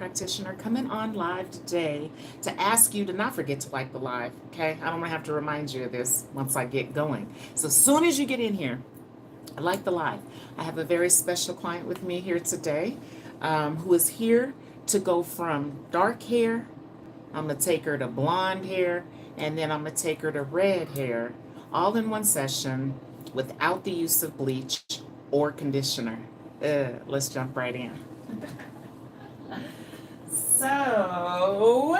practitioner coming on live today to ask you to not forget to like the live, okay? I don't have to remind you of this once I get going. So as soon as you get in here, like the live. I have a very special client with me here today who is here to go from dark hair. I'm going to take her to blonde hair, and then I'm going to take her to red hair, all in one session without the use of bleach or conditioner. Let's jump right in. So,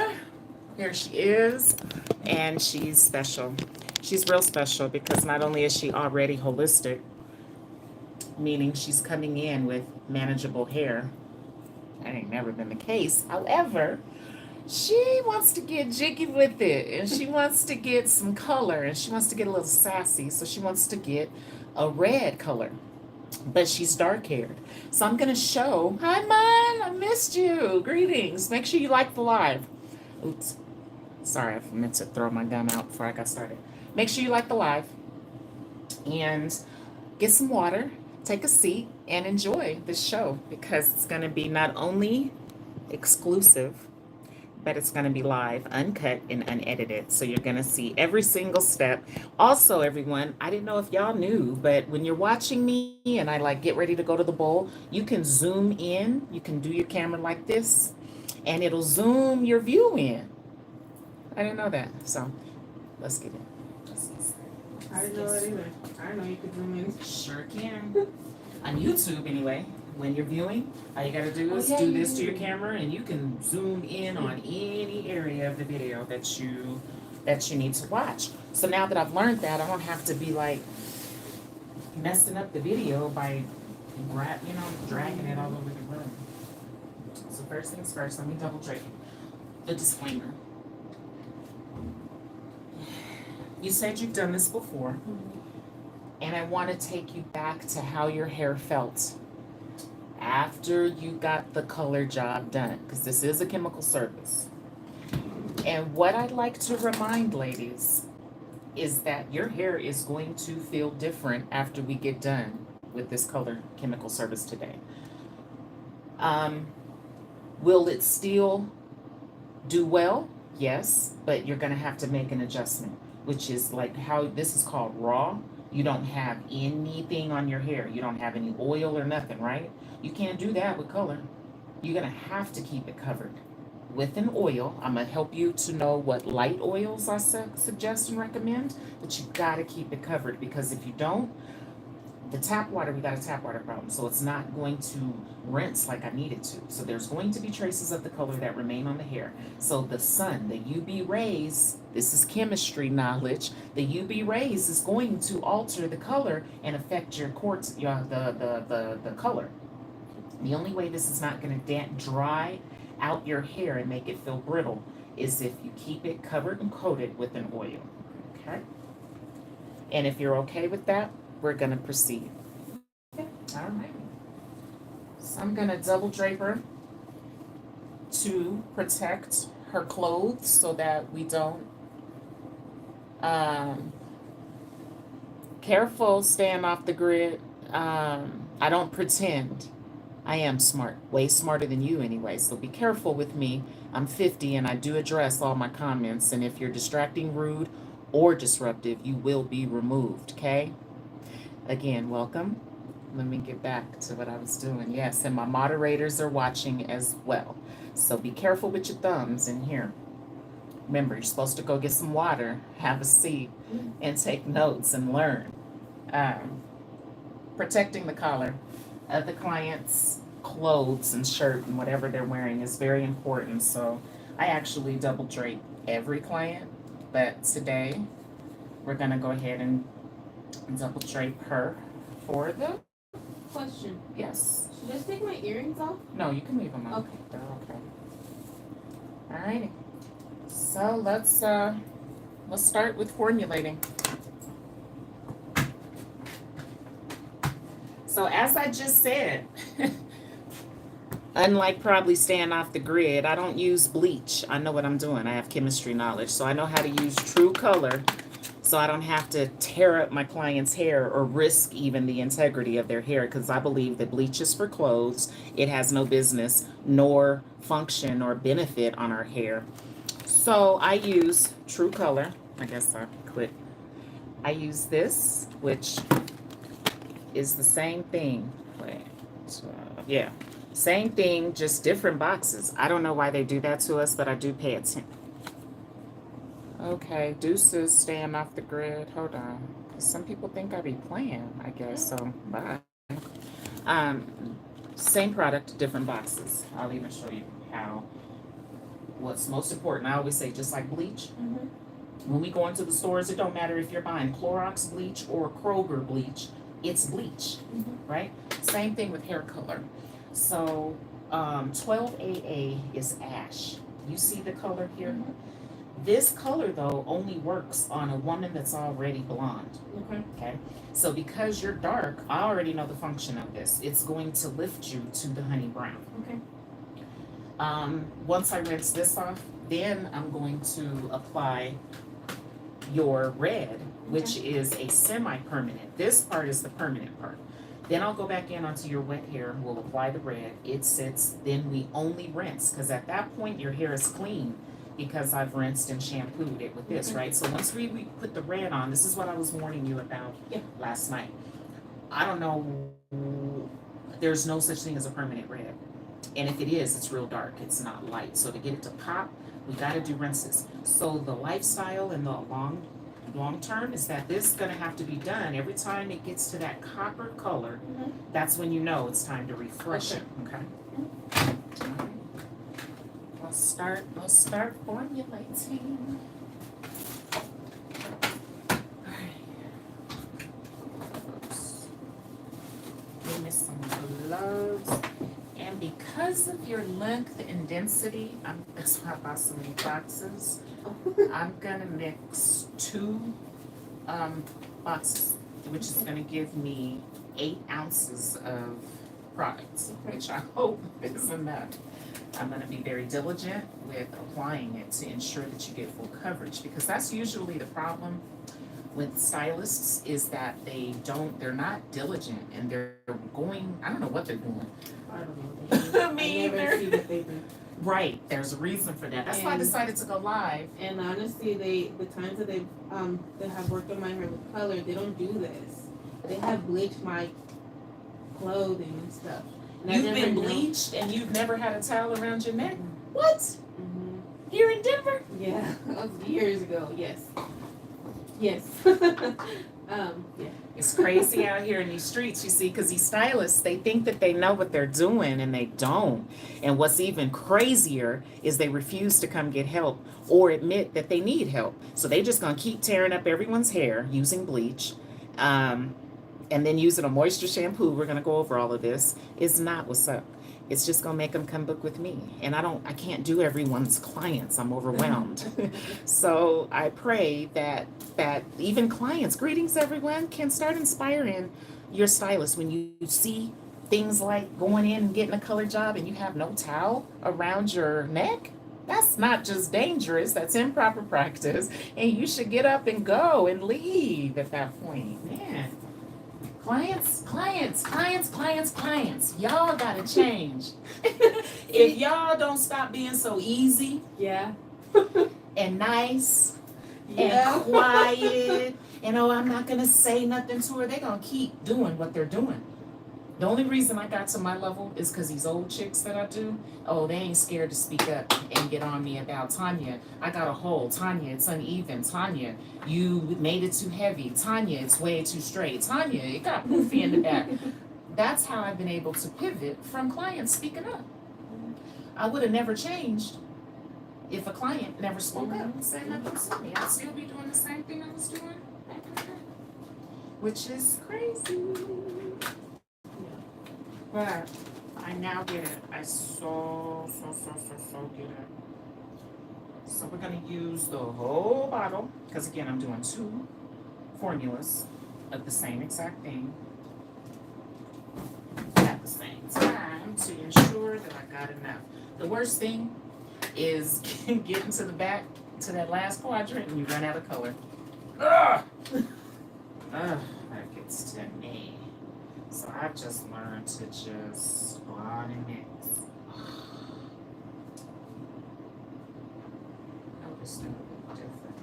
here she is, and she's special. She's real special because not only is she already holistic, meaning she's coming in with manageable hair. That ain't never been the case. However, she wants to get jiggy with it, and she wants to get some color, and she wants to get a little sassy, so she wants to get a red color. But she's dark haired. So I'm going to show. Hi, Mon. I missed you. Greetings. Make sure you like the live. Oops. Sorry, I meant to throw my gun out before I got started. Make sure you like the live. And get some water. Take a seat and enjoy this show because it's going to be not only exclusive, but it's going to be live, uncut, and unedited. So you're going to see every single step. Also, everyone, I didn't know if y'all knew, but when you're watching me and I like get ready to go to the bowl, you can zoom in. You can do your camera like this, and it'll zoom your view in. I didn't know that. So let's get in. I didn't know that either. I didn't know you could zoom in. Sure can. On YouTube, anyway. When you're viewing, all you gotta do is do this to your camera, and you can zoom in on any area of the video that you need to watch. So now that I've learned that, I don't have to be like messing up the video by dragging it all over the room. So first things first, let me double check the disclaimer. You said you've done this before, and I want to take you back to how your hair felt after you got the color job done, because this is a chemical service. And what I'd like to remind ladies is that your hair is going to feel different after we get done with this color chemical service today. Will it still do well? Yes, but you're going to have to make an adjustment, which is like how this is called raw. You don't have anything on your hair. You don't have any oil or nothing, right? You can't do that with color. You're going to have to keep it covered with an oil. I'm going to help you to know what light oils I suggest and recommend, but you got to keep it covered because if you don't, the tap water, we got a tap water problem, so it's not going to rinse like I need it to. So there's going to be traces of the color that remain on the hair. So the sun, the UV rays, this is chemistry knowledge, the UV rays is going to alter the color and affect your the color. The only way this is not going to dry out your hair and make it feel brittle is if you keep it covered and coated with an oil, okay? And if you're okay with that, we're going to proceed. Okay. All right. So I'm going to double drape her to protect her clothes so that we don't careful staying off the grid. I don't pretend. I am smart, way smarter than you anyway, so be careful with me. I'm 50 and I do address all my comments, and if you're distracting, rude, or disruptive, you will be removed, okay? Again, welcome. Let me get back to what I was doing. Yes, and my moderators are watching as well. So be careful with your thumbs in here. Remember, you're supposed to go get some water, have a seat, and take notes and learn. Protecting the collar of the client's clothes and shirt and whatever they're wearing is very important. So I actually double drape every client, but today we're going to go ahead and double drape her for the Question. yes. Should I take my earrings off? No, you can leave them on. Okay. They're okay. All righty. So let's start with formulating. So as I just said, unlike probably staying off the grid, I don't use bleach. I know what I'm doing. I have chemistry knowledge, so I know how to use true color so I don't have to tear up my client's hair or risk even the integrity of their hair, because I believe that bleach is for clothes. It has no business nor function or benefit on our hair. So I use True Color. I guess I quit. I use this, which is the same thing. Wait, yeah, same thing, just different boxes. I don't know why they do that to us, but I do pay attention. Okay, deuces, staying off the grid. Hold on. 'Cause some people think I be playing, I guess. So, bye. Um, Same product, different boxes. I'll even show you how. What's most important, I always say, just like bleach. When we go into the stores, it don't matter if you're buying Clorox bleach or Kroger bleach, it's bleach, right? Same thing with hair color. So 12AA is ash. You see the color here? This color, though, only works on a woman that's already blonde. Okay. So because you're dark, I already know the function of this. It's going to lift you to the honey brown. Once I rinse this off, then I'm going to apply your red, which is a semi-permanent. This part is the permanent part. Then I'll go back in onto your wet hair. We'll apply the red. It sits. Then we only rinse, because at that point your hair is clean, because I've rinsed and shampooed it with this, right? So once we put the red on, this is what I was warning you about last night. I don't know, there's no such thing as a permanent red. And if it is, it's real dark, it's not light. So to get it to pop, we gotta do rinses. So the lifestyle in the long term is that this is gonna have to be done every time it gets to that copper color. That's when you know it's time to refresh it, okay? We'll start formulating. Give me some gloves. And because of your length and density, that's why I bought so many boxes. I'm gonna mix 2 boxes, which is gonna give me 8 ounces of products, which I hope is enough. I'm going to be very diligent with applying it to ensure that you get full coverage, because that's usually the problem with stylists, is that they're not diligent, and they're going, I don't know what they're doing. I don't know. Me I never either. see what they do. Right, there's a reason for that. That's why I decided to go live. And honestly, the times that they have worked on my hair with color, they don't do this. They have bleached my clothing and stuff. And You've been bleached and you've never had a towel around your neck? What? Here in Denver? Yeah, that was years ago. Yes. Yeah. It's crazy out here in these streets, you see, because these stylists, they think that they know what they're doing, and they don't. And what's even crazier is they refuse to come get help or admit that they need help. So they just gonna keep tearing up everyone's hair using bleach, and then using a moisture shampoo. We're gonna go over all of this. It's not what's up. It's just gonna make them come book with me, and I can't do everyone's clients. I'm overwhelmed. So I pray that even clients, greetings everyone, can start inspiring your stylist. When you see things like going in and getting a color job and you have no towel around your neck, that's not just dangerous, that's improper practice, and you should get up and go and leave at that point. Man, clients, y'all gotta change. If y'all don't stop being so easy and nice and quiet, and I'm not gonna say nothing to her, they're gonna keep doing what they're doing. The only reason I got to my level is because these old chicks that I do, they ain't scared to speak up and get on me about, Tanya, I got a hole. Tanya, it's uneven. Tanya, you made it too heavy. Tanya, it's way too straight. Tanya, it got poofy in the back. That's how I've been able to pivot from clients speaking up. I would have never changed if a client never spoke up and said nothing to me. I'd still be doing the same thing I was doing back in the day, which is crazy. But I now get it. I so get it. So we're gonna use the whole bottle, because again, I'm doing 2 formulas of the same exact thing at the same time to ensure that I got enough. The worst thing is getting to the back, to that last quadrant, and you run out of color. Ugh! Ugh, that gets to me. So I've just learned to just go on and mix. Oh, this thing will look different.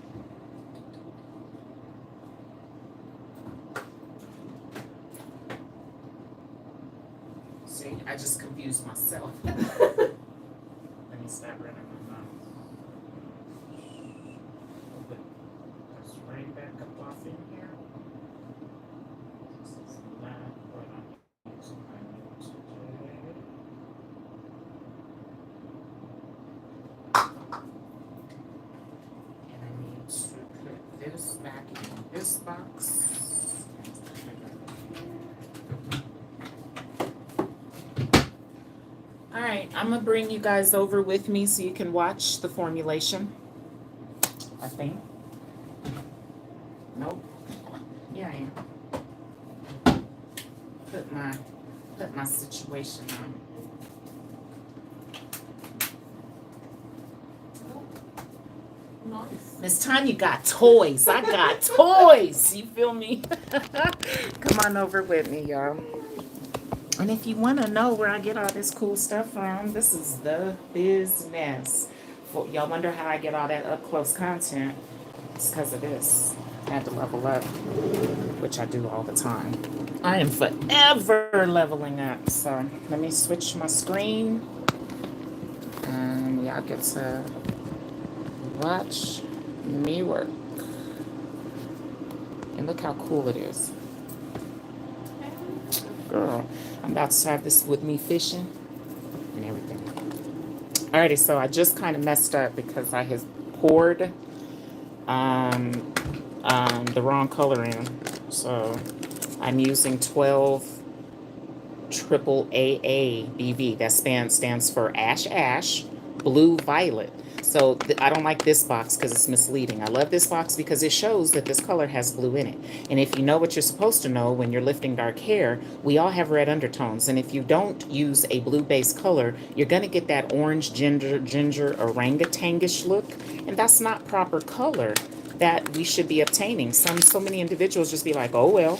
See, I just confused myself. Let me stop running my mouth. Let's right back up off in here. This is not what I'm using my notes today. And I need to put this back in this box. All right, I'm gonna bring you guys over with me so you can watch the formulation. I think. Nope. Yeah, I am. Put my situation on. Nice. Miss Tanya got toys. I got toys. You feel me? Come on over with me, y'all. And if you want to know where I get all this cool stuff from, this is the business. Y'all wonder how I get all that up close content? It's because of this. I had to level up, which I do all the time. I am forever leveling up. So let me switch my screen. And y'all get to watch me work. And look how cool it is. Girl, I'm about to have this with me fishing and everything. Alrighty, so I just kind of messed up because I have poured the wrong color in. So I'm using 12 triple AA BV. That stands for Ash Blue Violet. So I don't like this box because it's misleading. I love this box because it shows that this color has blue in it. And if you know what you're supposed to know when you're lifting dark hair, we all have red undertones. And if you don't use a blue-based color, you're going to get that orange ginger orangutangish look. And that's not proper color that we should be obtaining. So many individuals just be like, oh, well.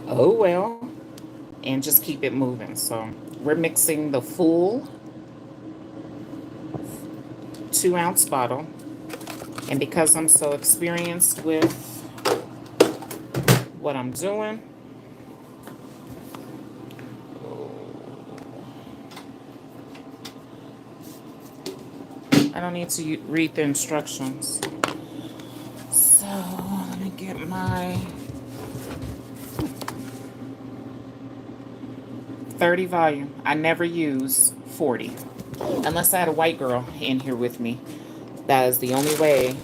Oh, well. And just keep it moving. So we're mixing the full 2-ounce bottle, and because I'm so experienced with what I'm doing, I don't need to read the instructions. So let me get my 30 volume. I never use 40 unless I had a white girl in here with me. That is the only way.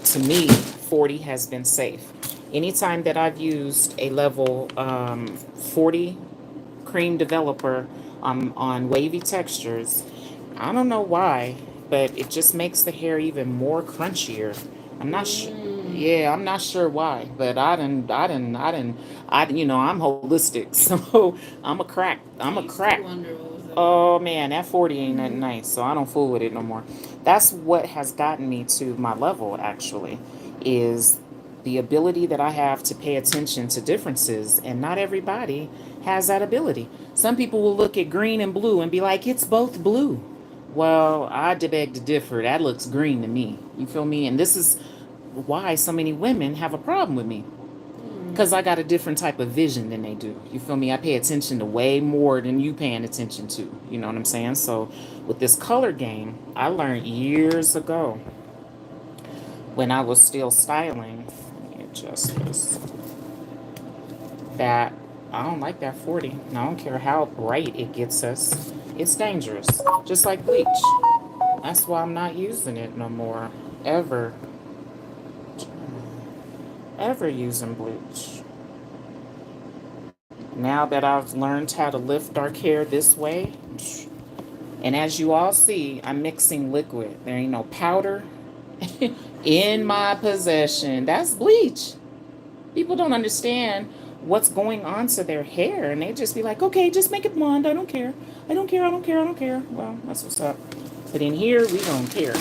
To me, 40 has been safe. Anytime that I've used a level 40 cream developer on wavy textures, I don't know why, but it just makes the hair even more crunchier. I'm not sure. Yeah, I'm not sure why, but I'm holistic, so I'm a crack. Oh man, that 40 ain't that nice, so I don't fool with it no more. That's what has gotten me to my level, actually, is the ability that I have to pay attention to differences, and not everybody has that ability. Some people will look at green and blue and be like, it's both blue. Well, I beg to differ. That looks green to me. You feel me? And this is why so many women have a problem with me. Because I got a different type of vision than they do. You feel me? I pay attention to way more than you paying attention to. You know what I'm saying? So with this color game, I learned years ago when I was still styling. Let me adjust this. That I don't like that 40. And I don't care how bright it gets us. It's dangerous. Just like bleach. That's why I'm not using it no more. Ever using bleach. Now that I've learned how to lift dark hair this way, and as you all see, I'm mixing liquid. There ain't no powder in my possession. That's bleach. People don't understand what's going on to their hair, and they just be like, okay, just make it blonde. I don't care. I don't care. I don't care. I don't care. Well, that's what's up. But in here, we don't care.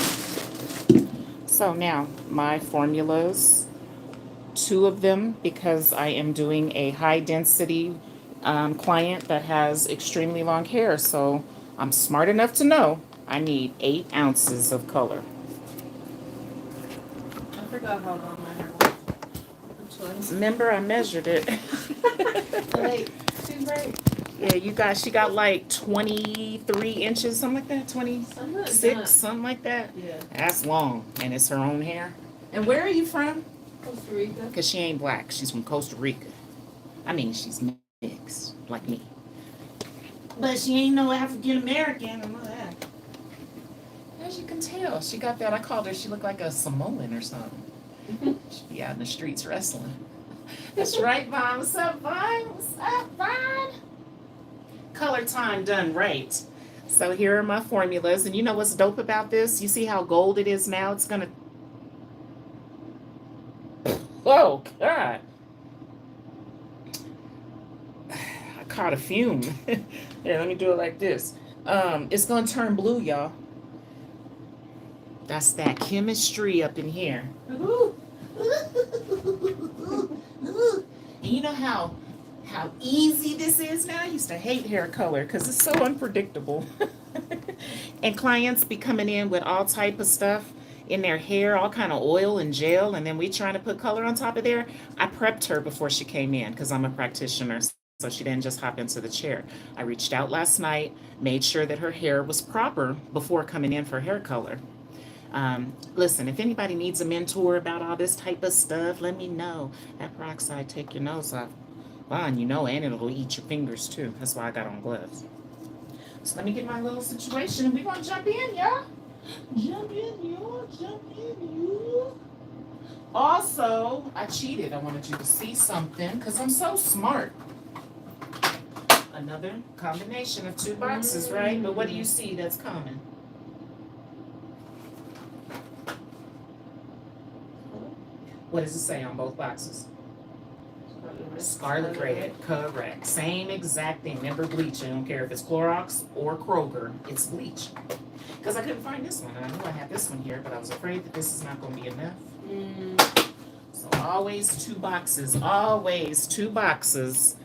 So now my formulas, 2 of them, because I am doing a high density client that has extremely long hair. So I'm smart enough to know I need 8 ounces of color. I forgot how long my hair was. Remember, I measured it. Like, she's right. Yeah, she got like 23 inches, something like that, Something like 26, that. something like that. Yeah. That's long, and it's her own hair. And where are you from? Costa Rica. Because she ain't black. She's from Costa Rica. I mean, she's mixed, like me. But she ain't no African American and all that. As you can tell, she got that. I called her, she looked like a Samoan or something. She'd be out in the streets wrestling. That's right, Vaughn. What's up, Vaughn? What's up, Vaughn? Color time done right. So here are my formulas. And you know what's dope about this? You see how gold it is now? It's going to... Oh, God. I caught a fume. Here, let me do it like this. It's going to turn blue, y'all. That's that chemistry up in here. And you know how easy this is now? I used to hate hair color because it's so unpredictable. And clients be coming in with all type of stuff in their hair, all kind of oil and gel, and then we trying to put color on top of there. I prepped her before she came in because I'm a practitioner, so she didn't just hop into the chair. I reached out last night, made sure that her hair was proper before coming in for hair color. Listen, if anybody needs a mentor about all this type of stuff, let me know. That peroxide take your nose off. Fine, you know, and it'll eat your fingers too. That's why I got on gloves. So let me get my little situation and we're gonna jump in, y'all. Jump in, y'all. Jump in, y'all. Also, I cheated. I wanted you to see something because I'm so smart. Another combination of 2 boxes, right? But what do you see that's common? What does it say on both boxes? Scarlet red, correct. Same exact thing. Remember bleach. I don't care if it's Clorox or Kroger, it's bleach. Because I couldn't find this one. I knew I had this one here, but I was afraid that this is not going to be enough. So always 2 boxes. Always 2 boxes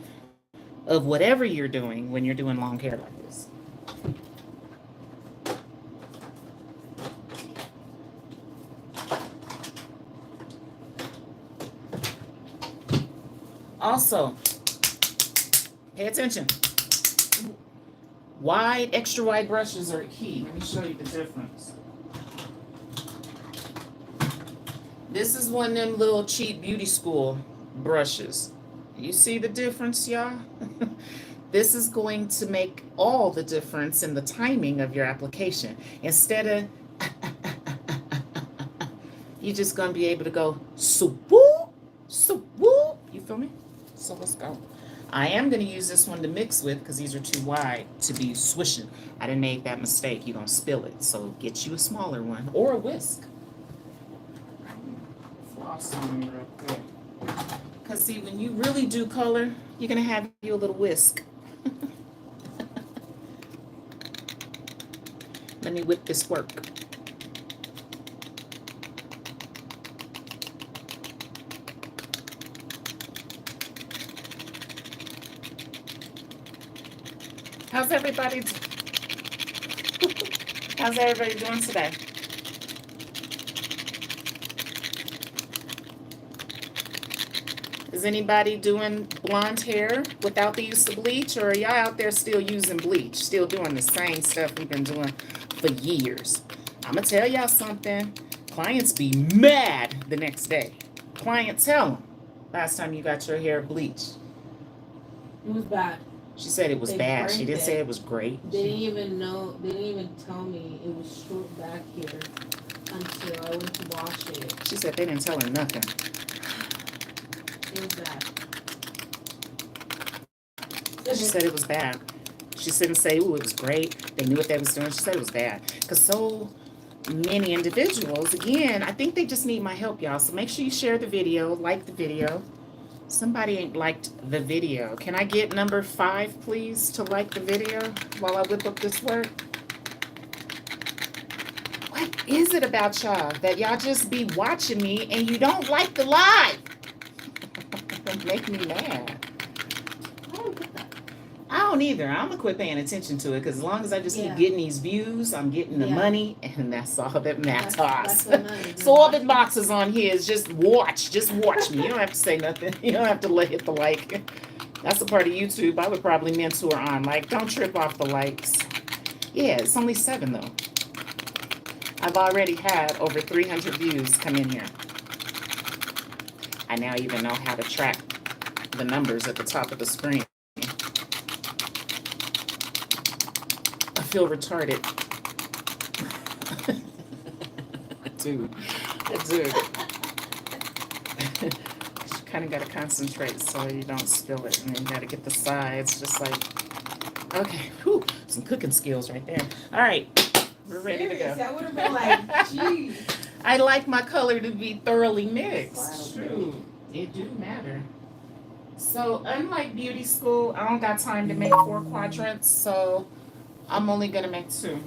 of whatever you're doing when you're doing long hair like this. Also, pay attention. Wide, extra wide brushes are key. Let me show you the difference. This is one of them little cheap beauty school brushes. You see the difference, y'all? This is going to make all the difference in the timing of your application. Instead of, you're just going to be able to go, swoop, swoop. You feel me? So let's go. I am going to use this one to mix with because these are too wide to be swishing. I didn't make that mistake. You're going to spill it. So get you a smaller one or a whisk. Floss on me real quick. Because see, when you really do color, you're going to have you a little whisk. Let me whip this work. How's everybody doing today? Is anybody doing blonde hair without the use of bleach, or are y'all out there still using bleach, still doing the same stuff we've been doing for years? I'm gonna tell y'all something. Clients be mad the next day. Client tell them, last time you got your hair bleached. It was bad. She said it was bad. She didn't it. say it was great. They didn't even know. They didn't even tell me it was short back here until I went to wash it. She said they didn't tell her nothing. It was bad. She said it was bad. She didn't say, ooh, it was great. They knew what they was doing. She said it was bad. Because so many individuals, again, I think they just need my help, y'all. So make sure you share the video, like the video. Somebody ain't liked the video. Can I get number 5, please, to like the video while I whip up this work? What? is it about y'all that y'all just be watching me and you don't like the live? It make me mad. I don't get that. I don't either. I'm gonna quit paying attention to it because as long as I just keep Yeah. getting these views, I'm getting the Yeah. money, and that's all that That's matters. the money. So all the boxes on here is just watch me. You don't have to say nothing. You don't have to hit the like. That's a part of YouTube I would probably mentor on. Like, don't trip off the likes. Yeah, it's only 7 though. I've already had over 300 views come in here. I now even know how to track the numbers at the top of the screen. I feel retarded. Dude. You kind of got to concentrate so you don't spill it. And you got to get the sides just like, okay, whew, some cooking skills right there. All right, we're ready to go. I would have been like, geez. I like my color to be thoroughly mixed. Wow. True, it do matter. So unlike beauty school, I don't got time to make 4 quadrants, so I'm only gonna make 2.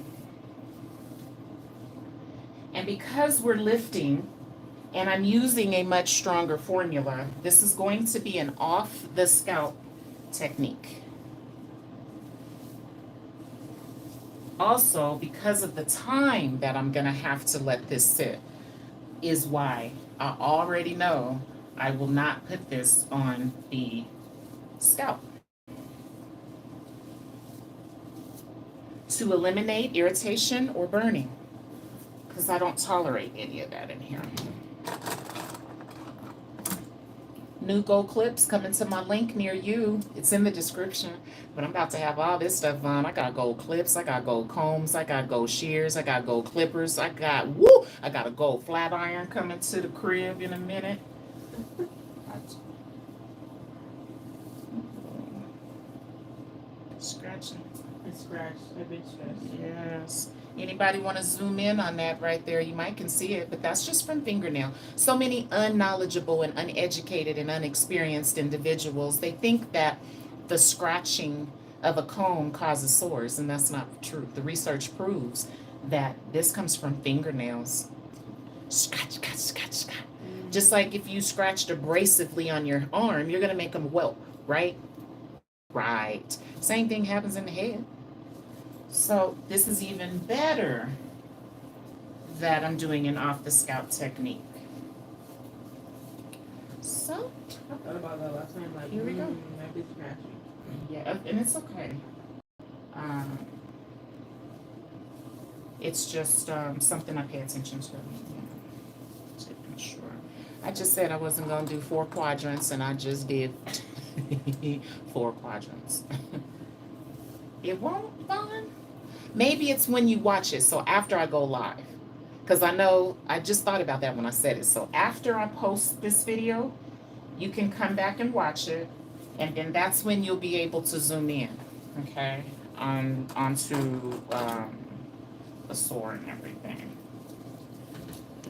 And because we're lifting and I'm using a much stronger formula, this is going to be an off the scalp technique. Also, because of the time that I'm gonna have to let this sit, is why I already know I will not put this on the scalp. To eliminate irritation or burning, because I don't tolerate any of that in here. New gold clips coming to my link near you. It's in the description. But I'm about to have all this stuff on. I got gold clips, I got gold combs, I got gold shears, I got gold clippers, I got a gold flat iron coming to the crib in a minute. Scratching. I scratched. I've been scratched. Yes. Anybody want to zoom in on that right there? You might can see it, but that's just from fingernail. So many unknowledgeable and uneducated and unexperienced individuals, they think that the scratching of a comb causes sores, and that's not true. The research proves that this comes from fingernails. Scratch, scratch, scratch, scratch. Just like if you scratched abrasively on your arm, you're going to make them whelp, right? Right. Same thing happens in the head. So this is even better that I'm doing an off the scalp technique. So I thought about that last night. Like, here we go. I've been scratching. Yeah, and it's okay. It's just something I pay attention to. Yeah. To ensure. I just said I wasn't gonna do 4 quadrants, and I just did 4 quadrants. It won't, Vaughn? Maybe it's when you watch it, so after I go live. Because I know, I just thought about that when I said it. So after I post this video, you can come back and watch it, and then that's when you'll be able to zoom in, okay, onto the sore and everything.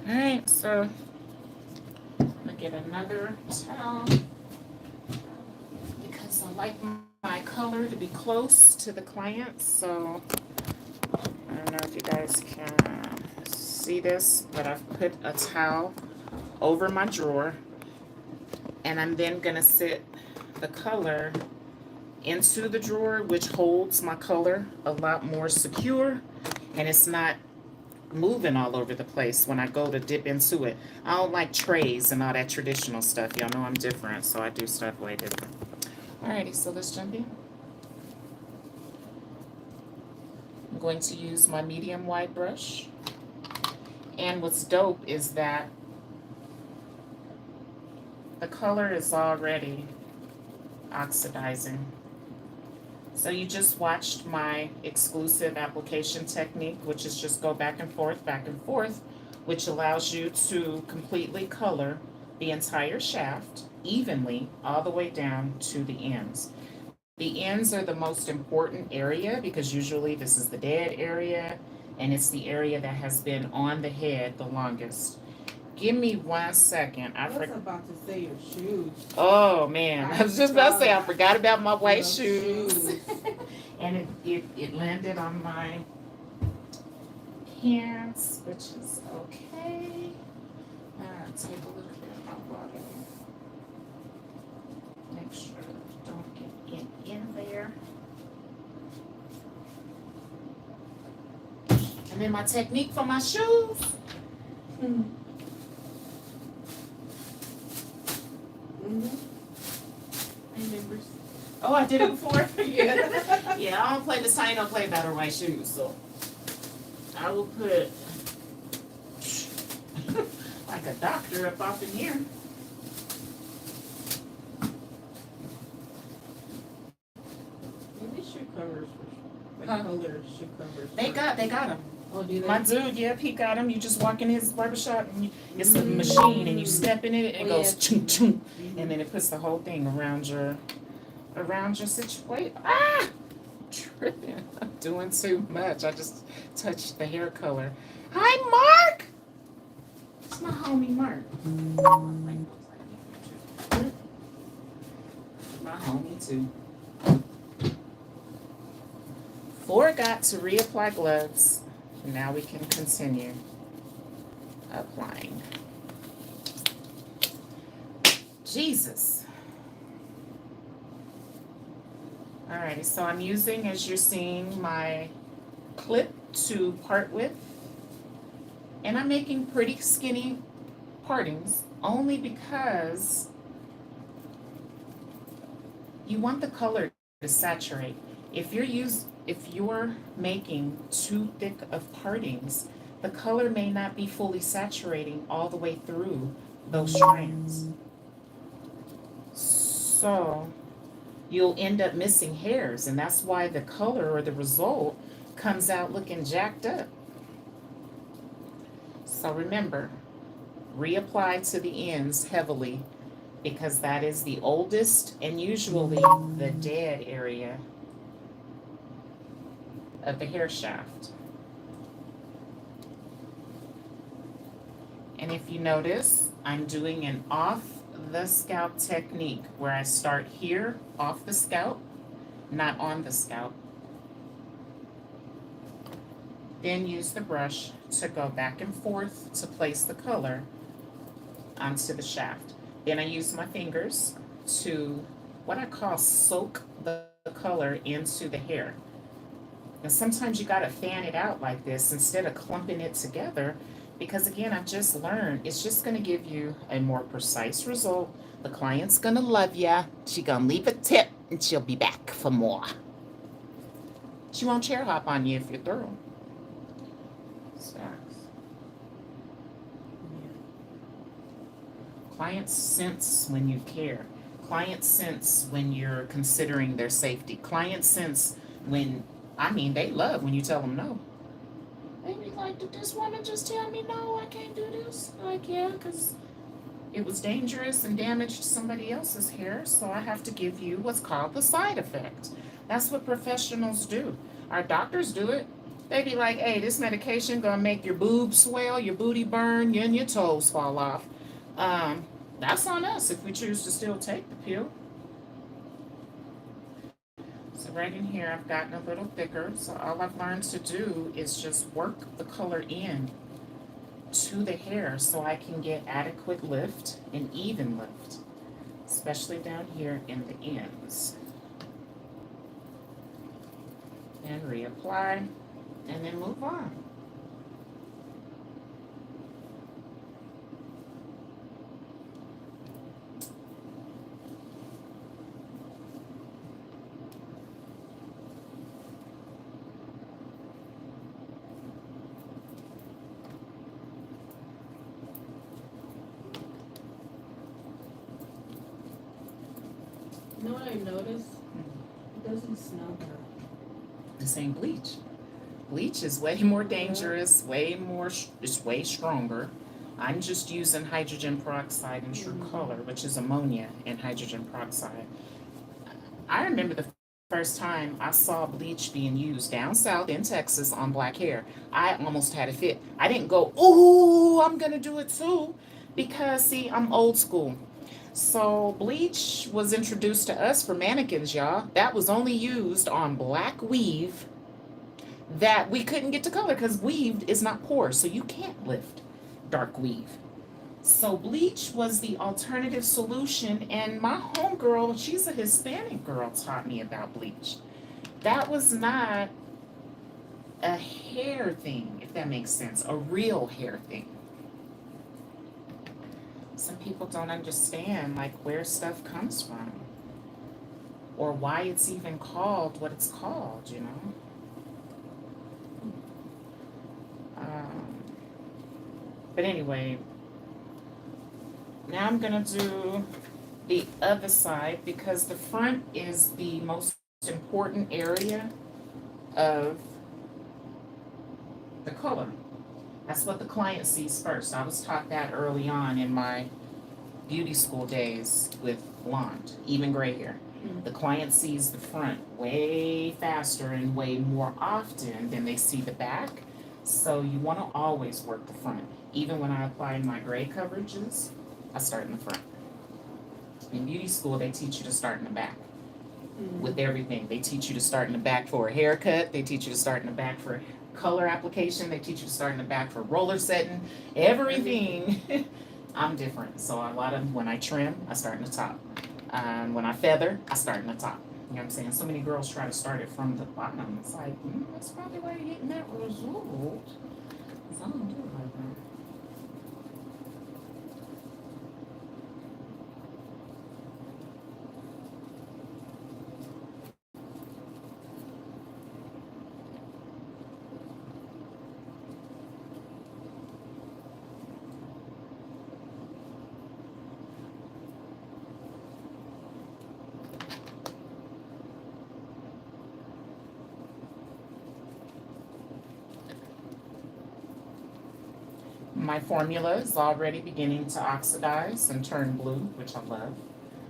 All right, so I'm gonna get another towel because I like my color to be close to the client. So I don't know if you guys can see this, but I've put a towel over my drawer, and I'm then gonna sit the color into the drawer, which holds my color a lot more secure, and it's not moving all over the place when I go to dip into it. I don't like trays and all that traditional stuff. Y'all know I'm different, so I do stuff way different. Alrighty, so let's jump in. I'm going to use my medium wide brush. And what's dope is that the color is already oxidizing. So you just watched my exclusive application technique, which is just go back and forth, which allows you to completely color the entire shaft evenly all the way down to the ends. The ends are the most important area because usually this is the dead area and it's the area that has been on the head the longest. Give me 1 second. I was about to say your shoes. Oh man, I was just about to say I forgot about my white Your shoes. And it landed on my hands, which is okay. Take a look at my body. Make sure don't get it in there. And then my technique for my shoes. Members. Oh, I did it before? Yeah. Yeah, I don't play this. I don't play better white shoes, so I will put like a doctor up off in here. Maybe shoe covers for Huh? color shoe covers. They got them. Oh, do they? My dude, yep, he got them. You just walk in his barbershop and it's a machine and you step in it and it goes chung chung, and then it puts the whole thing around your situation. Ah, tripping. I'm doing too much. I just touched the hair color. Hi, Mark. It's my homie Mark. My homie too. Forgot to reapply gloves. Now we can continue applying. Jesus. Alrighty, so I'm using, as you're seeing, my clip to part with. And I'm making pretty skinny partings only because you want the color to saturate. If you're making too thick of partings, the color may not be fully saturating all the way through those strands. So you'll end up missing hairs, and that's why the color or the result comes out looking jacked up. So remember, reapply to the ends heavily because that is the oldest and usually the dead area of the hair shaft. And if you notice, I'm doing an off the scalp technique where I start here off the scalp, not on the scalp. Then use the brush to go back and forth to place the color onto the shaft. Then I use my fingers to what I call soak the color into the hair. And sometimes you gotta fan it out like this instead of clumping it together, because again, I've just learned it's just gonna give you a more precise result. The client's gonna love ya. She gonna leave a tip and she'll be back for more. She won't chair hop on you if you're thorough. Clients sense when you care. Clients sense when you're considering their safety. Clients sense when, they love when you tell them no. They be like, did this woman just tell me no, I can't do this? Like, yeah, because it was dangerous and damaged somebody else's hair, so I have to give you what's called the side effect. That's what professionals do. Our doctors do it. They be like, hey, this medication gonna make your boobs swell, your booty burn, and your toes fall off. That's on us if we choose to still take the pill. So right in here, I've gotten a little thicker. So all I've learned to do is just work the color in to the hair so I can get adequate lift and even lift, especially down here in the ends. And reapply, and then move on. You know what I noticed? It doesn't smell good. This ain't bleach. Bleach is way more dangerous, it's way stronger. I'm just using hydrogen peroxide and True Color, which is ammonia and hydrogen peroxide. I remember the first time I saw bleach being used down south in Texas on black hair. I almost had a fit. I didn't go, ooh, I'm gonna do it too, because see, I'm old school. So bleach was introduced to us for mannequins, y'all. That was only used on black weave that we couldn't get to color because weaved is not porous, so you can't lift dark weave. So bleach was the alternative solution, and my homegirl, she's a Hispanic girl, taught me about bleach. That was not a hair thing, if that makes sense, a real hair thing. Some people don't understand like where stuff comes from or why it's even called what it's called, you know. But anyway, now I'm gonna do the other side because the front is the most important area of the color. That's what the client sees first. I was taught that early on in my beauty school days with blonde, even gray hair. The client sees the front way faster and way more often than they see the back. So you want to always work the front. Even when I apply my gray coverages, I start in the front. In beauty school, they teach you to start in the back with everything. They teach you to start in the back for a haircut. They teach you to start in the back for color application. They teach you to start in the back for roller setting. Everything. I'm different. So a lot of when I trim, I start in the top. When I feather, I start in the top. You know what I'm saying? So many girls try to start it from the bottom. It's like, that's probably why you're getting that result. 'Cause I don't do it like that. My formula is already beginning to oxidize and turn blue, which I love.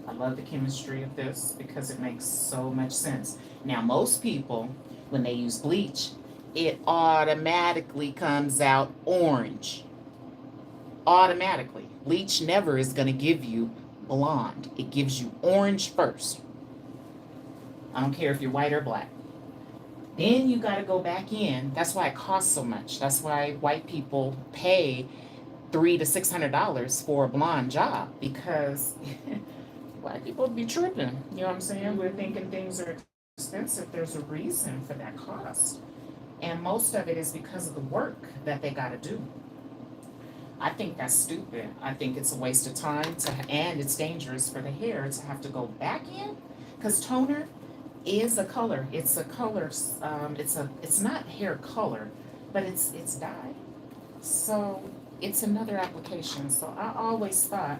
I love the chemistry of this because it makes so much sense. Now, most people, when they use bleach, it automatically comes out orange. Automatically. Bleach never is going to give you blonde. It gives you orange first. I don't care if you're white or black. Then you got to go back in. That's why it costs so much. That's why white people pay $300 to $600 for a blonde job because white people be tripping. You know what I'm saying? We're thinking things are expensive. There's a reason for that cost, and most of it is because of the work that they got to do. I think that's stupid. I think it's a waste of time and it's dangerous for the hair to have to go back in because toner is a color. It's a color. It's not hair color, but it's dye. So it's another application. So I always thought,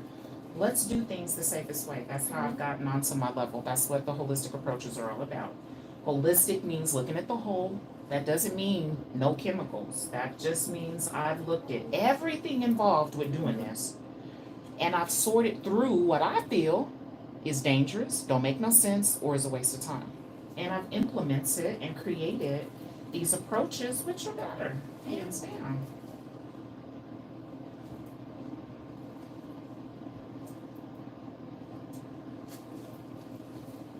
let's do things the safest way. That's how I've gotten onto my level. That's what the holistic approaches are all about. Holistic means looking at the whole. That doesn't mean no chemicals. That just means I've looked at everything involved with doing this, and I've sorted through what I feel is dangerous, don't make no sense, or is a waste of time. And I've implemented and created these approaches which are better, hands down.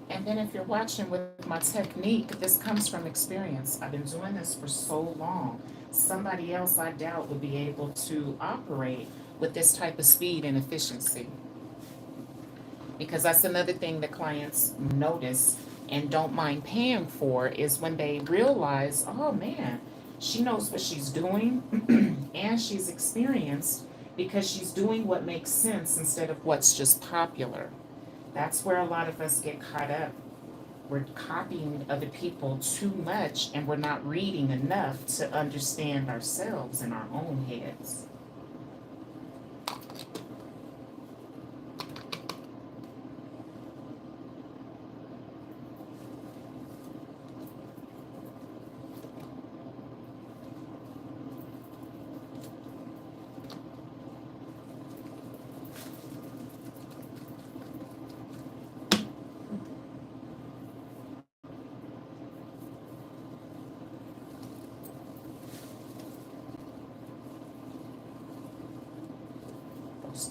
And then if you're watching with my technique, this comes from experience. I've been doing this for so long. Somebody else, I doubt, would be able to operate with this type of speed and efficiency. Because that's another thing that clients notice and don't mind paying for is when they realize, oh man, she knows what she's doing and she's experienced because she's doing what makes sense instead of what's just popular. That's where a lot of us get caught up. We're copying other people too much and we're not reading enough to understand ourselves in our own heads.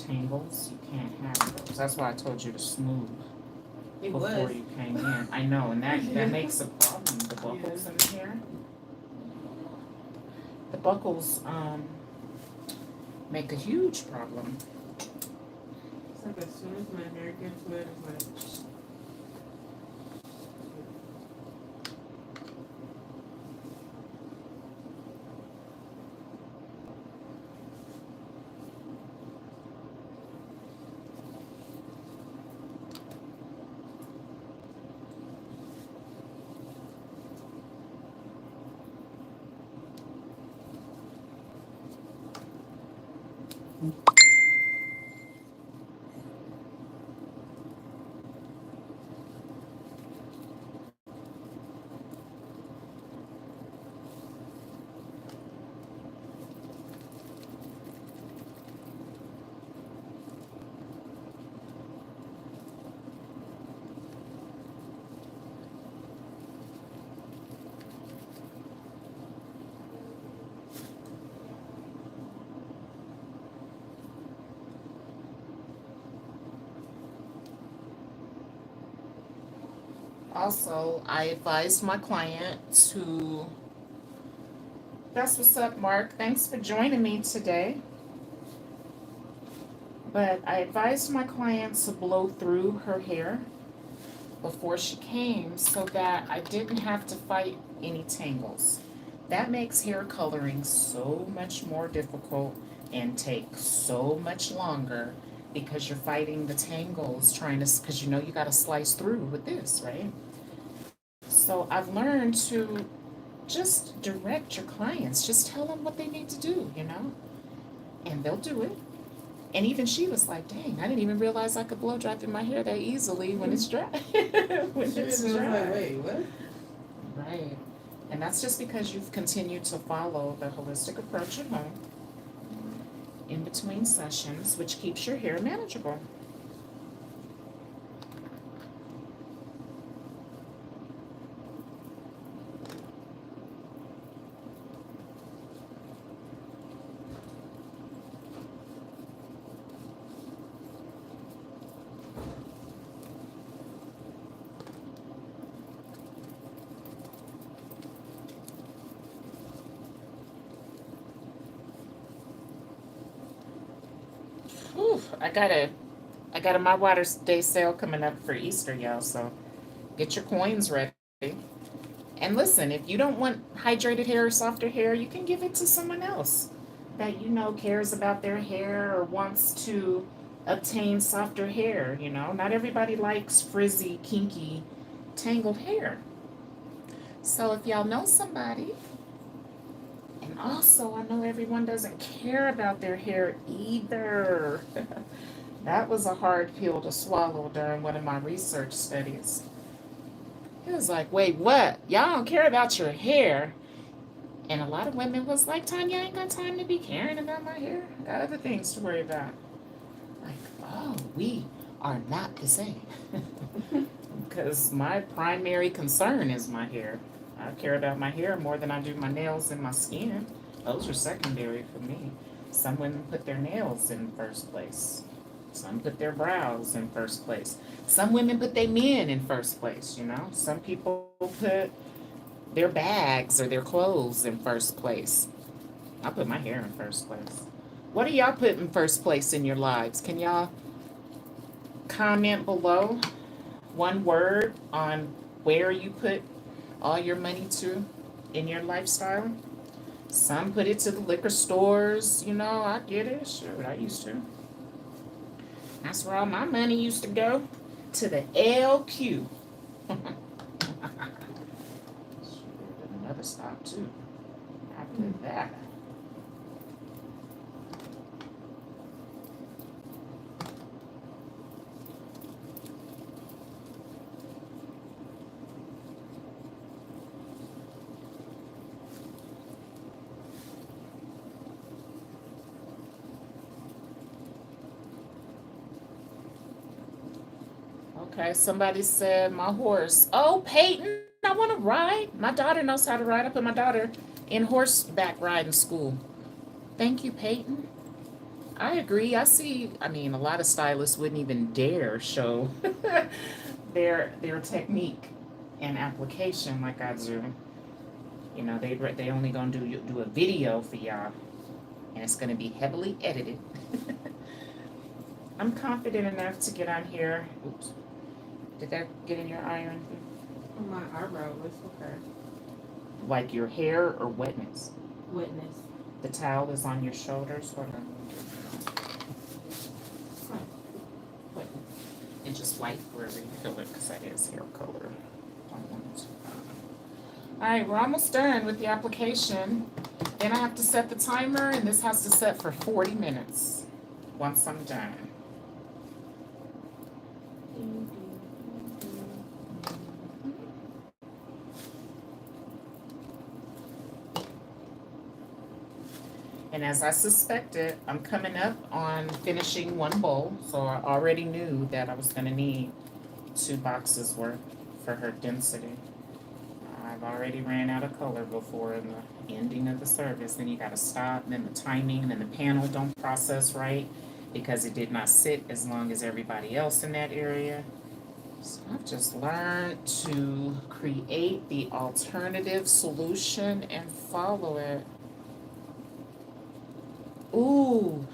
Tangles, you can't have those. That's why I told you to smooth before you came in. I know, and that makes a problem. The bubbles in the hair. The buckles make a huge problem. It's like as soon as my hair gets wet, it's like. Also, I advised my client to. That's what's up, Mark. Thanks for joining me today. But I advised my client to blow through her hair before she came so that I didn't have to fight any tangles. That makes hair coloring so much more difficult and take so much longer because you're fighting the tangles trying to, because you know you got to slice through with this, right? So I've learned to just direct your clients, just tell them what they need to do, and they'll do it. And even she was like, dang, I didn't even realize I could blow dry through my hair that easily when it's dry. When it's dry. Like, wait, what? Right. And that's just because you've continued to follow the holistic approach at home in between sessions, which keeps your hair manageable. Whew, I got a My Water Day sale coming up for Easter, y'all, so get your coins ready. And listen, if you don't want hydrated hair or softer hair, you can give it to someone else that you know cares about their hair or wants to obtain softer hair, Not everybody likes frizzy, kinky, tangled hair. So if y'all know somebody, and also I know everyone doesn't care about their hair either. That was a hard pill to swallow during one of my research studies. It was like, wait, what? Y'all don't care about your hair? And a lot of women was like, Tanya, I ain't got time to be caring about my hair. I got other things to worry about. Like, oh, we are not the same. Because my primary concern is my hair. I care about my hair more than I do my nails and my skin. Those are secondary for me. Some women put their nails in first place. Some put their brows in first place. Some women put their men in first place, Some people put their bags or their clothes in first place. I put my hair in first place. What do y'all put in first place in your lives? Can y'all comment below one word on where you put all your money to in your lifestyle? Some put it to the liquor stores, I get it. Sure, I used to. That's where all my money used to go, to the LQ. Another stop too. After that. Okay, somebody said my horse. Oh, Peyton, I want to ride. My daughter knows how to ride. I put my daughter in horseback riding school. Thank you, Peyton. I agree. A lot of stylists wouldn't even dare show their technique and application like I do. You know, they only gonna do a video for y'all, and it's gonna be heavily edited. I'm confident enough to get on here. Oops. Did that get in your iron? On my eyebrow was okay. Like your hair or wetness? Wetness. The towel is on your shoulders. Hold on. And just wipe wherever you feel it, because that is hair color. Alright, we're almost done with the application. Then I have to set the timer, and this has to set for 40 minutes once I'm done. And as I suspected, I'm coming up on finishing one bowl, so I already knew that I was going to need 2 boxes worth for her density. I've already ran out of color before in the ending of the service. Then you got to stop, and then the timing, and then the panel don't process right because it did not sit as long as everybody else in that area. So I've just learned to create the alternative solution and follow it. Ooh,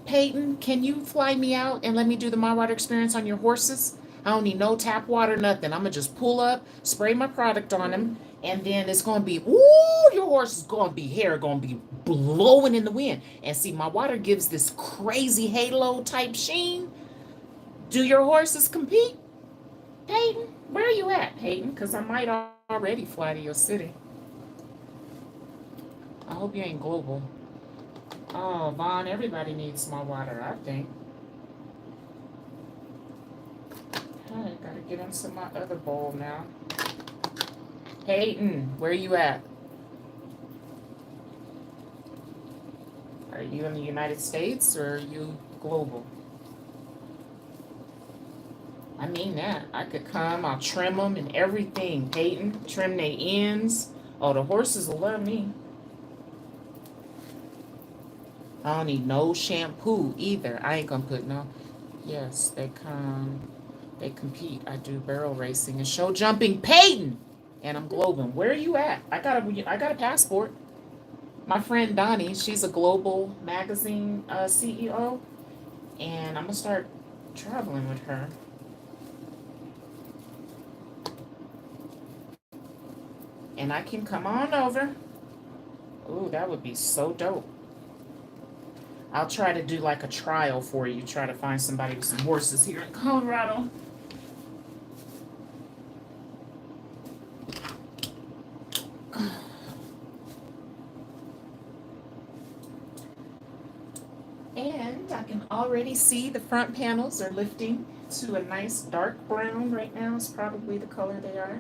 Peyton, can you fly me out and let me do the My Water experience on your horses? I don't need no tap water, nothing. I'm gonna just pull up, spray my product on them, and then it's gonna be, ooh, your horse is gonna be, hair gonna be blowing in the wind. And see, my water gives this crazy halo type sheen. Do your horses compete? Peyton, where are you at, Peyton? Because I might already fly to your city. I hope you ain't global. Oh, Vaughn, everybody needs more water, I think. Okay, gotta get into my other bowl now. Peyton, where you at? Are you in the United States or are you global? I mean that. I could come, I'll trim them and everything. Peyton, trim their ends. Oh, the horses will love me. I don't need no shampoo either. I ain't gonna put no. Yes, they compete. I do barrel racing and show jumping. Peyton! And I'm globing. Where are you at? I got a passport. My friend Donnie, she's a global magazine CEO, and I'm gonna start traveling with her. And I can come on over. Ooh, that would be so dope. I'll try to do like a trial for you. Try to find somebody with some horses here in Colorado. And I can already see the front panels are lifting to a nice dark brown right now. Is probably the color they are.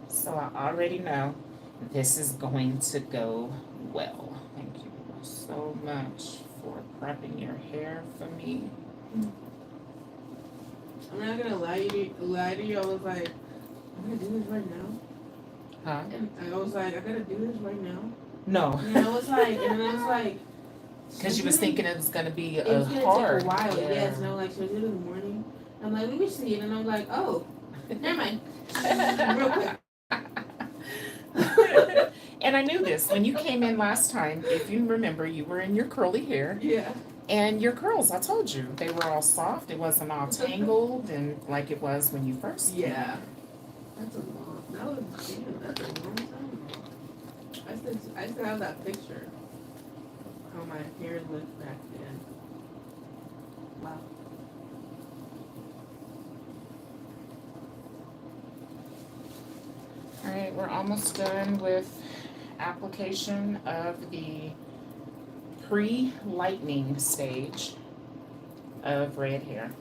So I already know this is going to go well. Thank you so much for prepping your hair for me. I'm not gonna lie to you. I was like, I'm gonna do this right now. Huh? And I was like, I gotta do this right now. No. And I was like, because you was thinking it was gonna be it was gonna hard. take a while. Yeah. Yes, and I'm like, should I do it in the morning? I'm like, let me see it, and I'm like, oh, never mind. Real quick. And I knew this when you came in last time. If you remember, you were in your curly hair. Yeah. And your curls, I told you, they were all soft. It wasn't all tangled and like it was when you first came. Yeah. That's a long. That's a long time ago. I still have that picture. How my hair looked back then. Wow. All right, we're almost done with application of the pre-lightening stage of red hair.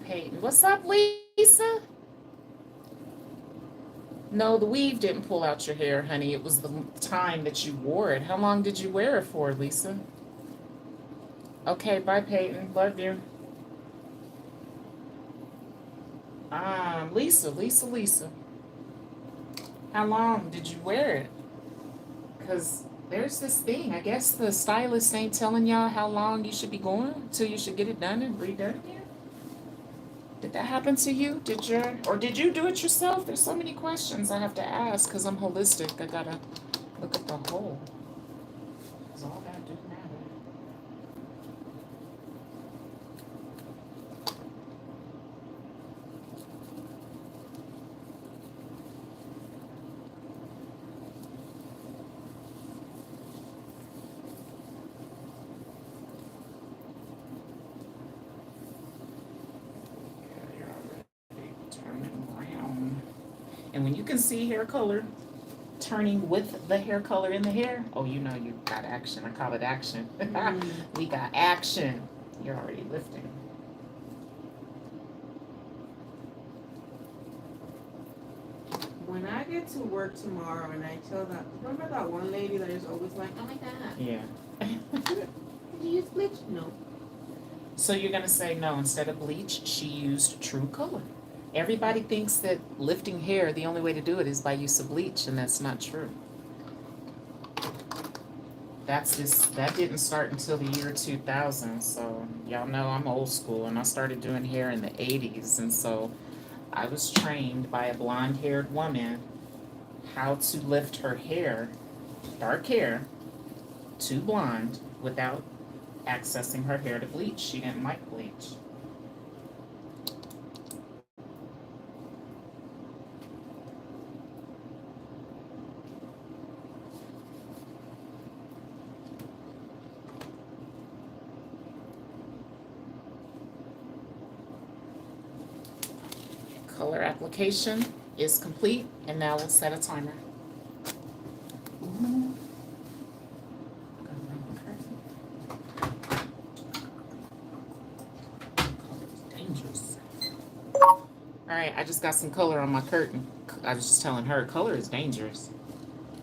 Peyton. What's up, Lisa? No, the weave didn't pull out your hair, honey. It was the time that you wore it. How long did you wear it for, Lisa? Okay, bye, Peyton. Love you. Lisa. How long did you wear it? Because there's this thing. I guess the stylist ain't telling y'all how long you should be going until you should get it done and redone again. Did that happen to you? Did you do it yourself? There's so many questions I have to ask because I'm holistic. I gotta look at the whole. Because all that do matter. Yeah, you're already turning around. And when you can see hair color turning with the hair color in the hair, oh, you know you got action. I call it action. We got action. You're already lifting. When I get to work tomorrow and I tell that, remember that one lady that is always like, oh my god, Yeah. did you use bleach? No. So you're gonna say no, instead of bleach, she used true color. Everybody thinks that lifting hair, the only way to do it is by use of bleach, and that's not true. That didn't start until the year 2000, so y'all know I'm old school, and I started doing hair in the 80s, and so I was trained by a blonde-haired woman how to lift her hair, dark hair, to blonde without accessing her hair to bleach. She didn't like bleach. Color application is complete, and now we'll set a timer. Dangerous. All right, I just got some color on my curtain. I was just telling her, color is dangerous.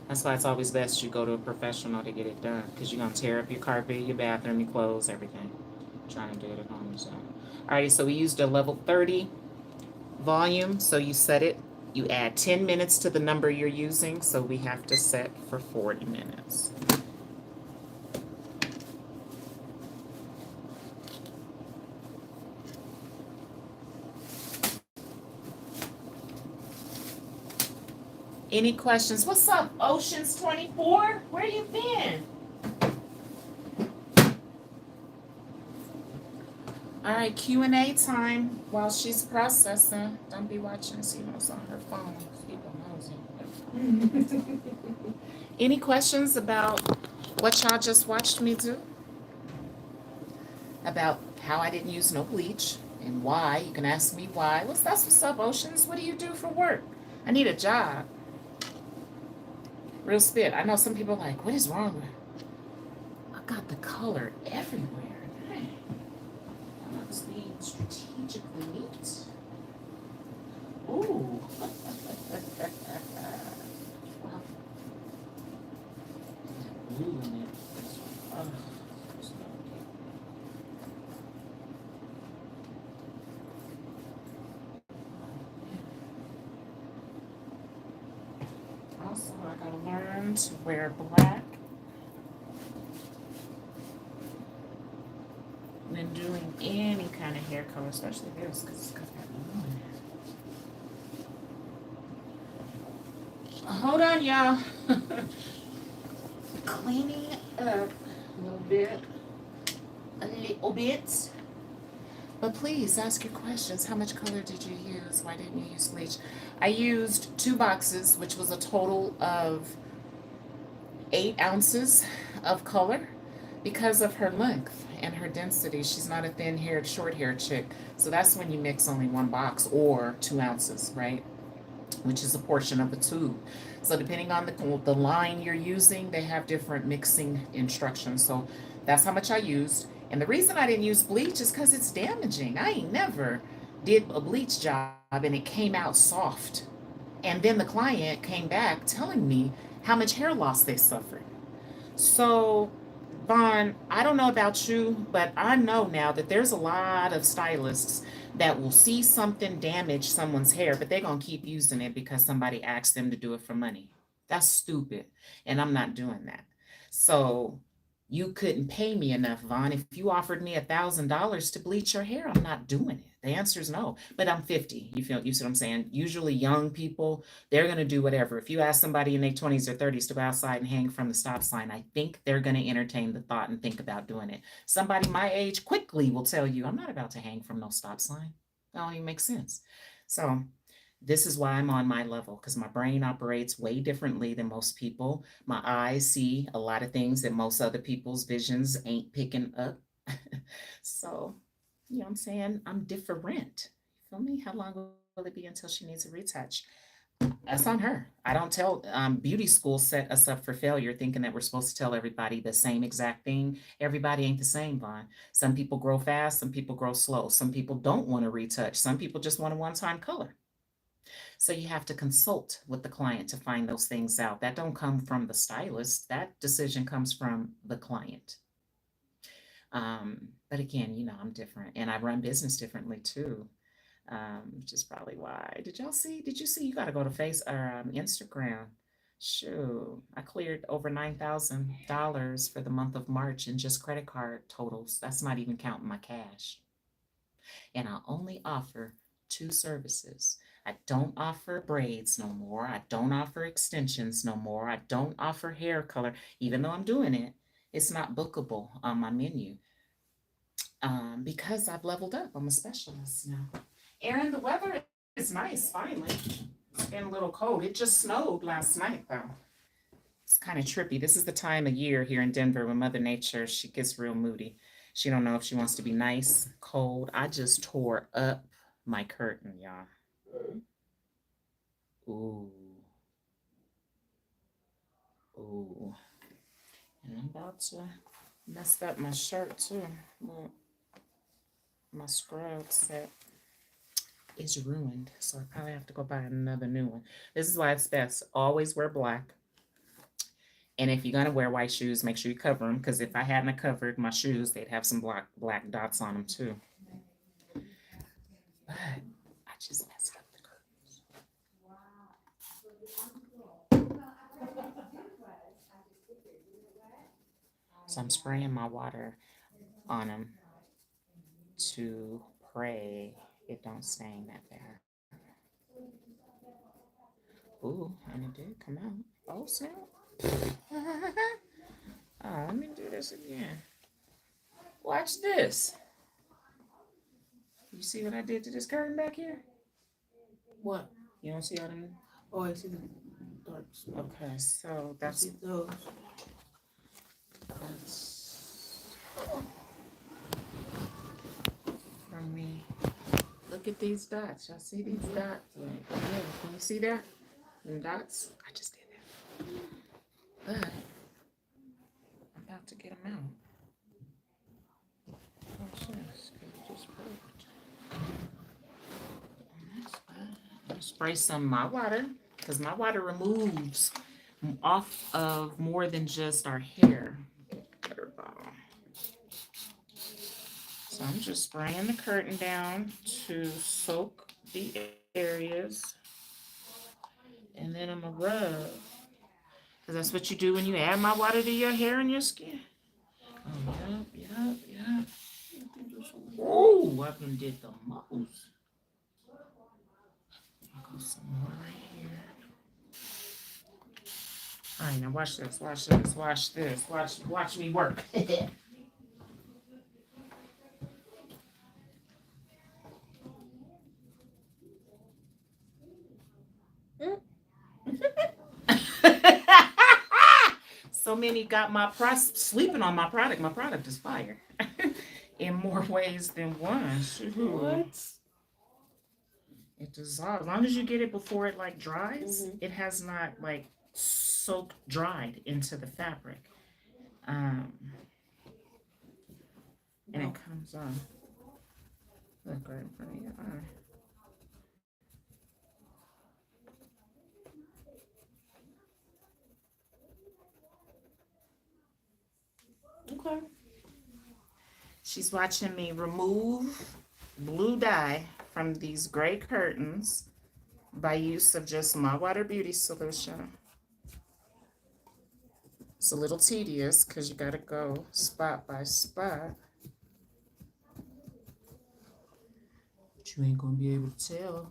That's why it's always best you go to a professional to get it done, because you're going to tear up your carpet, your bathroom, your clothes, everything. Trying to do it at home yourself. All right, so we used a level 30 volume, so you set it. You add 10 minutes to the number you're using, so we have to set for 40 minutes. Any questions? What's up, Oceans 24? Where you been? All right, Q&A time while she's processing. Don't be watching, see what's on her phone. People nosy. Any questions about what y'all just watched me do? About how I didn't use no bleach and why? You can ask me why. That's what's up, Oceans. What do you do for work? I need a job. Real spit. I know some people are like, what is wrong with her? I got the color everywhere. Dang. I was being strategically neat. Ooh. Wow. Blue in it. Oh, also, I gotta learn to wear black when doing any kind of hair color, especially this, because it's got that blue in it. Hold on, y'all. Cleaning up a little bit. But please ask your questions. How much color did you use? Why didn't you use bleach? I used 2 boxes, which was a total of 8 ounces of color because of her length and her density. She's not a thin-haired, short-haired chick. So that's when you mix only 1 box or 2 ounces, right? Which is a portion of the tube. So depending on the line you're using, they have different mixing instructions. So that's how much I used. And the reason I didn't use bleach is because it's damaging. I ain't never did a bleach job and it came out soft. And then the client came back telling me how much hair loss they suffered. So Vaughn, I don't know about you, but I know now that there's a lot of stylists that will see something damage someone's hair, but they're going to keep using it because somebody asked them to do it for money. That's stupid. And I'm not doing that. So you couldn't pay me enough, Vaughn. If you offered me $1,000 to bleach your hair, I'm not doing it. The answer is no. But I'm 50. You see what I'm saying? Usually young people, they're going to do whatever. If you ask somebody in their 20s or 30s to go outside and hang from the stop sign, I think they're going to entertain the thought and think about doing it. Somebody my age quickly will tell you, I'm not about to hang from no stop sign. That don't even make sense. So this is why I'm on my level, because my brain operates way differently than most people. My eyes see a lot of things that most other people's visions ain't picking up. So, you know what I'm saying? I'm different. You feel me? How long will it be until she needs a retouch? That's on her. I don't tell, beauty school set us up for failure thinking that we're supposed to tell everybody the same exact thing. Everybody ain't the same, Vaughn. Some people grow fast, some people grow slow. Some people don't want to retouch. Some people just want a one-time color. So you have to consult with the client to find those things out. That don't come from the stylist. That decision comes from the client. But again, I'm different and I run business differently too. Which is probably why. Did you see, you got to go to Instagram. Shoot, I cleared over $9,000 for the month of March in just credit card totals. That's not even counting my cash. And I only offer two services. I don't offer braids no more. I don't offer extensions no more. I don't offer hair color, even though I'm doing it. It's not bookable on my menu, because I've leveled up. I'm a specialist now. Aaron, the weather is nice finally. It's been a little cold. It just snowed last night though. It's kind of trippy. This is the time of year here in Denver when Mother Nature, she gets real moody. She don't know if she wants to be nice, cold. I just tore up my curtain, y'all. Ooh, ooh. And I'm about to mess up my shirt too. Look, my scrub set is ruined, so I probably have to go buy another new one. This is why it's best. Always wear black. And if you're gonna wear white shoes, make sure you cover them. Because if I hadn't covered my shoes, they'd have some black dots on them too. But I just messed up the curtains. So I'm spraying my water on them to pray it don't stain that bad. Ooh, and it did come out. Oh, snap. Oh, let me do this again. Watch this. You see what I did to this curtain back here? What? You don't see all them? Oh, I see the dark spots. Okay, so I that's see those. from me. Look at these dots. Y'all see these dots? Like, yeah, can you see that? Them dots? I just did that. But I'm about to get them out. Watch this. Just poked. Spray some of my water, because my water removes off of more than just our hair. So I'm just spraying the curtain down to soak the areas. And then I'm going to rub. Because that's what you do when you add my water to your hair and your skin. Oh, yep. Oh, I done did the most. I'll go some more right here. All right, now watch this, watch me work. So many got sleeping on my product. My product is fire in more ways than one. Shoot. What? It dissolves. As long as you get it before it like dries, it has not like soaked dried into the fabric. And it comes on. Look right in front of your eye. Okay. She's watching me remove blue dye from these gray curtains by use of just my water beauty solution. It's a little tedious because you gotta go spot by spot. But you ain't gonna be able to tell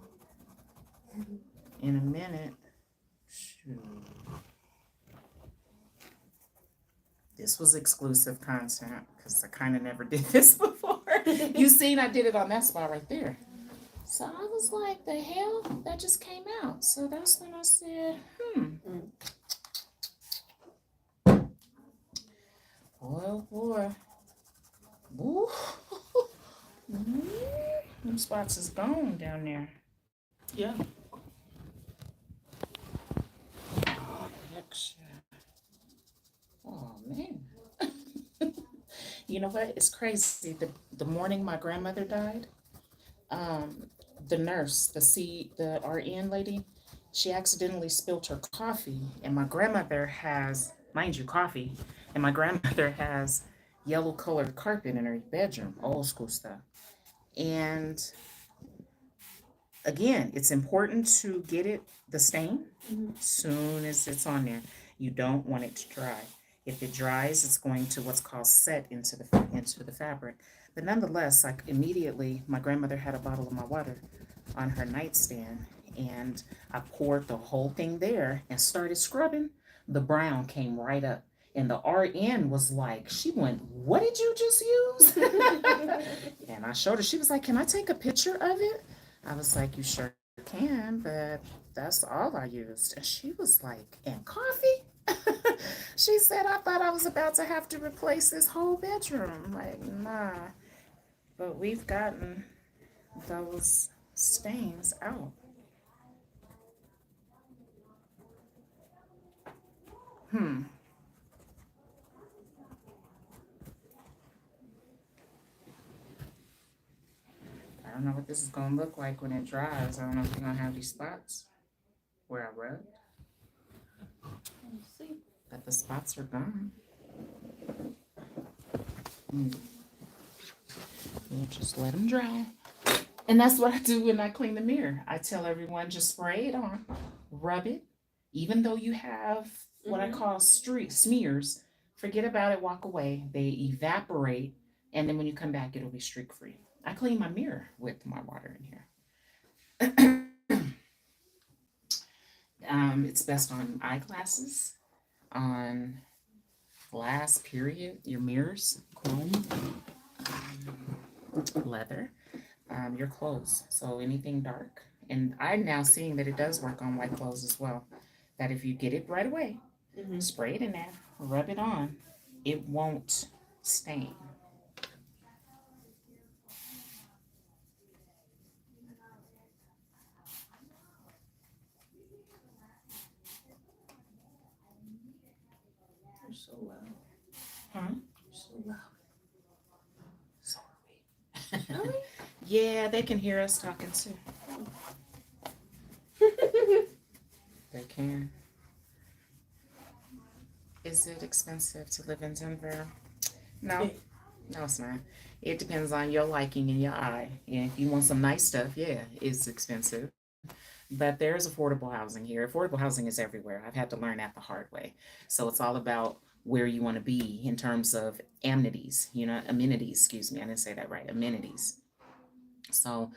in a minute. Shoot. This was exclusive content because I kind of never did this before. You seen I did it on that spot right there. So I was like, the hell? That just came out. So that's when I said, boy, oh boy. Ooh. Them spots is gone down there. Yeah. Oh man. You know what? It's crazy. The morning my grandmother died, um, the nurse, the RN lady, she accidentally spilled her coffee, and my grandmother has, mind you, coffee, and my grandmother has yellow colored carpet in her bedroom, old school stuff. And again, it's important to get it the stain soon as it's on there. You don't want it to dry. If it dries, it's going to what's called set into the fabric. But nonetheless, like immediately, my grandmother had a bottle of my water on her nightstand, and I poured the whole thing there and started scrubbing. The brown came right up. And the RN was like, she went, "What did you just use?" And I showed her. She was like, "Can I take a picture of it?" I was like, "You sure can, but that's all I used." And she was like, "And coffee?" She said, "I thought I was about to have to replace this whole bedroom." I'm like, nah. But we've gotten those stains out. Hmm. I don't know what this is going to look like when it dries. I don't know if you're going to have these spots where I rubbed. Let's see. But the spots are gone. Mm. We'll just let them dry. And that's what I do when I clean the mirror. I tell everyone just spray it on, rub it. Even though you have what I call smears, forget about it, walk away. They evaporate, and then when you come back, it'll be streak free. I clean my mirror with my water in here. It's best on eyeglasses, on glass, period, your mirrors, chrome, leather, your clothes. So anything dark. And I'm now seeing that it does work on white clothes as well. That if you get it right away, spray it in there, rub it on, it won't stain. You're so loud. Huh? You're so loud. So are we. Really? Yeah, they can hear us talking too. They can. Is it expensive to live in Denver? No. No, it's not. It depends on your liking and your eye. And if you want some nice stuff, yeah, it's expensive. But there's affordable housing here. Affordable housing is everywhere. I've had to learn that the hard way. So it's all about where you want to be in terms of amenities, excuse me. I didn't say that right. Amenities. So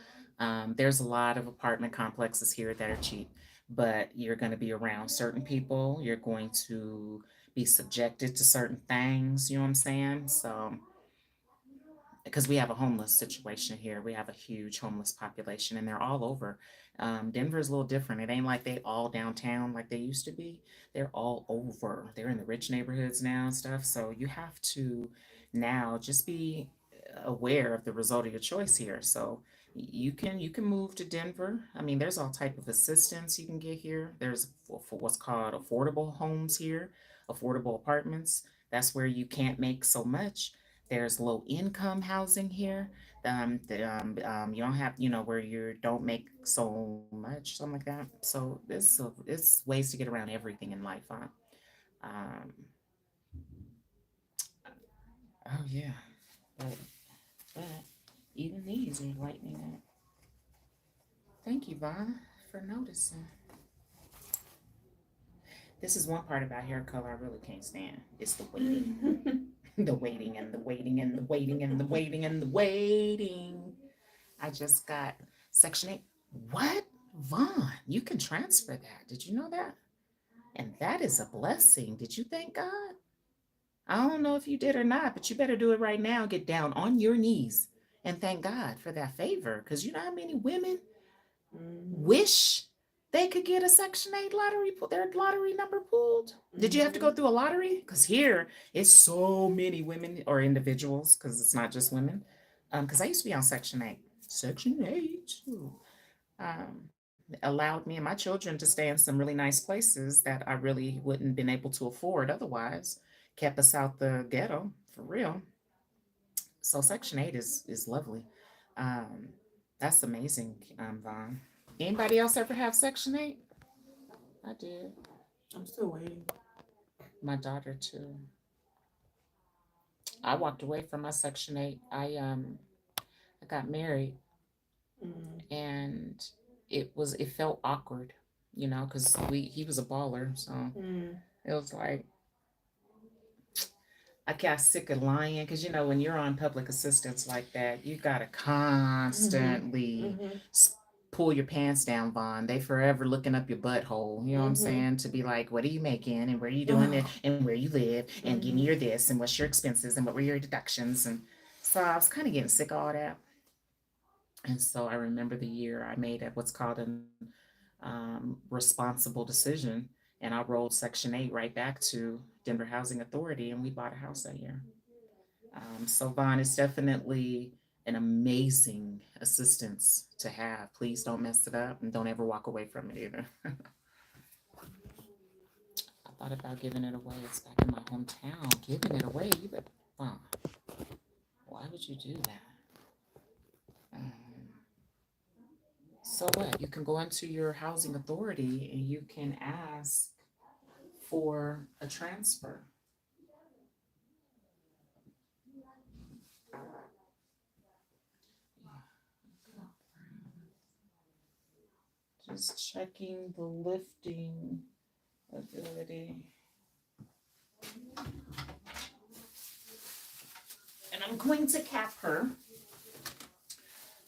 there's a lot of apartment complexes here that are cheap, but you're going to be around certain people. You're going to be subjected to certain things. You know what I'm saying? So because we have a homeless situation here. We have a huge homeless population, and they're all over. Denver is a little different. It ain't like they all downtown like they used to be. They're all over. They're in the rich neighborhoods now and stuff. So you have to now just be aware of the result of your choice here. So you can move to Denver. I mean, there's all type of assistance you can get here. There's for what's called affordable homes here, affordable apartments. That's where you can't make so much. There's low income housing here. You don't have, where you don't make so much, something like that. So it's ways to get around everything in life, huh? Um, Oh yeah, but even these are lightening up. Thank you, Vaughn, for noticing. This is one part about hair color I really can't stand. It's the waiting. The waiting and the waiting and the waiting and the waiting and the waiting. I just got Section 8. What? Vaughn, you can transfer that. Did you know that? And that is a blessing. Did you thank God? I don't know if you did or not, but you better do it right now. Get down on your knees and thank God for that favor. Because you know how many women wish they could get a Section 8 lottery, their lottery number pulled. Did you have to go through a lottery? Because here it's so many women or individuals, because it's not just women. Because I used to be on Section 8. Section 8 allowed me and my children to stay in some really nice places that I really wouldn't been able to afford otherwise. Kept us out the ghetto for real. So Section 8 is lovely. Um, that's amazing, Vaughn. Anybody else ever have Section 8? I did. I'm still waiting. My daughter too. I walked away from my Section 8. I got married and it felt awkward, you know, because he was a baller, so it was like I got sick of lying because you know when you're on public assistance like that, you gotta constantly pull your pants down, Vaughn. They forever looking up your butthole. You know what I'm saying? To be like, what are you making and where are you doing it and where you live and give me your this and what's your expenses and what were your deductions, and so I was kind of getting sick of all that. And so I remember the year I made what's called an responsible decision, and I rolled Section 8 right back to Denver Housing Authority, and we bought a house that year. So Vaughn is definitely an amazing assistance to have. Please don't mess it up and don't ever walk away from it either. I thought about giving it away. It's back in my hometown. Giving it away? You better, Vaughn. Why would you do that? So what? You can go into your housing authority and you can ask for a transfer. Just checking the lifting ability. And I'm going to cap her,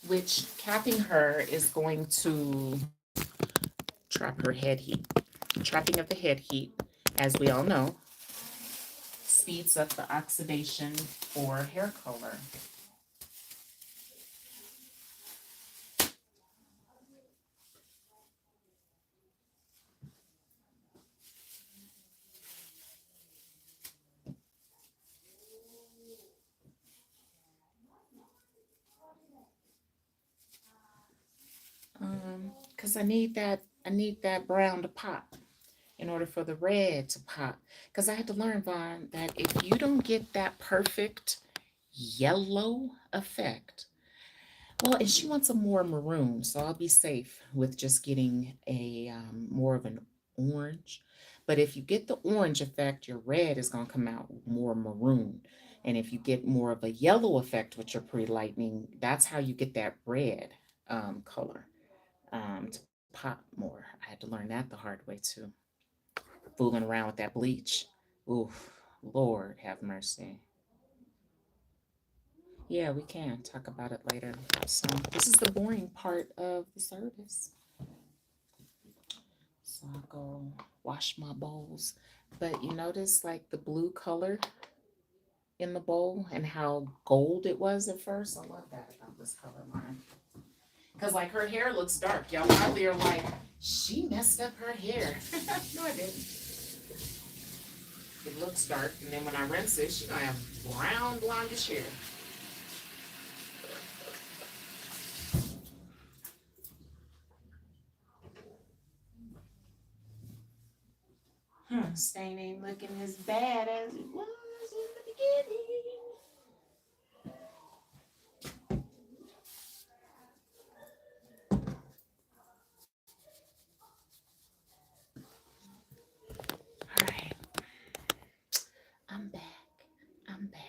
which capping her is going to trap her head heat. Trapping of the head heat, as we all know, speeds up the oxidation for hair color. Because I need that brown to pop in order for the red to pop. Because I had to learn, Vaughn, that if you don't get that perfect yellow effect, well, and she wants a more maroon, so I'll be safe with just getting a more of an orange. But if you get the orange effect, your red is going to come out more maroon. And if you get more of a yellow effect with your pre-lightning, that's how you get that red color to pop more. I had to learn that the hard way too. Fooling around with that bleach. Oof, Lord have mercy. Yeah, we can talk about it later. So this is the boring part of the service. So I'll go wash my bowls. But you notice like the blue color in the bowl and how gold it was at first? I love that about this color line. Because like her hair looks dark. Y'all probably are like, she messed up her hair. No, I didn't. It looks dark, and then when I rinse it, she's gonna have brown blondish hair. Stain ain't looking as bad as it was in the beginning. All right, I'm back. I'm back.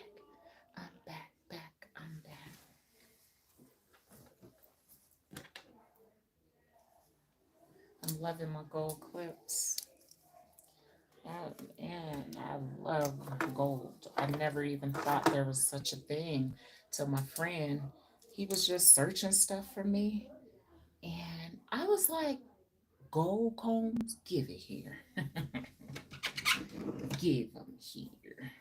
loving my gold clips. And I love gold. I never even thought there was such a thing till my friend, he was just searching stuff for me. And I was like, gold combs, give it here. Give them here.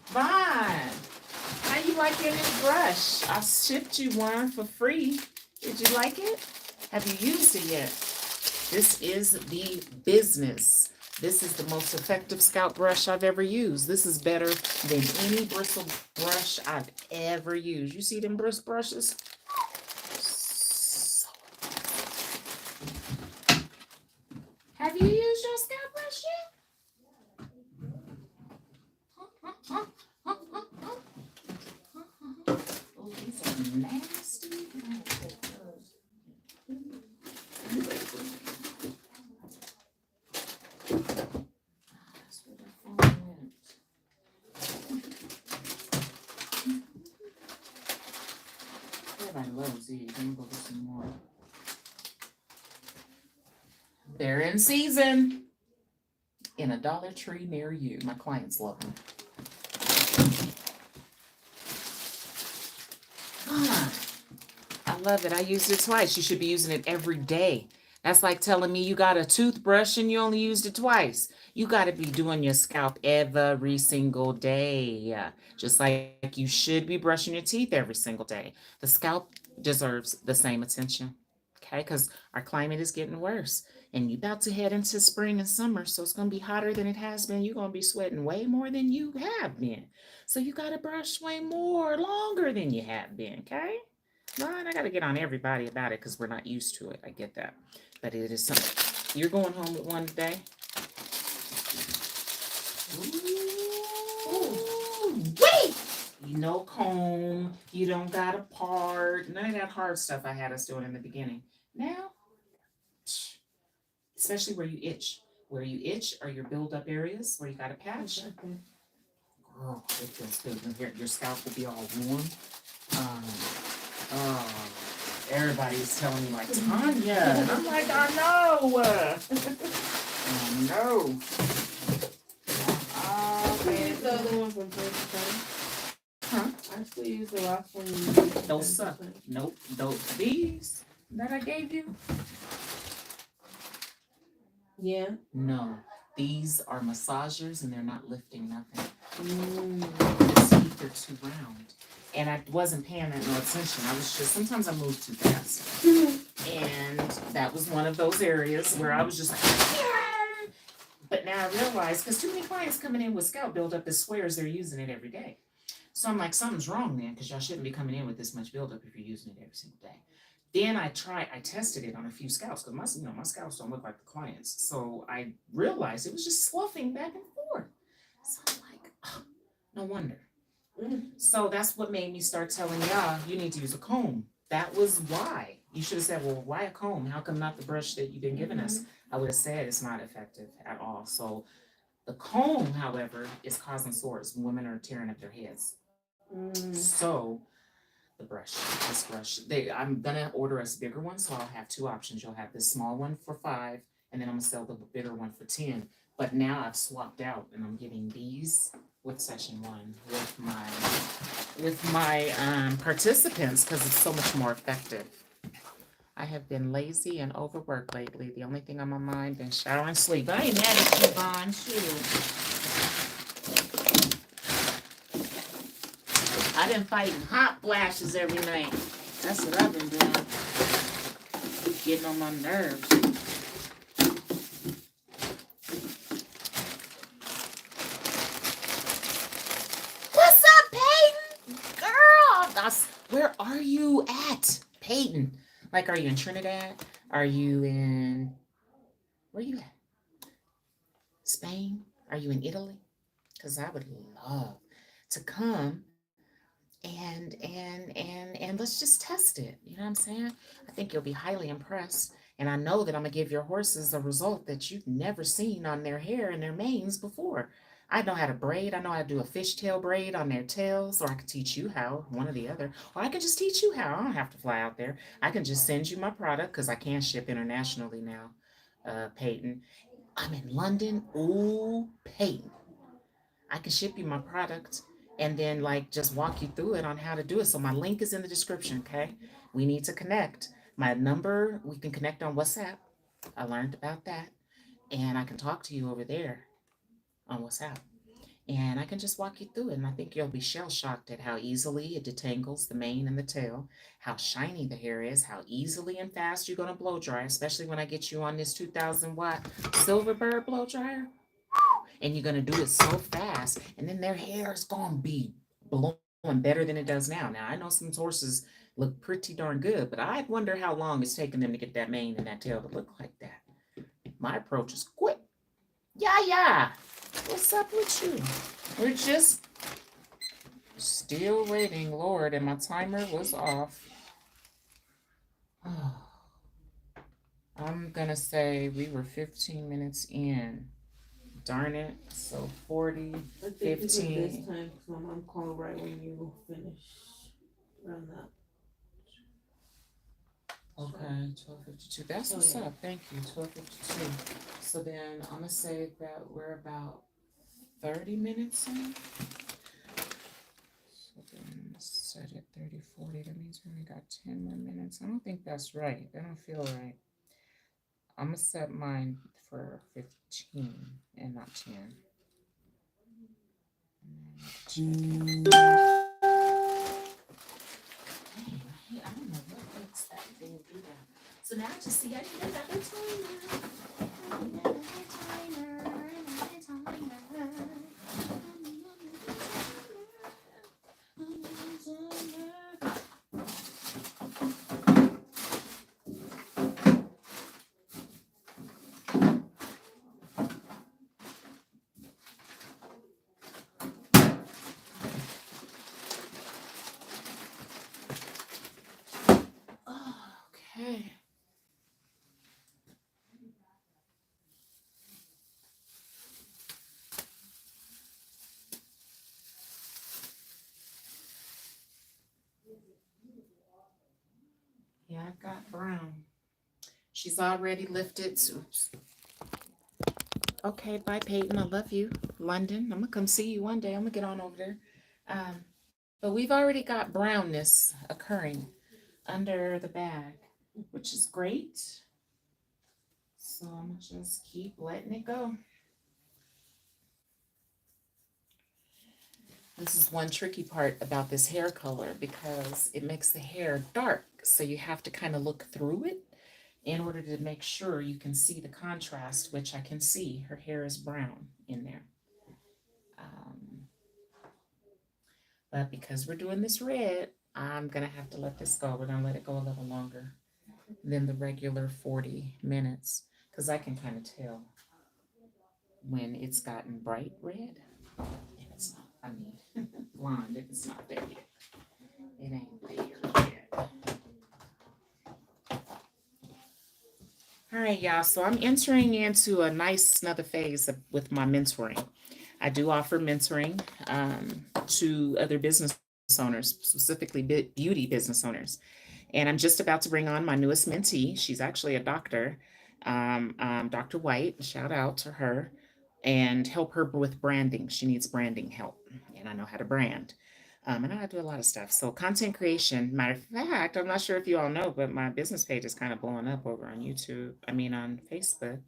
Vine, how you like your new brush? I shipped you one for free. Did you like it? Have you used it yet? This is the business. This is the most effective scalp brush I've ever used. This is better than any bristle brush I've ever used. You see them bristle brushes? So... Have you used your scalp brush yet? Oh, these are nasty. Everybody loves these. Let me go get some more. They're in season in a Dollar Tree near you. My clients love them. I love it. I used it twice. You should be using it every day. That's like telling me you got a toothbrush and you only used it twice. You got to be doing your scalp every single day. Just like you should be brushing your teeth every single day. The scalp deserves the same attention. Okay, because our climate is getting worse. And you're about to head into spring and summer, so it's going to be hotter than it has been. You're going to be sweating way more than you have been. So you got to brush way more, longer than you have been, okay? Right, I got to get on everybody about it because we're not used to it. I get that. But it is something. You're going home with one today? Ooh, wait! No comb. You don't got a part. None of that hard stuff I had us doing in the beginning. Now, especially where you itch. Where you itch are your build-up areas where you got a patch. Girl, it feels good. Your scalp will be all warm. Everybody's telling me like, Tanya, and I'm like, I know. I know. Use the other one from first time. Huh? I still use the last one. Those suck. Nope. These that I gave you. Yeah. No. These are massagers and they're not lifting nothing. Mm. The teeth are too round. And I wasn't paying that no attention. I was just, sometimes I move too fast. And that was one of those areas where I was just like, yeah. But now I realize, because too many clients coming in with scalp buildup that swears they're using it every day. So I'm like, something's wrong then, because y'all shouldn't be coming in with this much buildup if you're using it every single day. Then I tested it on a few scalps, because my scalps don't look like the clients. So I realized it was just sloughing back and forth. So I'm like, oh, no wonder. So that's what made me start telling y'all, you need to use a comb. That was why. You should have said, well, why a comb? How come not the brush that you've been giving us? I would have said it's not effective at all. So the comb, however, is causing sores. Women are tearing up their heads. So this brush, I'm gonna order us bigger ones, so I'll have two options. You'll have this small one for $5, and then I'm gonna sell the bigger one for $10. But now I've swapped out, and I'm getting these with session 1 with my participants because it's so much more effective. I have been lazy and overworked lately. The only thing on my mind been shower and sleep. I ain't mad at you, Vaughn. Shoot. I've been fighting hot flashes every night. That's what I've been doing. Getting on my nerves. What's up, Peyton? Girl, where are you at, Peyton? Like, are you in Trinidad? Are you in... Where are you at? Spain? Are you in Italy? Because I would love to come and let's just test it. You know what I'm saying? I think you'll be highly impressed. And I know that I'm going to give your horses a result that you've never seen on their hair and their manes before. I know how to braid. I know how to do a fishtail braid on their tails, or I could teach you how, one or the other. Or I could just teach you how. I don't have to fly out there. I can just send you my product because I can ship internationally now, Peyton. I'm in London. Ooh, Peyton. I can ship you my product and then like just walk you through it on how to do it. So my link is in the description, okay? We need to connect. My number, we can connect on WhatsApp. I learned about that. And I can talk to you over there on WhatsApp. And I can just walk you through it. And I think you'll be shell shocked at how easily it detangles the mane and the tail, how shiny the hair is, how easily and fast you're going to blow dry, especially when I get you on this 2000-watt Silverbird blow dryer. And you're going to do it so fast. And then their hair is going to be blowing better than it does now. Now, I know some horses look pretty darn good, but I wonder how long it's taking them to get that mane and that tail to look like that. My approach is quick. Yeah, yeah. What's up with you? We're just still waiting, Lord, and my timer was off. I'm gonna say we were 15 minutes in. Darn it. So 40, I think 15. this time, because my mom called right when you finish around that. Okay, 12:52. That's what's up. Thank you. 12:52. So then I'm gonna say that we're about 30 minutes in. So then set it 30, 40. That means we only got 10 more minutes. I don't think that's right. That don't feel right. I'm gonna set mine for 15 and not 10. And check it. Hey, I don't know what makes that thing do that. So now I just see I need another timer. I need another timer. Okay. Yeah, I got brown. She's already lifted. Oops. Okay, bye, Peyton. I love you. London. I'm gonna come see you one day. I'm gonna get on over there. But we've already got brownness occurring under the bag, which is great. So I'm gonna just keep letting it go. This is one tricky part about this hair color because it makes the hair dark. So you have to kind of look through it in order to make sure you can see the contrast, which I can see. Her hair is brown in there. Um, but because we're doing this red, I'm going to have to let this go. We're going to let it go a little longer than the regular 40 minutes because I can kind of tell when it's gotten bright red and it's not. I mean, blonde if it's not there yet. It ain't there yet. All right, y'all. So I'm entering into a nice another phase with my mentoring. I do offer mentoring to other business owners, specifically beauty business owners. And I'm just about to bring on my newest mentee. She's actually a doctor, Dr. White. Shout out to her and help her with branding. She needs branding help, and I know how to brand. And I do a lot of stuff. So content creation. Matter of fact, I'm not sure if you all know, but my business page is kind of blowing up over on YouTube. I mean, on Facebook.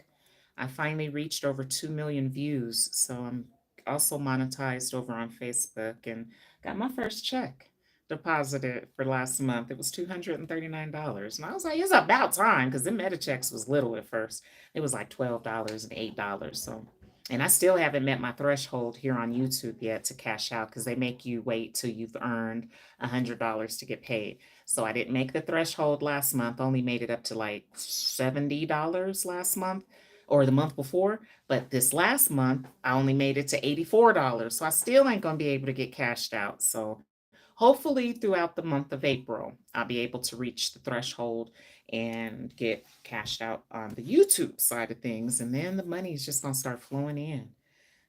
I finally reached over 2 million views. So I'm also monetized over on Facebook and got my first check deposited for last month. It was $239. And I was like, it's about time because the meta checks was little at first. It was like $12 and $8. So and I still haven't met my threshold here on YouTube yet to cash out because they make you wait till you've earned $100 to get paid. So I didn't make the threshold last month, only made it up to like $70 last month or the month before. But this last month, I only made it to $84. So I still ain't going to be able to get cashed out. So hopefully throughout the month of April, I'll be able to reach the threshold and get cashed out on the YouTube side of things. And then the money is just going to start flowing in.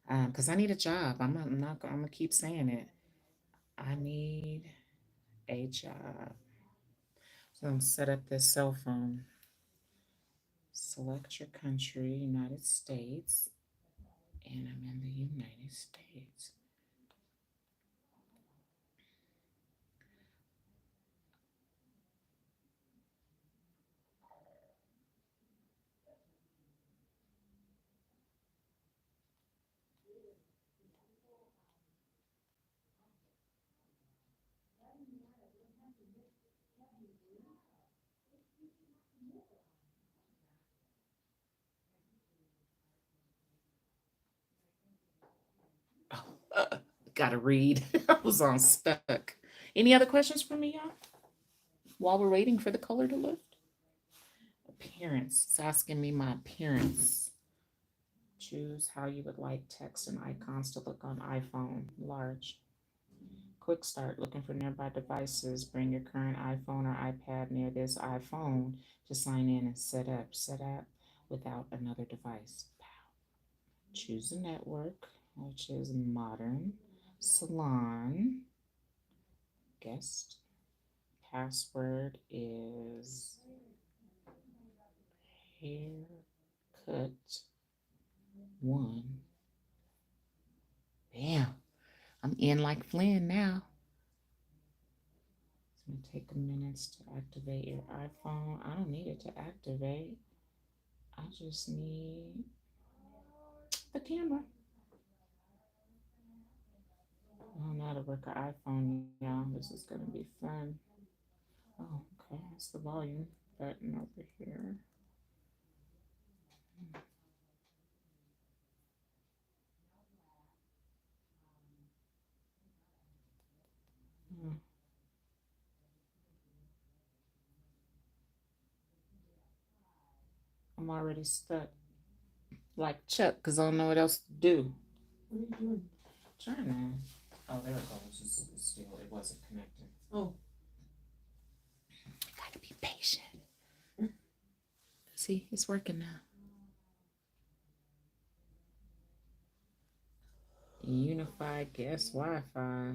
Because I need a job. I'm gonna keep saying it. I need a job. So I'm set up this cell phone. Select your country, United States, and I'm in the United States. Gotta read. I was on stuck. Any other questions for me, y'all? While we're waiting for the color to lift? Appearance. It's asking me my appearance. Choose how you would like text and icons to look on iPhone. Large. Quick start. Looking for nearby devices. Bring your current iPhone or iPad near this iPhone to sign in and set up. Set up without another device. Choose a network, which is modern. Salon. Guest. Password is haircut one. Bam. I'm in like Flynn now. It's gonna take a minute to activate your iPhone. I don't need it to activate. I just need the camera. I don't know how to work an iPhone, y'all. This is gonna be fun. Oh, okay. That's the volume button over here. Hmm. I'm already stuck like Chuck because I don't know what else to do. What are you doing? Trying to. Oh, there it goes. It's still, it wasn't connected. Oh. Gotta be patient. See, it's working now. Unified guest Wi-Fi.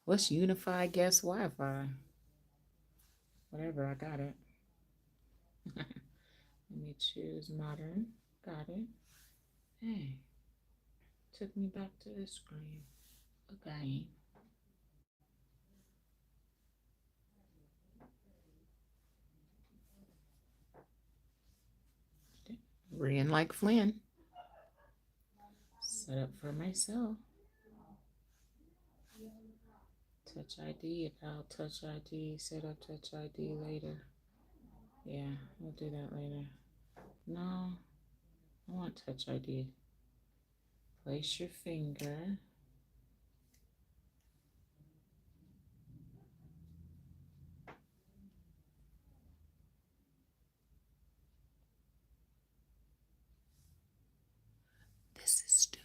What's unified guest Wi-Fi? Whatever, I got it. Let me choose modern. Got it. Hey, took me back to the screen. Okay. Ran like Flynn. Set up for myself. Touch ID, about Touch ID, set up Touch ID later. Yeah, we'll do that later. No, I want Touch ID. Place your finger. This is stupid.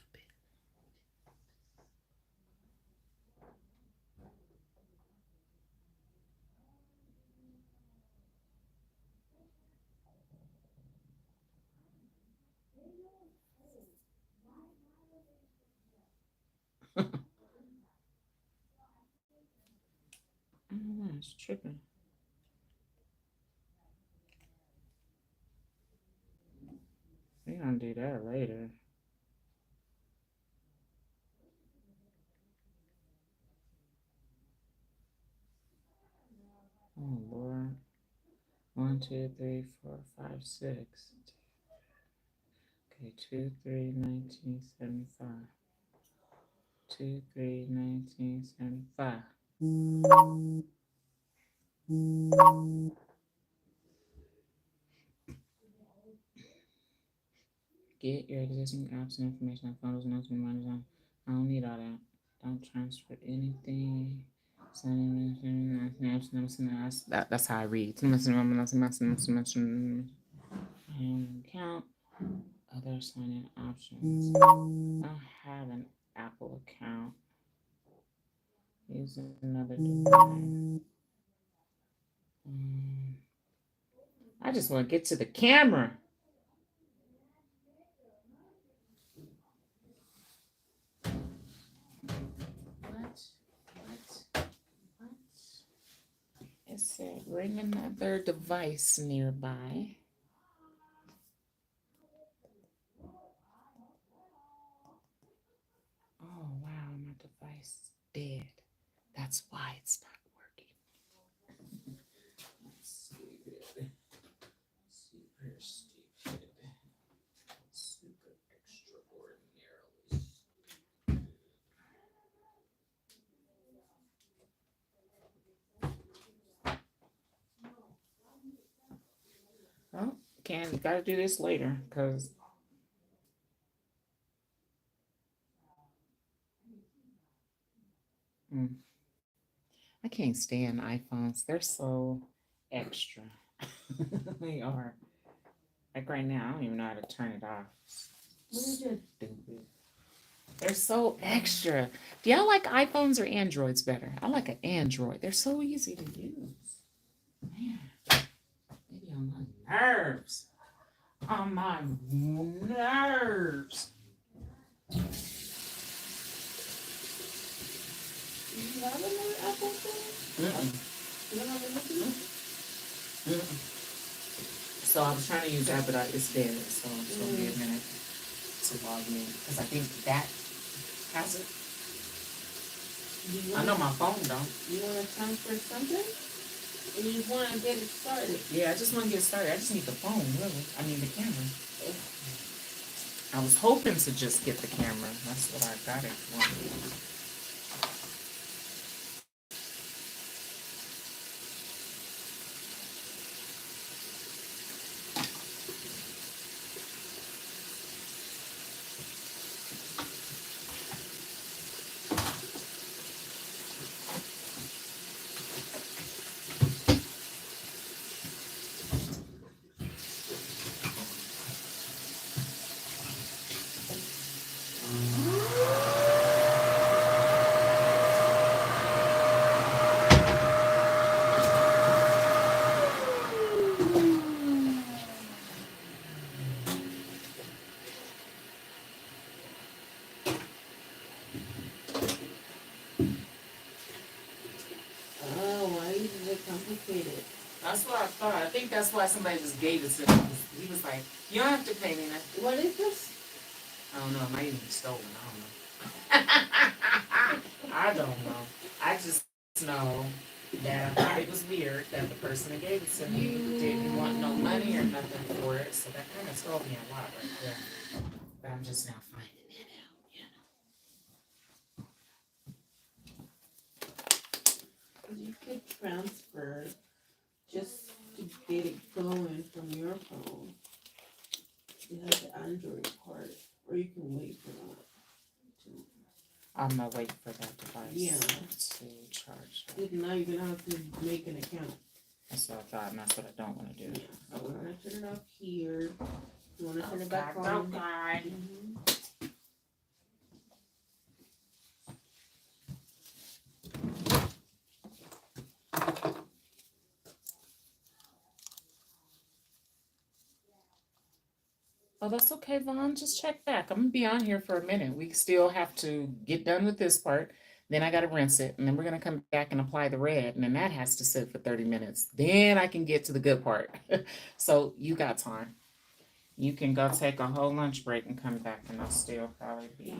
I don't know, it's tripping. We're gonna do that later. Oh Lord. 1, 2, 3, 4, 5, 6. Okay, 2, 3, 1975. 2, 3, 1975. Get your existing apps and information on photos, notes, and reminders on. I don't need all that. Don't transfer anything. That's how I read. Count other sign-in options. I don't have an Apple account. Use another device. I just want to get to the camera. said, bring another device nearby. Oh, wow, my device is dead. That's why it's not working. Stupid. Super stupid. Super extraordinarily stupid. Well, gotta do this later, because I can't stand iPhones. They're so extra. They are. Like right now, I don't even know how to turn it off. Stupid. They're so extra. Do y'all like iPhones or Androids better? I like an Android. They're so easy to use. Man, maybe on my nerves. On my nerves. You have another Apple phone? You don't have another? So I was trying to use that, but it's dead. So it's going to be a minute to log in. Because I think that has it. I know my phone don't. You want to transfer something? And you just want to get it started? Yeah, I just want to get started. I just need the phone, really. I mean, the camera. I was hoping to just get the camera. That's what I got it for. Complicated. That's what I thought. I think that's why somebody just gave it to me. He was like, you don't have to pay me nothing. What is this? I don't know. It might even be stolen. I don't know. I don't know. I just know that I thought it was weird that the person that gave it to me didn't want no money or nothing for it. So that kind of told me a lot right there. But I'm just now finding it out, You could transfer just to get it going from your phone. You have the Android part, or you can wait for that. I'm gonna wait for that device to charge. Now you're gonna have to make an account. That's what I thought, and that's what I don't want to do. Yeah. So we're gonna turn it off here. You wanna turn it back on? Okay. Oh, that's okay, Vaughn. Just check back. I'm gonna be on here for a minute. We still have to get done with this part. Then I gotta rinse it, and then we're gonna come back and apply the red, and then that has to sit for 30 minutes. Then I can get to the good part. So you got time. You can go take a whole lunch break and come back, and I'll still probably be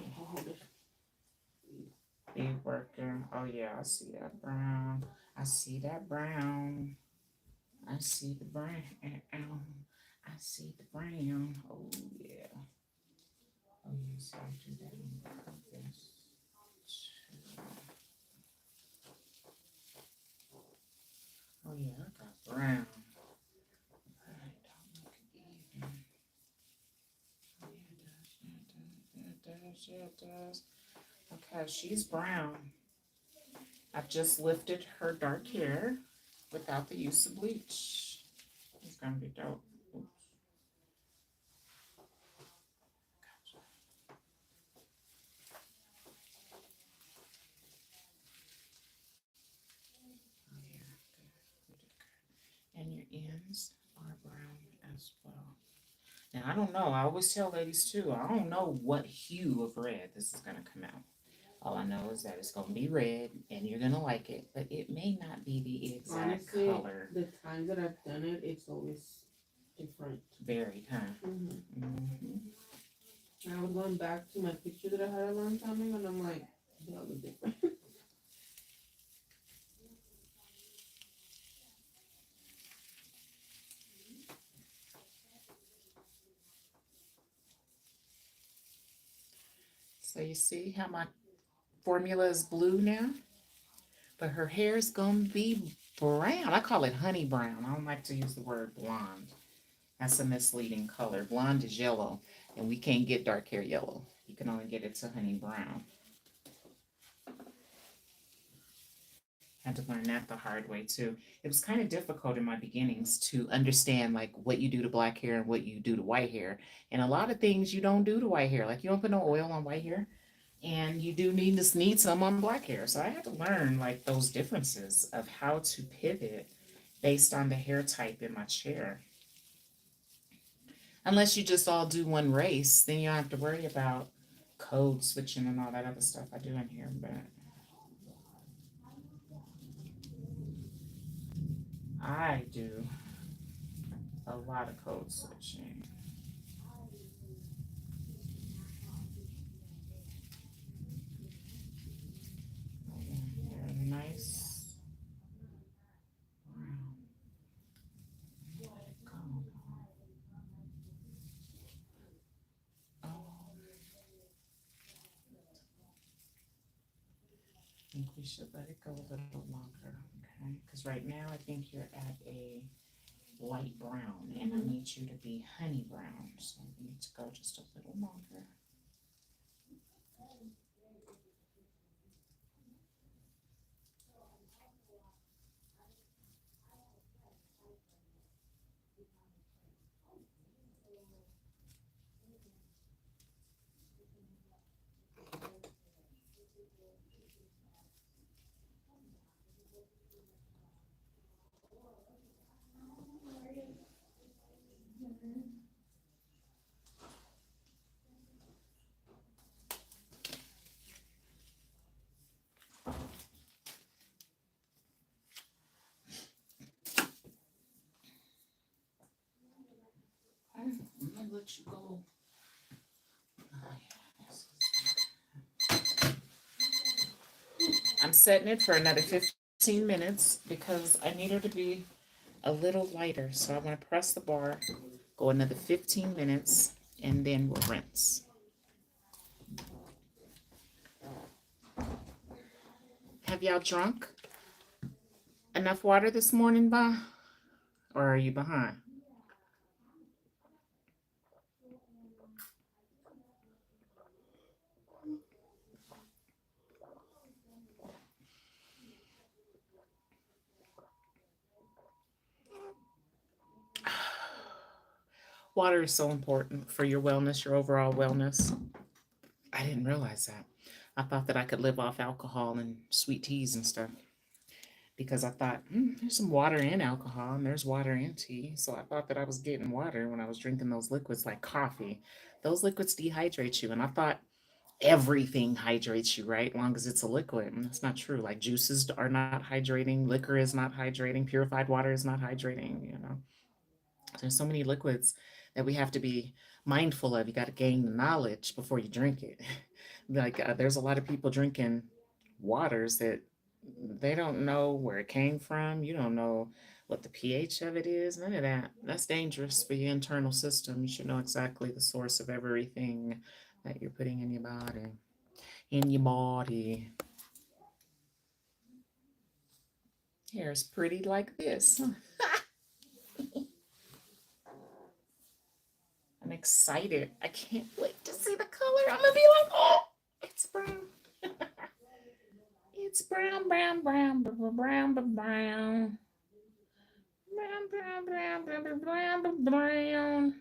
working. Oh yeah, I see that brown. I see that brown. I see the brown. I see the brown. Oh yeah. Oh yes, I'll do that on purpose. Oh yeah, I got brown. Alright, don't look even. Yeah, it does. Okay, she's brown. I've just lifted her dark hair without the use of bleach. It's gonna be dope. Oops. Gotcha. Oh yeah, good. And your ends are brown as well. Now I don't know. I always tell ladies too. I don't know what hue of red this is gonna come out. All I know is that it's going to be red and you're going to like it, but it may not be the exact Honestly, color. the times that I've done it, it's always different. Varied, huh? Mm-hmm. Mm-hmm. I was going back to my picture that I had a long time ago, and I'm like, that was different. So you see how my formula is blue now? But her hair is going to be brown. I call it honey brown. I don't like to use the word blonde. That's a misleading color. Blonde is yellow, and we can't get dark hair yellow. You can only get it to honey brown. Had to learn that the hard way too. It was kind of difficult in my beginnings to understand like what you do to black hair and what you do to white hair. And a lot of things you don't do to white hair. Like you don't put no oil on white hair. And you do need some on black hair. So I had to learn like those differences of how to pivot based on the hair type in my chair. Unless you just all do one race, then you don't have to worry about code switching and all that other stuff I do in here. But I do a lot of code switching. Very nice brown. Let it go. Oh, I think we should let it go a little longer, okay? Because right now I think you're at a light brown, and I need you to be honey brown, so we need to go just a little longer. I'm gonna let you go. I'm setting it for another 15 minutes because I need her to be a little lighter. So I'm gonna press the bar, go another 15 minutes, and then we'll rinse. Have y'all drunk enough water this morning, Ba? Or are you behind? Water is so important for your wellness, your overall wellness. I didn't realize that. I thought that I could live off alcohol and sweet teas and stuff because I thought there's some water in alcohol and there's water in tea. So I thought that I was getting water when I was drinking those liquids like coffee. Those liquids dehydrate you. And I thought everything hydrates you, right? As long as it's a liquid. And that's not true. Like juices are not hydrating, liquor is not hydrating, purified water is not hydrating. There's so many liquids that we have to be mindful of. You got to gain the knowledge before you drink it. There's a lot of people drinking waters that they don't know where it came from. You don't know what the pH of it is. None of that. That's dangerous for your internal system. You should know exactly the source of everything that you're putting in your body. In your body. Hair is pretty like this. I'm excited. I can't wait to see the color. I'm gonna be like, oh, it's brown. It's brown, brown, brown, brown, brown, brown, brown, brown, brown, brown, brown, brown.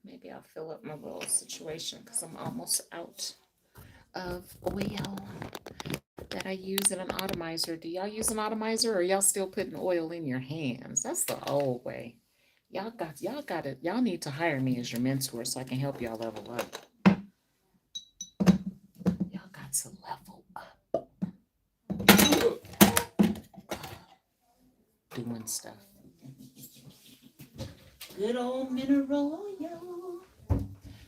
Maybe I'll fill up my little situation because I'm almost out of oil that I use in an atomizer. Do y'all use an atomizer or y'all still putting oil in your hands? That's the old way. Y'all got it. Y'all need to hire me as your mentor so I can help y'all level up. doing stuff. Good old mineral oil.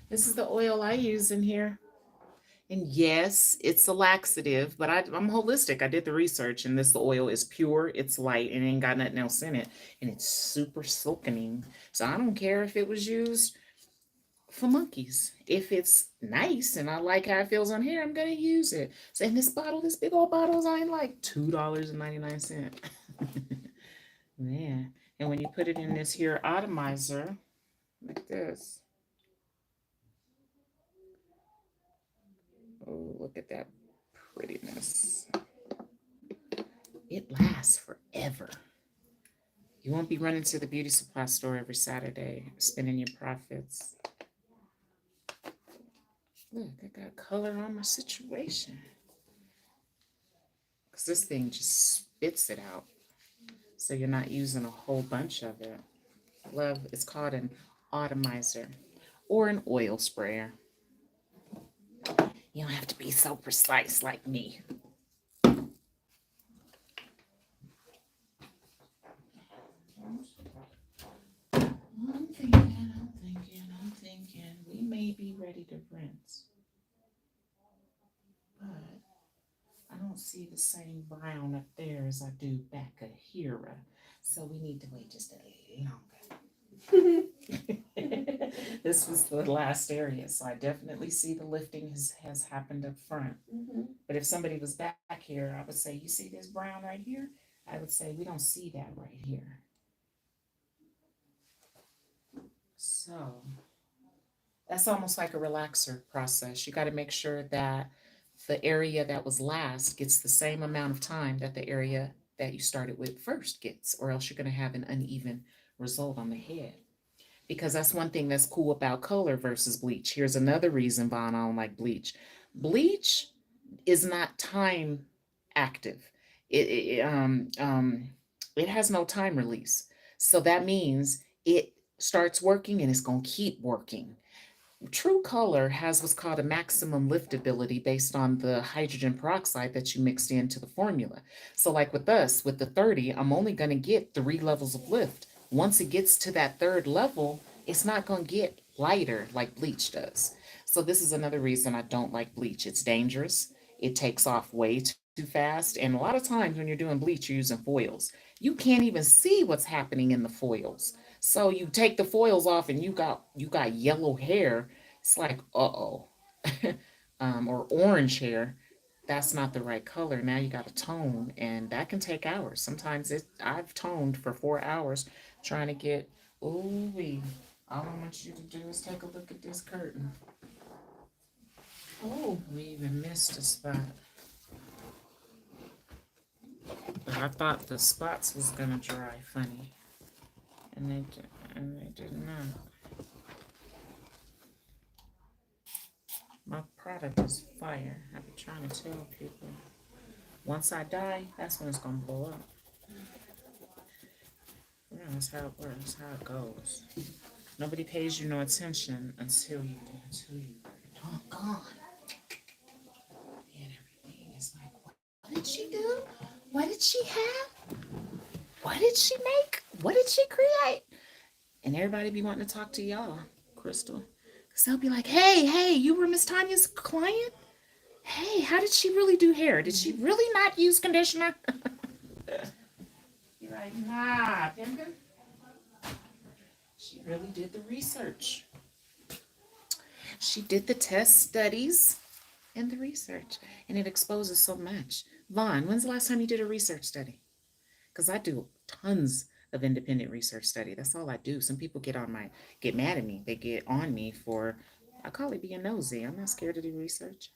This is the oil I use in here. And yes, it's a laxative, but I'm holistic. I did the research, and this oil is pure, it's light, and ain't got nothing else in it. And it's super silkening. So I don't care if it was used for monkeys. If it's nice and I like how it feels on hair, I'm gonna use it. So in this bottle, this big old bottle is only like $2.99. Man. And when you put it in this here atomizer, like this. Oh, look at that prettiness. It lasts forever. You won't be running to the beauty supply store every Saturday, spending your profits. Look, I got color on my situation. Because this thing just spits it out. So you're not using a whole bunch of it. Love, it's called an atomizer or an oil sprayer. You don't have to be so precise like me. I'm thinking. We may be ready to rinse. But I don't see the same brown up there as I do back here. So we need to wait just a little longer. This was the last area, so I definitely see the lifting has happened up front. But if somebody was back here, I would say, you see this brown right here? I would say, we don't see that right here. So that's almost like a relaxer process. You got to make sure that the area that was last gets the same amount of time that the area that you started with first gets, or else you're going to have an uneven result on the head. Because that's one thing that's cool about color versus bleach. Here's another reason, Vaughn, I don't like bleach. Bleach is not time active. It has no time release. So that means it starts working and it's going to keep working. True color has what's called a maximum liftability based on the hydrogen peroxide that you mixed into the formula. So, like with us, with the 30, I'm only going to get 3 levels of lift. Once it gets to that third level, it's not going to get lighter like bleach does. So, this is another reason I don't like bleach. It's dangerous, it takes off way too fast. And a lot of times when you're doing bleach, you're using foils. You can't even see what's happening in the foils. So you take the foils off and you got yellow hair. It's like, uh-oh. Or orange hair. That's not the right color. Now you got to tone, and that can take hours. Sometimes I've toned for 4 hours trying to get, ooh wee. All I want you to do is take a look at this curtain. Oh, we even missed a spot. But I thought the spots was gonna dry funny. And they did not. My product is fire. I've been trying to tell people. Once I die, that's when it's gonna blow up. Yeah, that's how it works, how it goes. Nobody pays you no attention until you're gone. And everything is like, what did she do? What did she have? What did she make? What did she create? And everybody be wanting to talk to y'all, Crystal. Because they'll be like, hey, you were Miss Tanya's client? Hey, how did she really do hair? Did she really not use conditioner? You're like, nah, Dimkin. She really did the research. She did the test studies and the research. And it exposes so much. Vaughn, when's the last time you did a research study? Because I do tons of independent research study. That's all I do. Some people get mad at me. They get on me for, I call it being nosy. I'm not scared to do research.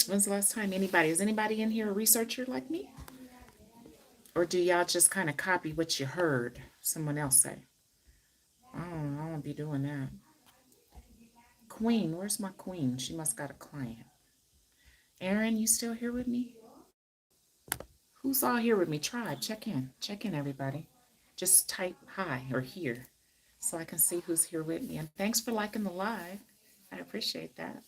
When's the last time is anybody in here a researcher like me? Or do y'all just kind of copy what you heard someone else say? I won't be doing that. Queen, where's my queen? She must got a client. Aaron, you still here with me? Who's all here with me? Tribe, check in, everybody. Just type hi or here so I can see who's here with me. And thanks for liking the live. I appreciate that.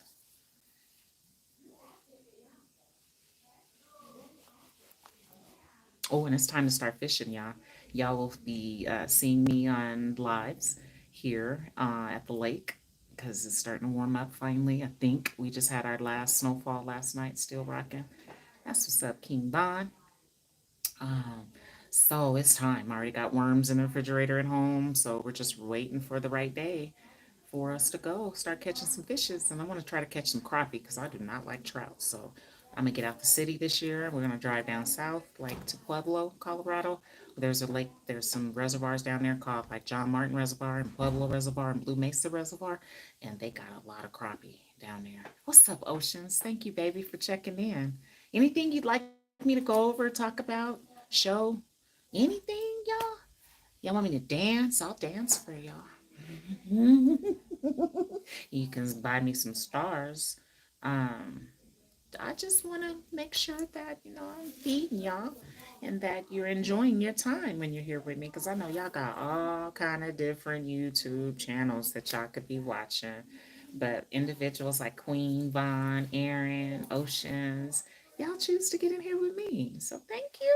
Oh, and it's time to start fishing, y'all. Y'all will be seeing me on lives here at the lake because it's starting to warm up finally. I think we just had our last snowfall last night, still rocking. That's what's up, King Bon. Um, so it's time. I already got worms in the refrigerator at home, so we're just waiting for the right day for us to go start catching some fishes. And I want to try to catch some crappie because I do not like trout. So I'm gonna get out the city this year. We're gonna drive down south, like to Pueblo, Colorado. There's a lake. There's some reservoirs down there called like John Martin Reservoir and Pueblo Reservoir and Blue Mesa Reservoir, and they got a lot of crappie down there. What's up, Oceans? Thank you, baby, for checking in. Anything you'd like me to go over, talk about, show, anything, y'all? Y'all want me to dance? I'll dance for y'all. You can buy me some stars. Um, I just want to make sure that I'm feeding y'all and that you're enjoying your time when you're here with me because I know y'all got all kind of different YouTube channels that y'all could be watching. But individuals like Queen, Vaughn, Aaron, Oceans, y'all choose to get in here with me. So thank you.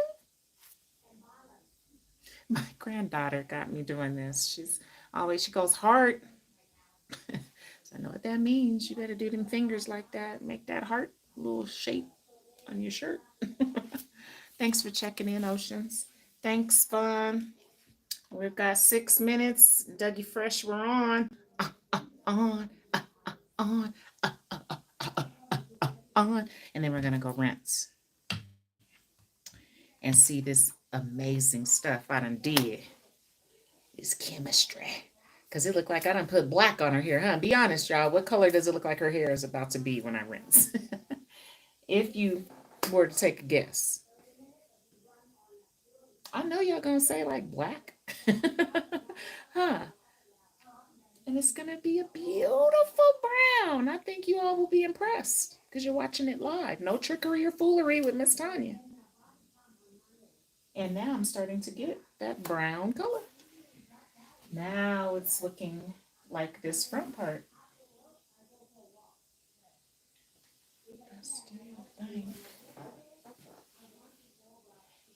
My granddaughter got me doing this. She goes heart. So I know what that means. You better do them fingers like that. Make that heart little shape on your shirt. Thanks for checking in, Oceans. Thanks, Fun. We've got 6 minutes. Dougie Fresh, we're on. On, on, on. And then we're going to go rinse and see this amazing stuff I done did. It's chemistry. Because it looked like I done put black on her hair, huh? Be honest, y'all. What color does it look like her hair is about to be when I rinse? If you were to take a guess. I know y'all gonna say like black. Huh. And it's gonna be a beautiful brown. I think you all will be impressed because you're watching it live. No trickery or foolery with Miss Tanya. And now I'm starting to get that brown color. Now it's looking like this front part. I still think.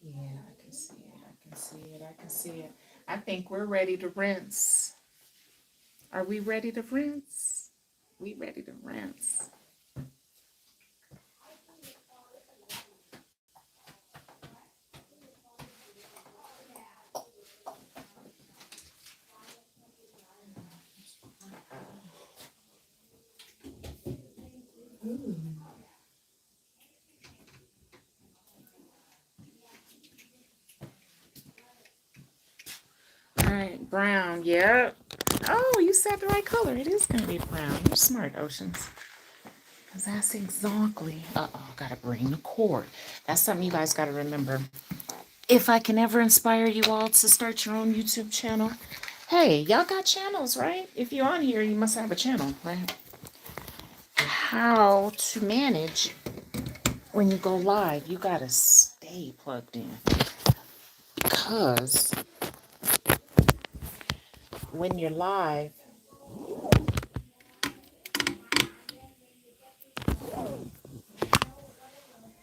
Yeah, I can see it. I can see it. I can see it. I think we're ready to rinse. Are we ready to rinse? We ready to rinse. All right, brown. Yep. Oh, you said the right color. It is gonna be brown. You're smart, Oceans. Cause that's exactly. Gotta bring the cord. That's something you guys gotta remember. If I can ever inspire you all to start your own YouTube channel, hey, y'all got channels, right? If you're on here, you must have a channel, right? How to manage when you go live, you gotta stay plugged in. Because when you're live,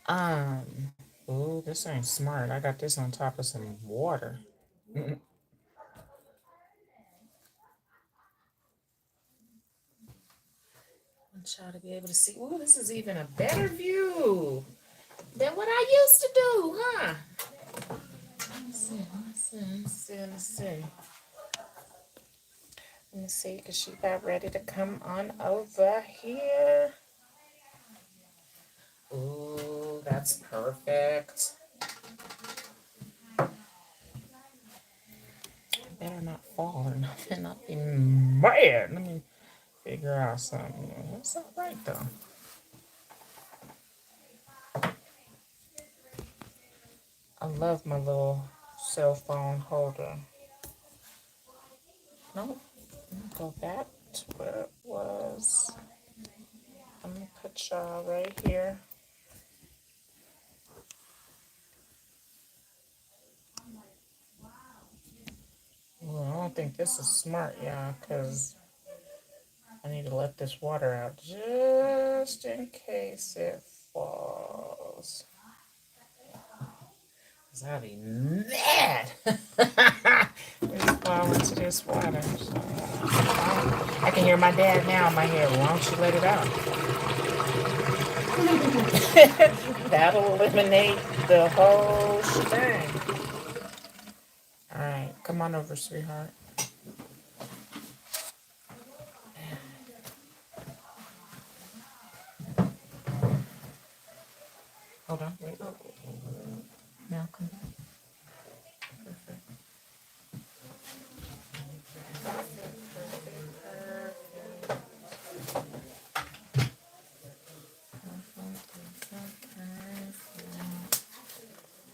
oh, this ain't smart. I got this on top of some water. I want y'all to be able to see. Oh, this is even a better view than what I used to do, huh? Let's see, let's see, let's see, let's see. Let me see, because she got ready to come on over here. Ooh, that's perfect. Better not fall or nothing, nothing bad. Let me figure out something. It's all right, though. I love my little cell phone holder. Nope. Go back to where it was. I'm going to put y'all right here. Well, I don't think this is smart, y'all, because I need to let this water out just in case it falls. I'll be mad. It's fall into this water. So, I can hear my dad now in my head. Why don't you let it out? That'll eliminate the whole shebang. All right, come on over, sweetheart. Hold on, wait. Now come back. Perfect.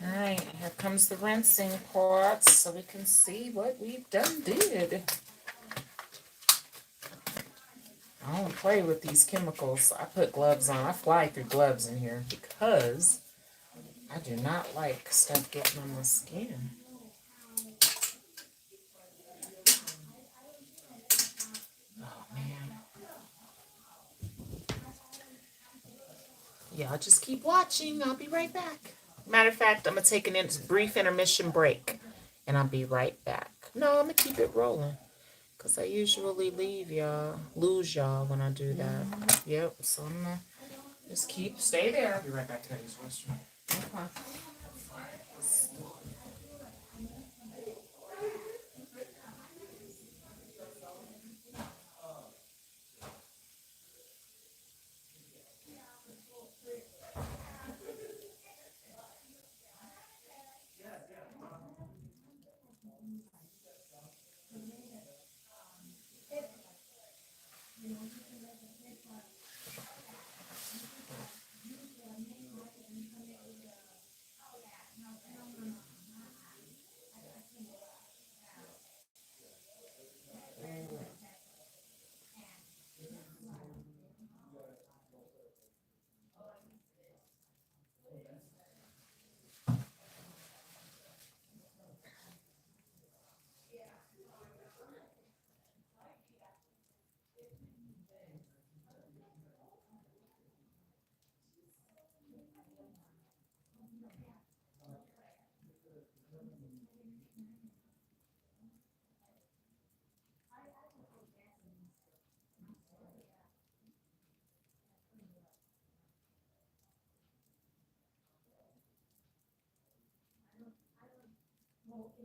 All right, here comes the rinsing part so we can see what we've done did. I don't play with these chemicals. I put gloves on. I fly through gloves in here because I do not like stuff getting on my skin. Oh, man. Y'all just keep watching. I'll be right back. Matter of fact, I'm going to take a brief intermission break, and I'll be right back. No, I'm going to keep it rolling because I usually lose y'all when I do that. Yep, so I'm going to just stay there. I'll be right back to this restroom. Okay.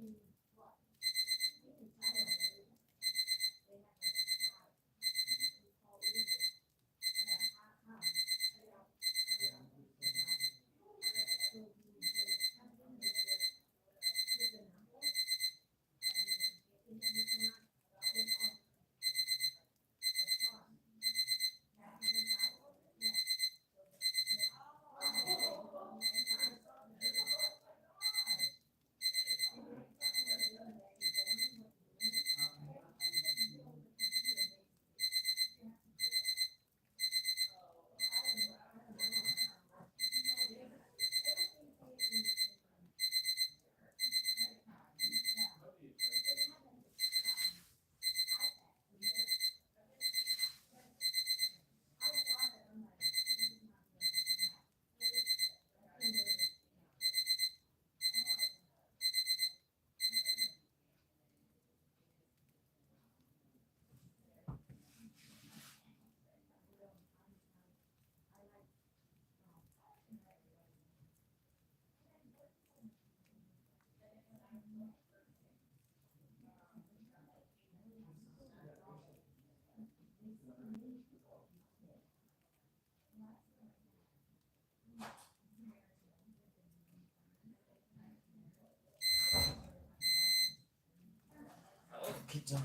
Keep doing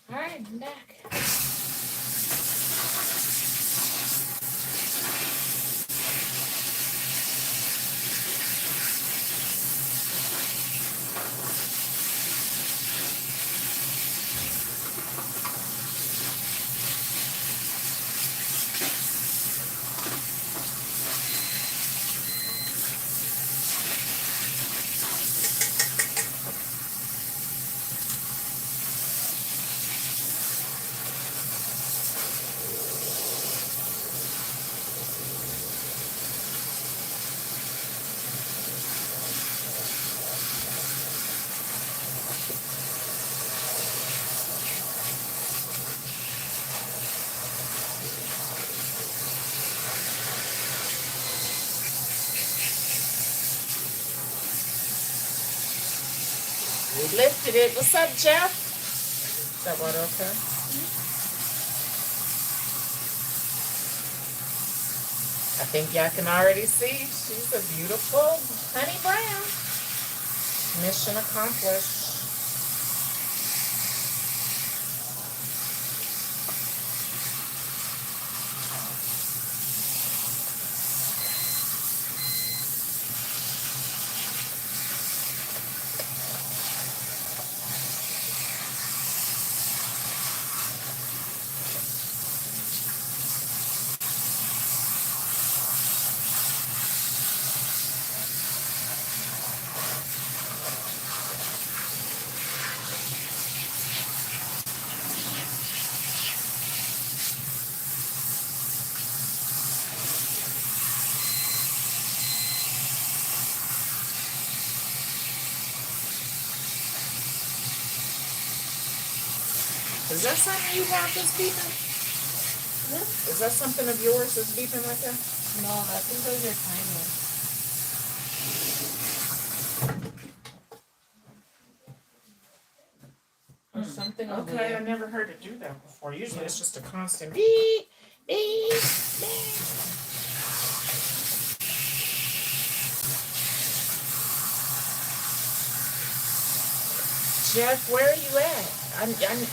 All right, I'm back. We lifted it. What's up, Jeff? Is that water okay? I think y'all can already see she's a beautiful honey brown. Mission accomplished. Is that something you have that's beeping? Yeah. Is that something of yours that's beeping like that? No, I think those are timers. Or something over Okay, I there. never heard it do that before. Usually it's just a constant beep, beep, beep. Jeff, where are you at? I'm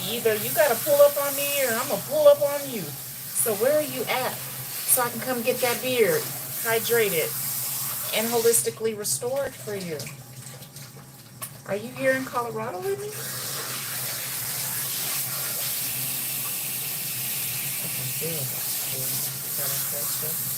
either you gotta pull up on me or I'm gonna pull up on you. So where are you at? So I can come get that beard hydrated and holistically restored for you. Are you here in Colorado with me? I can feel that. Is that okay, Jeff?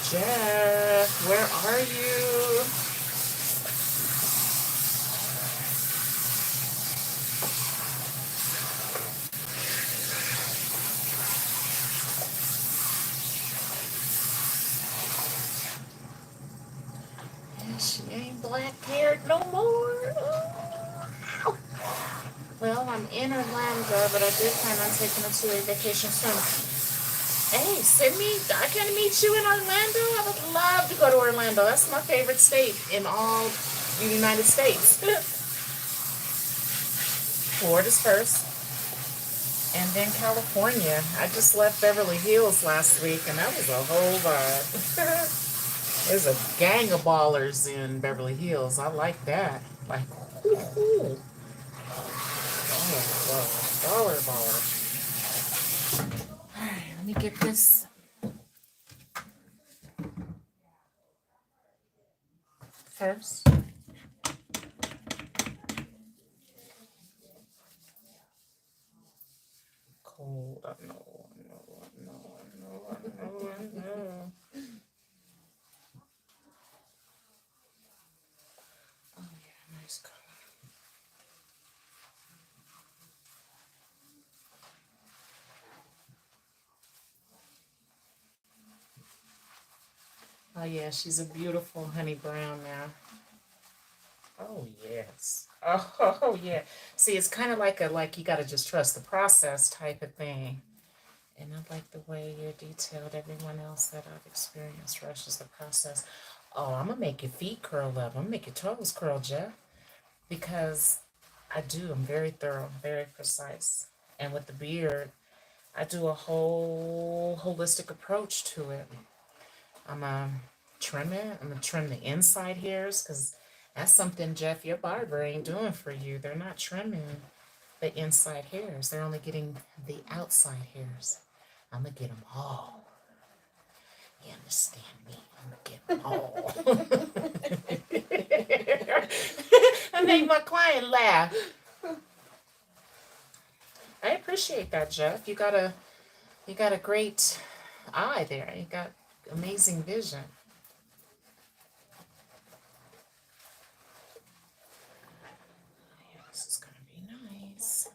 Jeff, where are you? And she ain't black-haired no more. Oh. Well, I'm in Orlando, but I did plan on taking a 2-week vacation soon. Hey, Sydney, I can meet you in Orlando. I would love to go to Orlando. That's my favorite state in all the United States. Florida's first, and then California. I just left Beverly Hills last week, and that was a whole vibe. There's a gang of ballers in Beverly Hills. I like that. Like, whoo-hoo. Baller. Alright, let me get this. First. Cold. I know. Oh yeah, nice color. Oh yeah, she's a beautiful honey brown now. Oh yes. Oh yeah. See, it's kind of like you gotta just trust the process type of thing. And I like the way you're detailed. Everyone else that I've experienced rushes the process. Oh, I'm gonna make your feet curl up. I'm gonna make your toes curl, Jeff. Because I do. I'm very thorough, very precise. And with the beard, I do a whole holistic approach to it. I'm gonna trim it. I'm gonna trim the inside hairs because that's something Jeff, your barber ain't doing for you. They're not trimming the inside hairs. They're only getting the outside hairs. I'm gonna get them all. You understand me? I'm gonna get them all. I made my client laugh. I appreciate that, Jeff. You got a great eye there. You got amazing vision. Yeah, this is gonna be nice.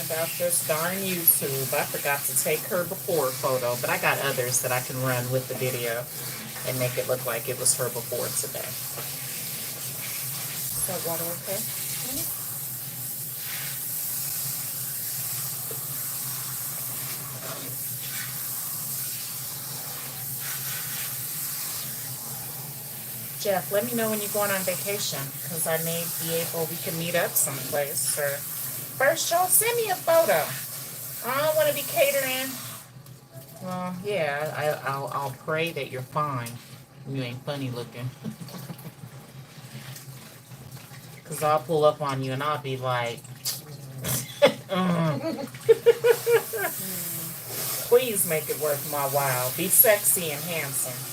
about this darn YouTube. I forgot to take her before photo, but I got others that I can run with the video and make it look like it was her before today. Is that water okay? Jeff, let me know when you're going on vacation, because I may be able, we can meet up someplace. Or first, y'all send me a photo. I don't want to be catering. Well, yeah, I'll pray that you're fine. You ain't funny looking. Because I'll pull up on you and I'll be like, please make it worth my while. Be sexy and handsome.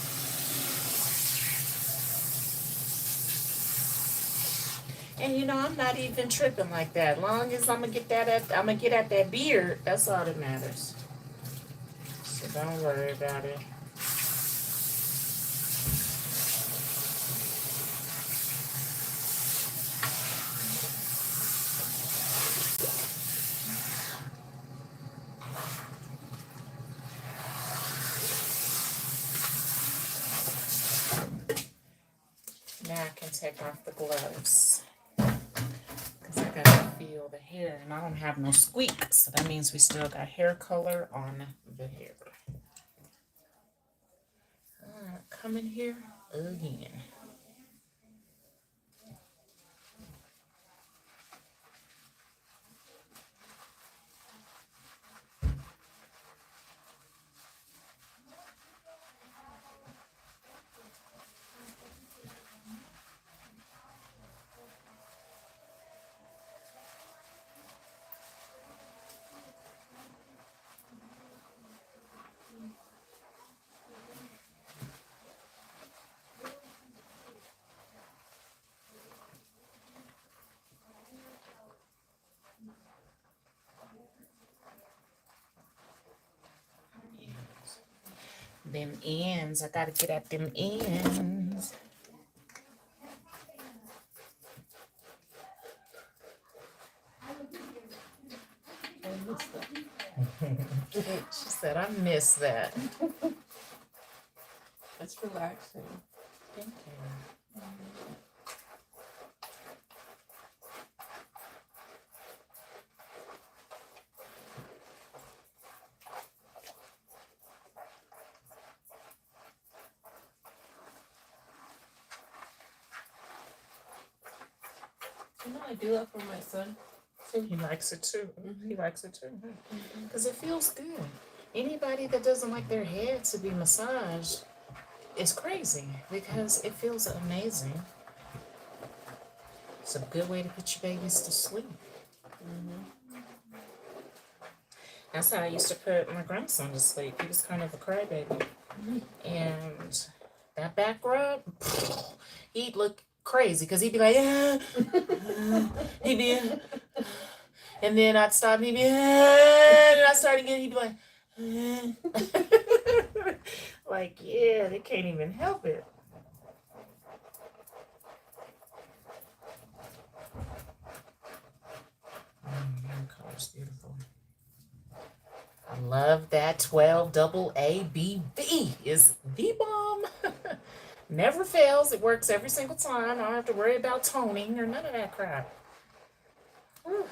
And you know, I'm not even tripping like that. Long as I'm gonna get at that beard, that's all that matters. So don't worry about it. Now I can take off the gloves. Because I gotta feel the hair. And I don't have no squeak. So that means we still got hair color on the hair. Come in here again. Them ends. I gotta get at them ends. She said, I miss that. It's relaxing. Thank you. You know, I do that for my son. He likes it too. He likes it too. Because it feels good. Anybody that doesn't like their head to be massaged is crazy, because it feels amazing. It's a good way to put your babies to sleep. That's how I used to put my grandson to sleep. He was kind of a crybaby. And that back rub, he'd look crazy because he'd be like, he'd be, and then I'd stop, he'd be, and I'd start again, he'd be like, like, yeah, they can't even help it. That color's beautiful. I love that 12 double ABV is the bomb. Never fails. It works every single time. I don't have to worry about toning or none of that crap. Whew.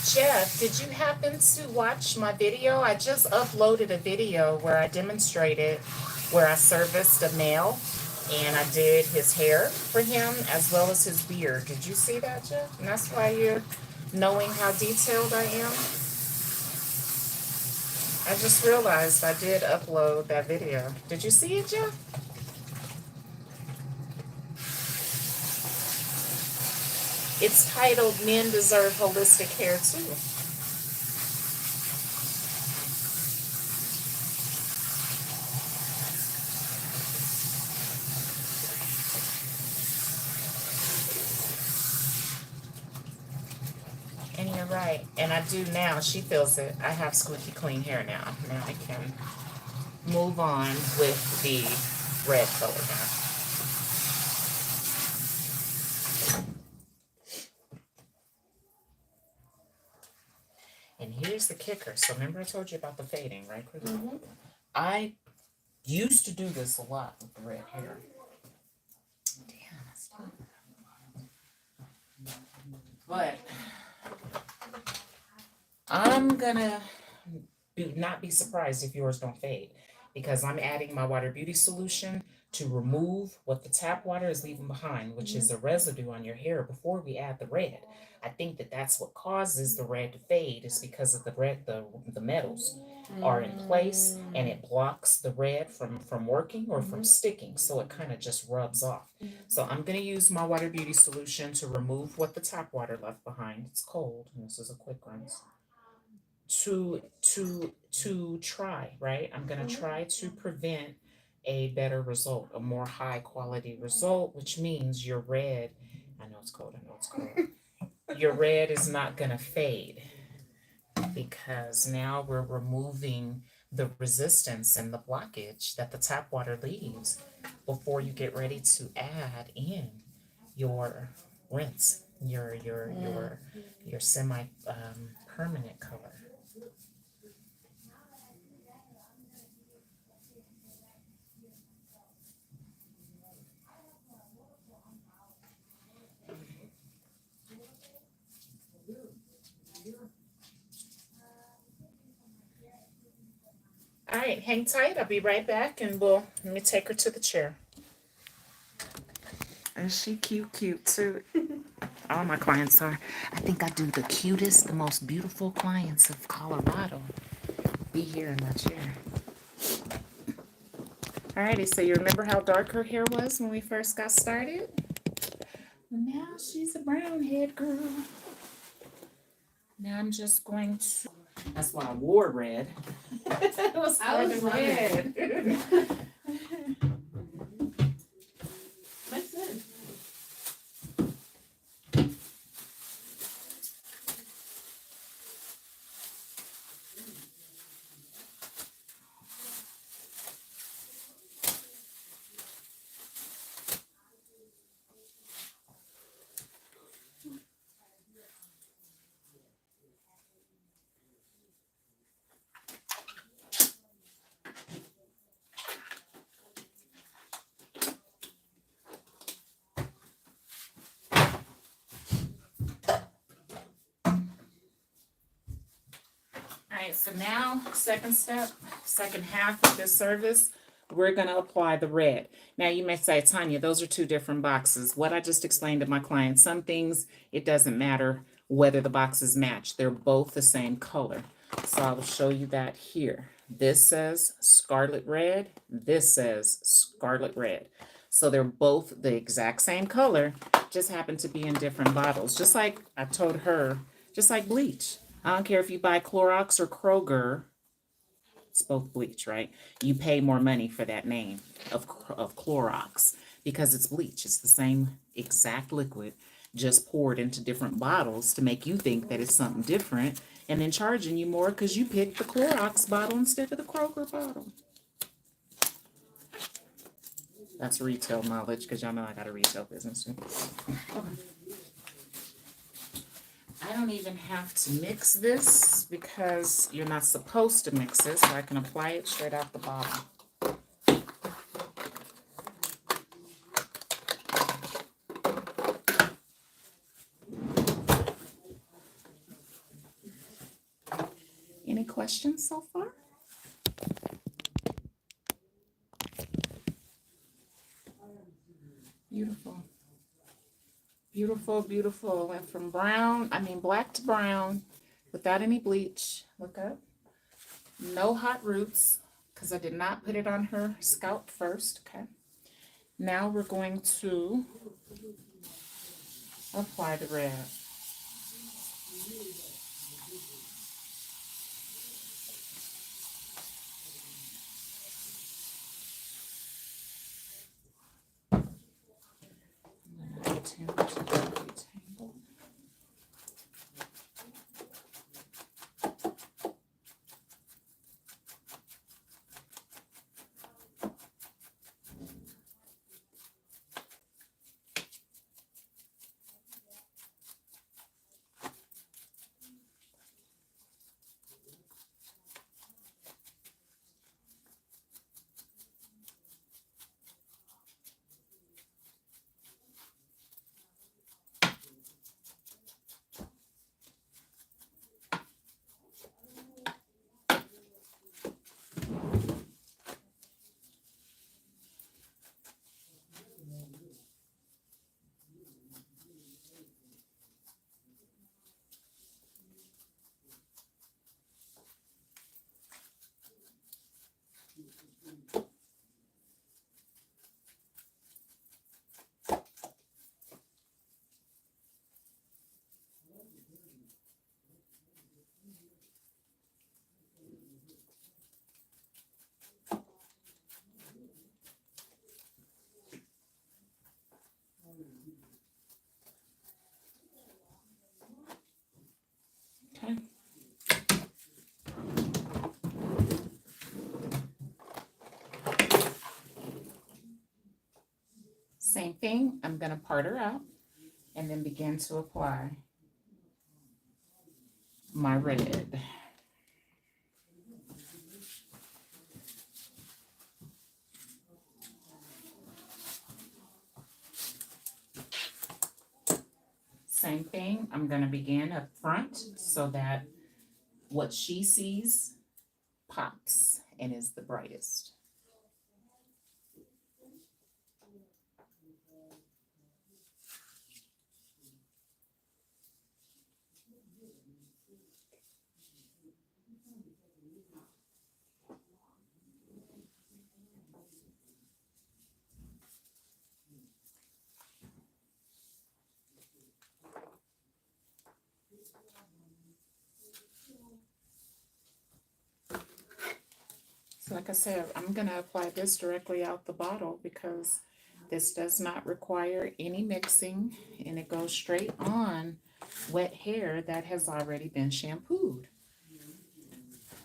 Jeff, did you happen to watch my video? I just uploaded a video where I demonstrated where I serviced a male and I did his hair for him as well as his beard. Did you see that, Jeff? And that's why you're knowing how detailed I am. I just realized I did upload that video. Did you see it, Jeff? It's titled Men Deserve Holistic Hair Too. And you're right. And I do now. She feels it. I have squeaky clean hair now. Now I can move on with the red color now. And here's the kicker. So remember I told you about the fading, right, Chris? Mm-hmm. I used to do this a lot with the red hair. Damn, that's tough. But I'm gonna not be surprised if yours don't fade because I'm adding my Water Beauty solution to remove what the tap water is leaving behind, which is a residue on your hair before we add the red. I think that that's what causes the red to fade is because of the red, the metals are in place and it blocks the red from working or from sticking, so it kind of just rubs off. So I'm going to use my Water Beauty solution to remove what the tap water left behind. It's cold and this is a quick rinse. To try, right? I'm going to try to prevent a better result, a more high quality result, which means your red, I know it's cold, I know it's cold. Your red is not going to fade because now we're removing the resistance and the blockage that the tap water leaves before you get ready to add in your rinse, your semi permanent color. All right, hang tight. I'll be right back and let me take her to the chair. And she cute too. All my clients are. I think I do the cutest, the most beautiful clients of Colorado. Be here in my chair. Alrighty, so you remember how dark her hair was when we first got started? Now she's a brown head girl. Now I'm just going to. That's why I wore red. It was I was red. Makes sense. Alright, so now second step, second half of this service, we're going to apply the red. Now you may say, Tanya, those are two different boxes. What I just explained to my clients, some things, it doesn't matter whether the boxes match. They're both the same color. So I'll show you that here. This says scarlet red. This says scarlet red. So they're both the exact same color, just happen to be in different bottles. Just like I told her, just like bleach. I don't care if you buy Clorox or Kroger. It's both bleach, right? You pay more money for that name of Clorox because it's bleach. It's the same exact liquid, just poured into different bottles to make you think that it's something different and then charging you more because you picked the Clorox bottle instead of the Kroger bottle. That's retail knowledge because y'all know I got a retail business too. I don't even have to mix this because you're not supposed to mix this, so I can apply it straight out the bottle. Any questions so far? Beautiful. Beautiful, beautiful. Went from black to brown without any bleach. Look up. No hot roots because I did not put it on her scalp first. Okay. Now we're going to apply the red. I'm going to attempt to detangle. Okay. Same thing. I'm going to part her out and then begin to apply my red. Same thing. I'm going to begin up front so that what she sees pops and is the brightest. So like I said, I'm going to apply this directly out the bottle because this does not require any mixing and it goes straight on wet hair that has already been shampooed.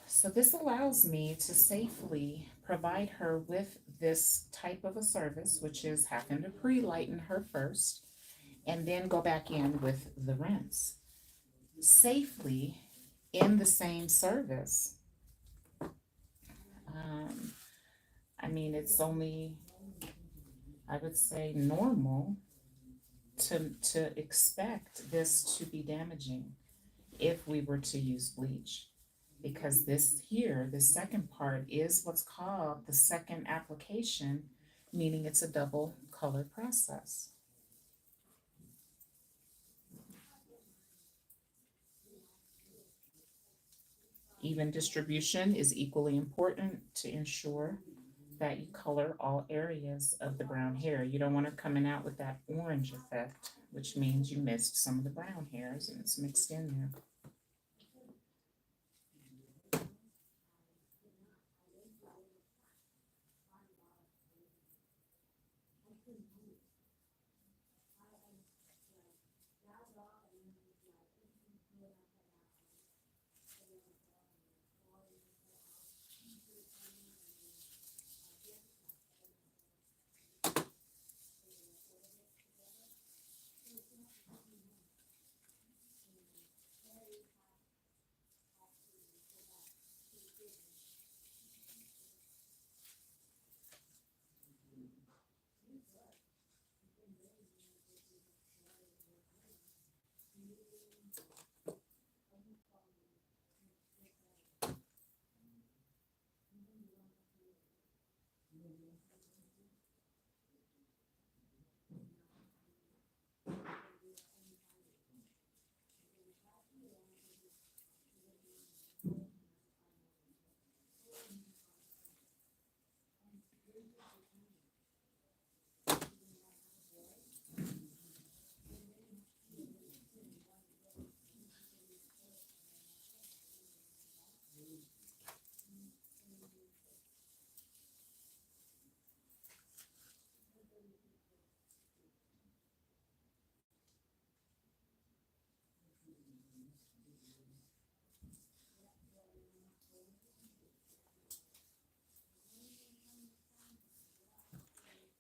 So this allows me to safely provide her with this type of a service, which is having to pre-lighten her first and then go back in with the rinse. Safely in the same service. I mean, it's only, I would say, normal to expect this to be damaging if we were to use bleach. Because this here, the second part is what's called the second application, meaning it's a double color process. Even distribution is equally important to ensure that you color all areas of the brown hair. You don't want her coming out with that orange effect, which means you missed some of the brown hairs and it's mixed in there.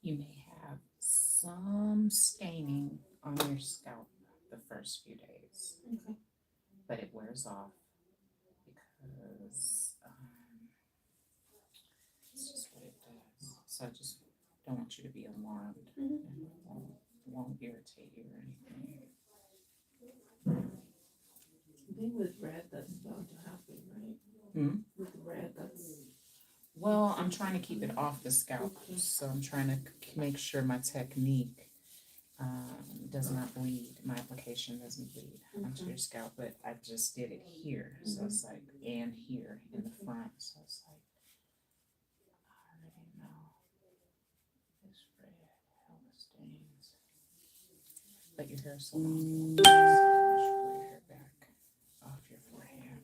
You may have some staining on your scalp the first few days, Okay. but it wears off because it's just what it does. So I just don't want you to be alarmed. Mhm. It won't irritate you or anything. I think with red, that's bound to happen, right? Hmm? With red, that's. Well, I'm trying to keep it off the scalp, so I'm trying to make sure my technique does not bleed. My application doesn't bleed onto your scalp, but I just did it here, so it's like, and here in the front, so it's like, I already know this red, hell the stains. But your hair is so long, you won't pull your hair back off your forehead.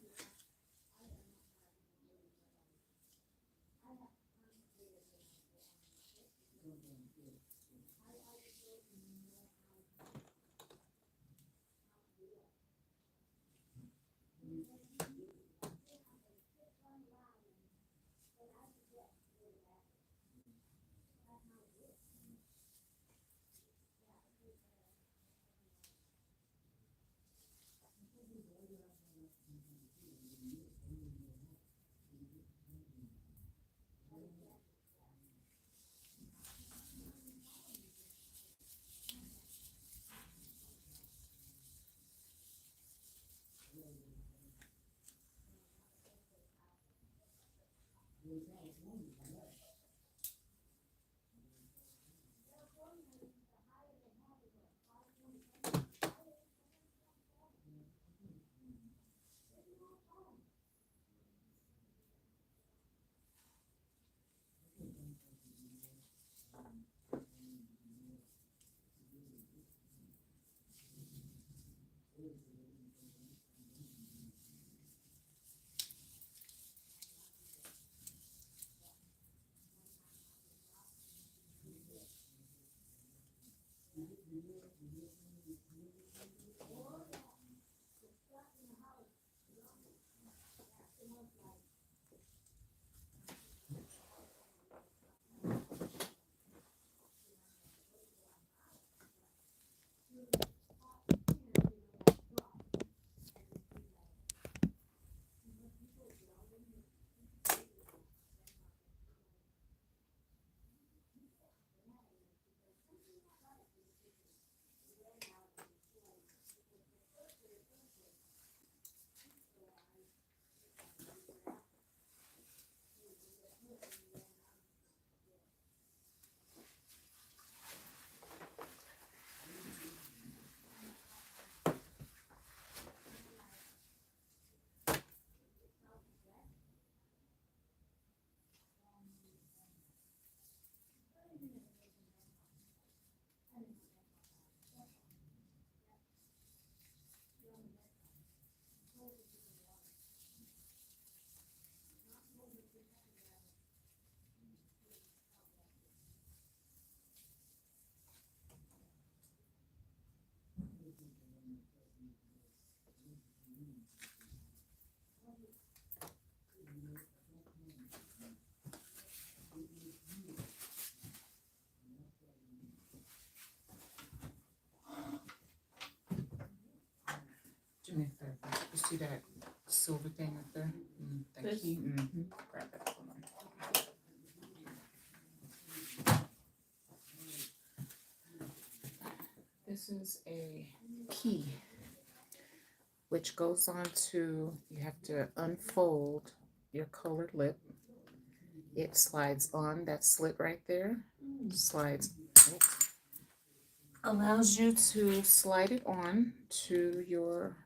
Do me a favor. You see that silver thing up there? That This? key? Grab it for me. This is a key which goes on to, you have to unfold your colored lip. It slides on that slit right there. Slides, allows you to slide it on to your,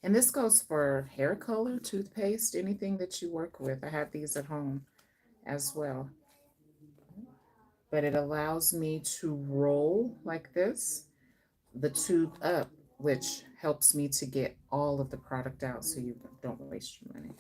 and this goes for hair color, toothpaste, anything that you work with. I have these at home as well. But it allows me to roll like this, the tube up, which helps me to get all of the product out so you don't waste your money.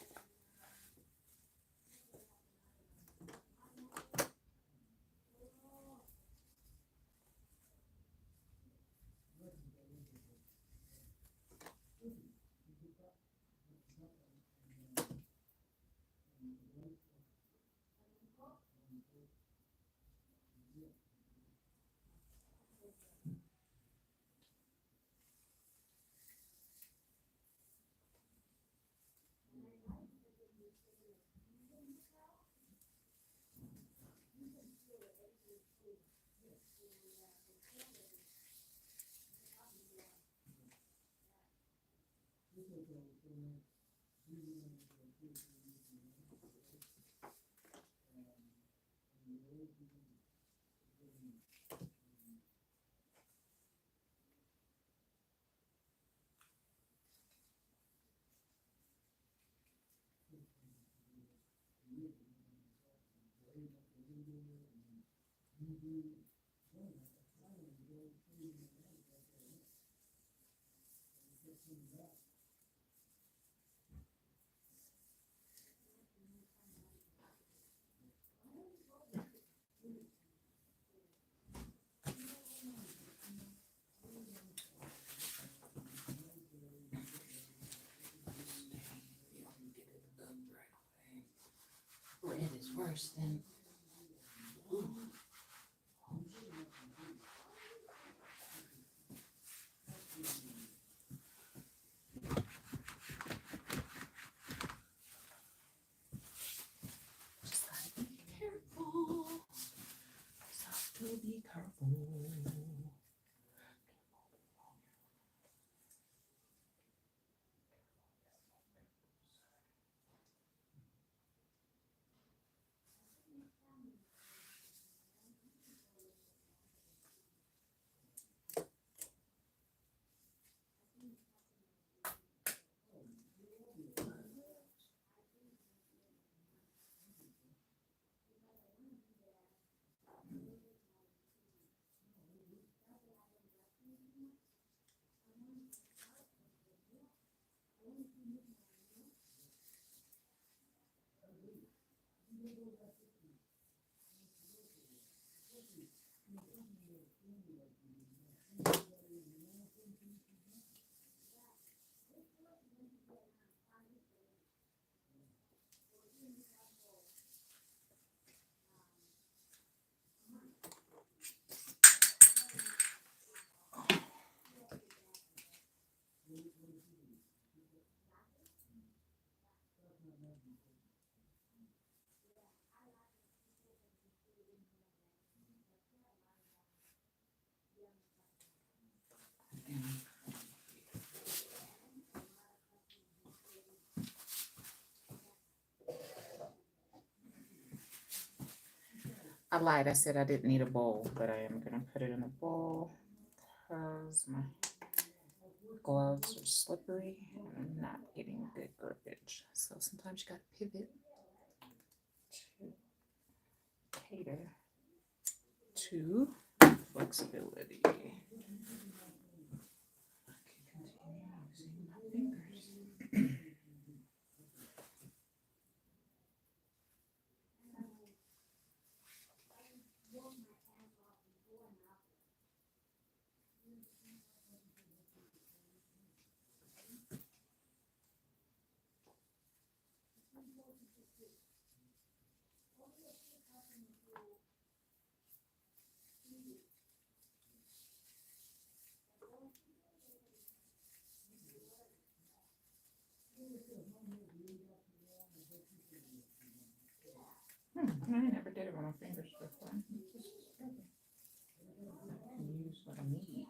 Red is worse than blue. Just gotta be careful. Just have to be careful. I lied. I said I didn't need a bowl, but I am gonna put it in a bowl because my gloves are slippery and I'm not getting good grippage. So sometimes you gotta pivot to cater to flexibility. I can continue using my fingers. I never did it with my fingers before. I can use what I need.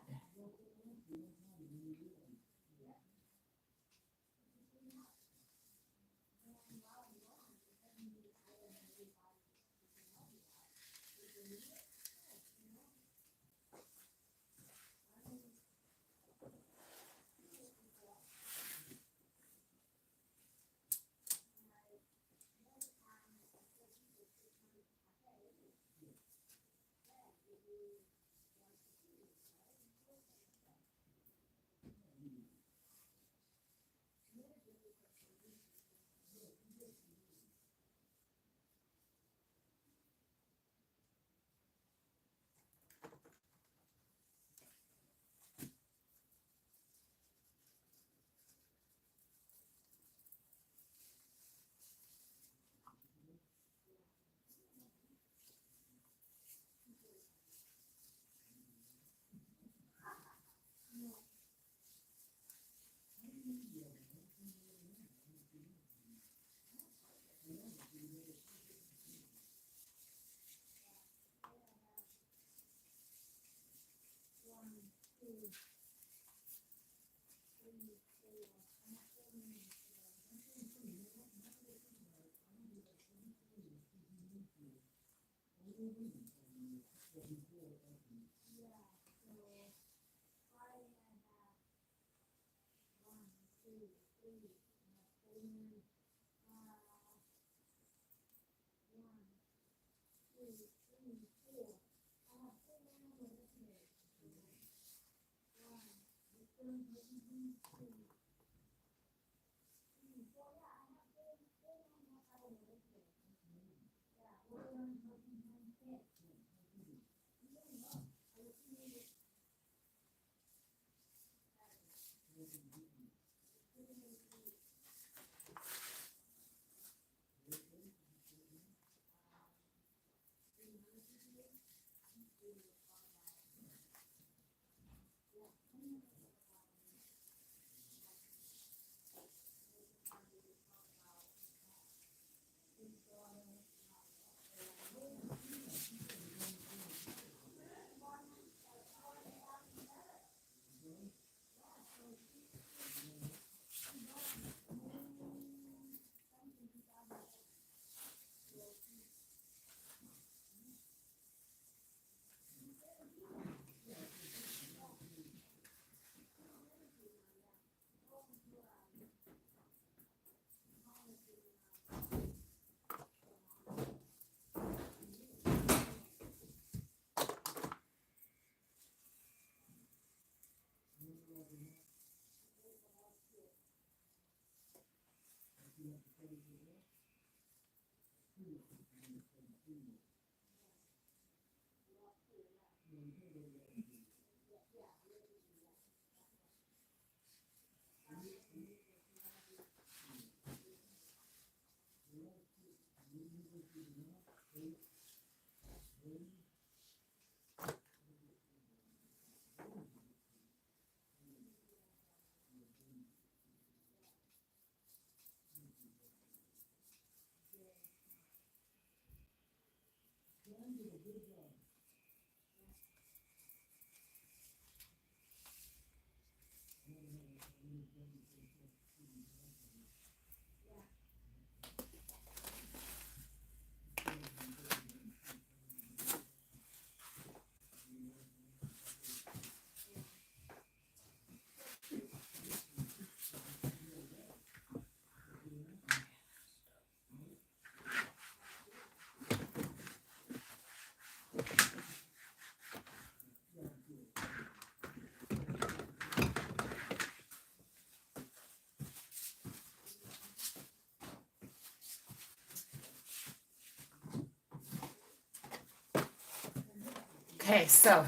Okay, so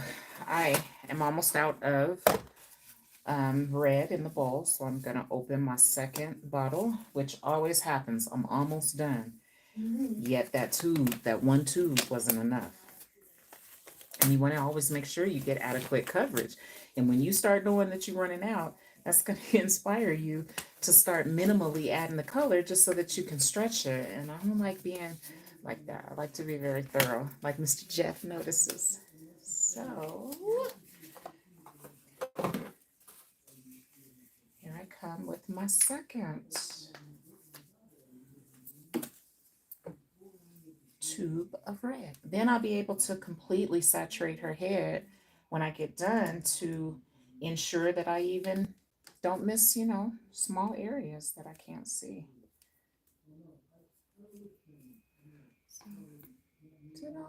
I am almost out of red in the bowl, so I'm gonna open my second bottle, which always happens. I'm almost done. Yet that one tube wasn't enough. And you want to always make sure you get adequate coverage. And when you start knowing that you're running out, that's going to inspire you to start minimally adding the color just so that you can stretch it. And I don't like being like that. I like to be very thorough, like Mr. Jeff notices. So here I come with my second tube of red. Then I'll be able to completely saturate her head when I get done to ensure that I even don't miss, small areas that I can't see. So, ta-da.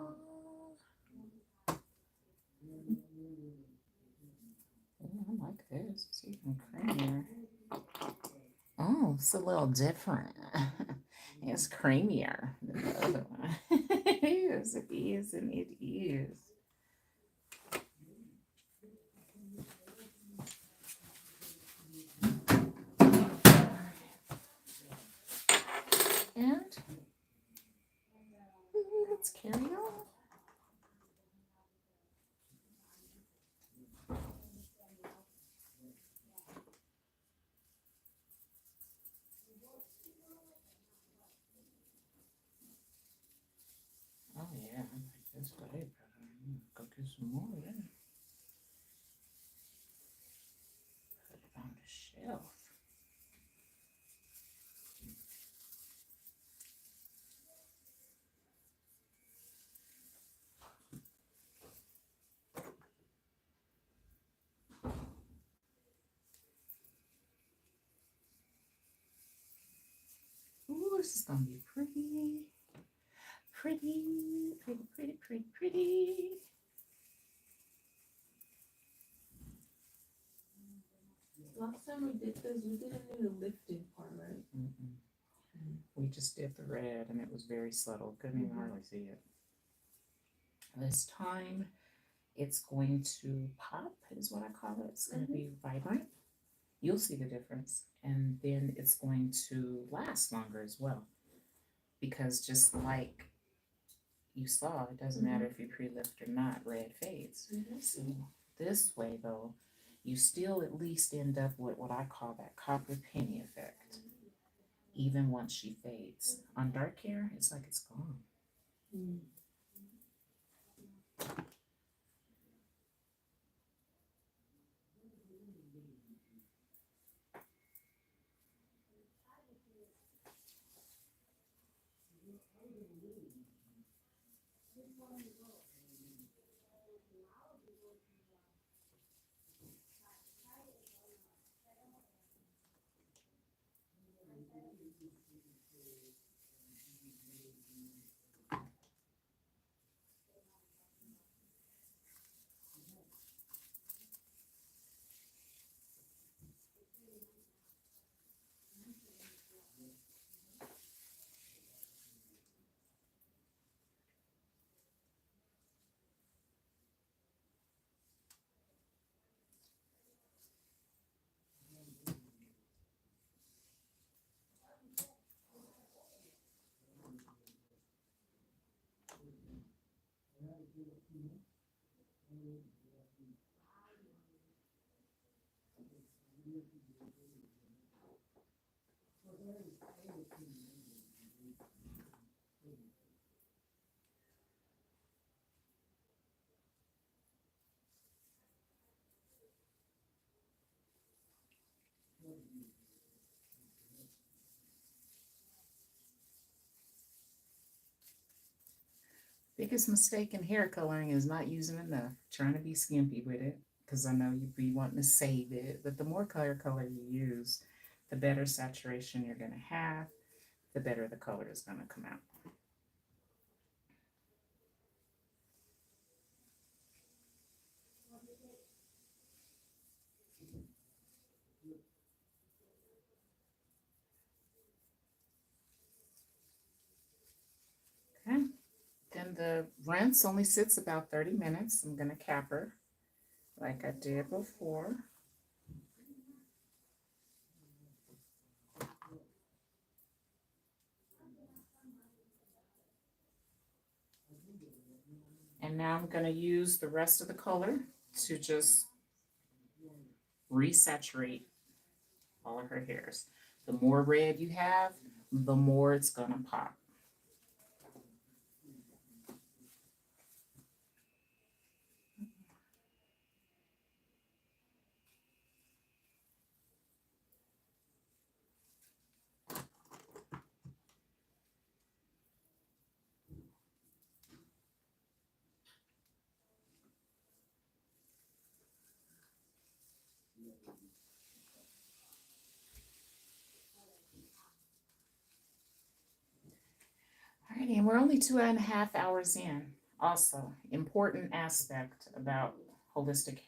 Oh, I like this. It's even creamier. Oh, it's a little different. It's creamier than the other one. It is, and it is. And let's carry on. Oh yeah, I like this way better. Go get some more of that. Put it on the shelf. Ooh, this is gonna be pretty. Pretty, pretty, pretty, pretty, pretty. Last time we did this, we didn't do the lifting part, right? We just did the red and it was very subtle. Couldn't even hardly see it. This time it's going to pop, is what I call it. It's going to be vibrant. You'll see the difference. And then it's going to last longer as well. Because just like you saw, it doesn't matter if you pre-lift or not, red fades. So this way though, you still at least end up with what I call that copper penny effect. Even once she fades. On dark hair, it's like it's gone. Biggest mistake in hair coloring is not using enough, trying to be skimpy with it, because I know you'd be wanting to save it, but the more color you use, the better saturation you're going to have, the better the color is going to come out. Okay, then the rinse only sits about 30 minutes. I'm going to cap her like I did before. And now I'm going to use the rest of the color to just resaturate all of her hairs. The more red you have, the more it's going to pop. Alrighty, and we're only 2.5 hours in. Also, important aspect about holistic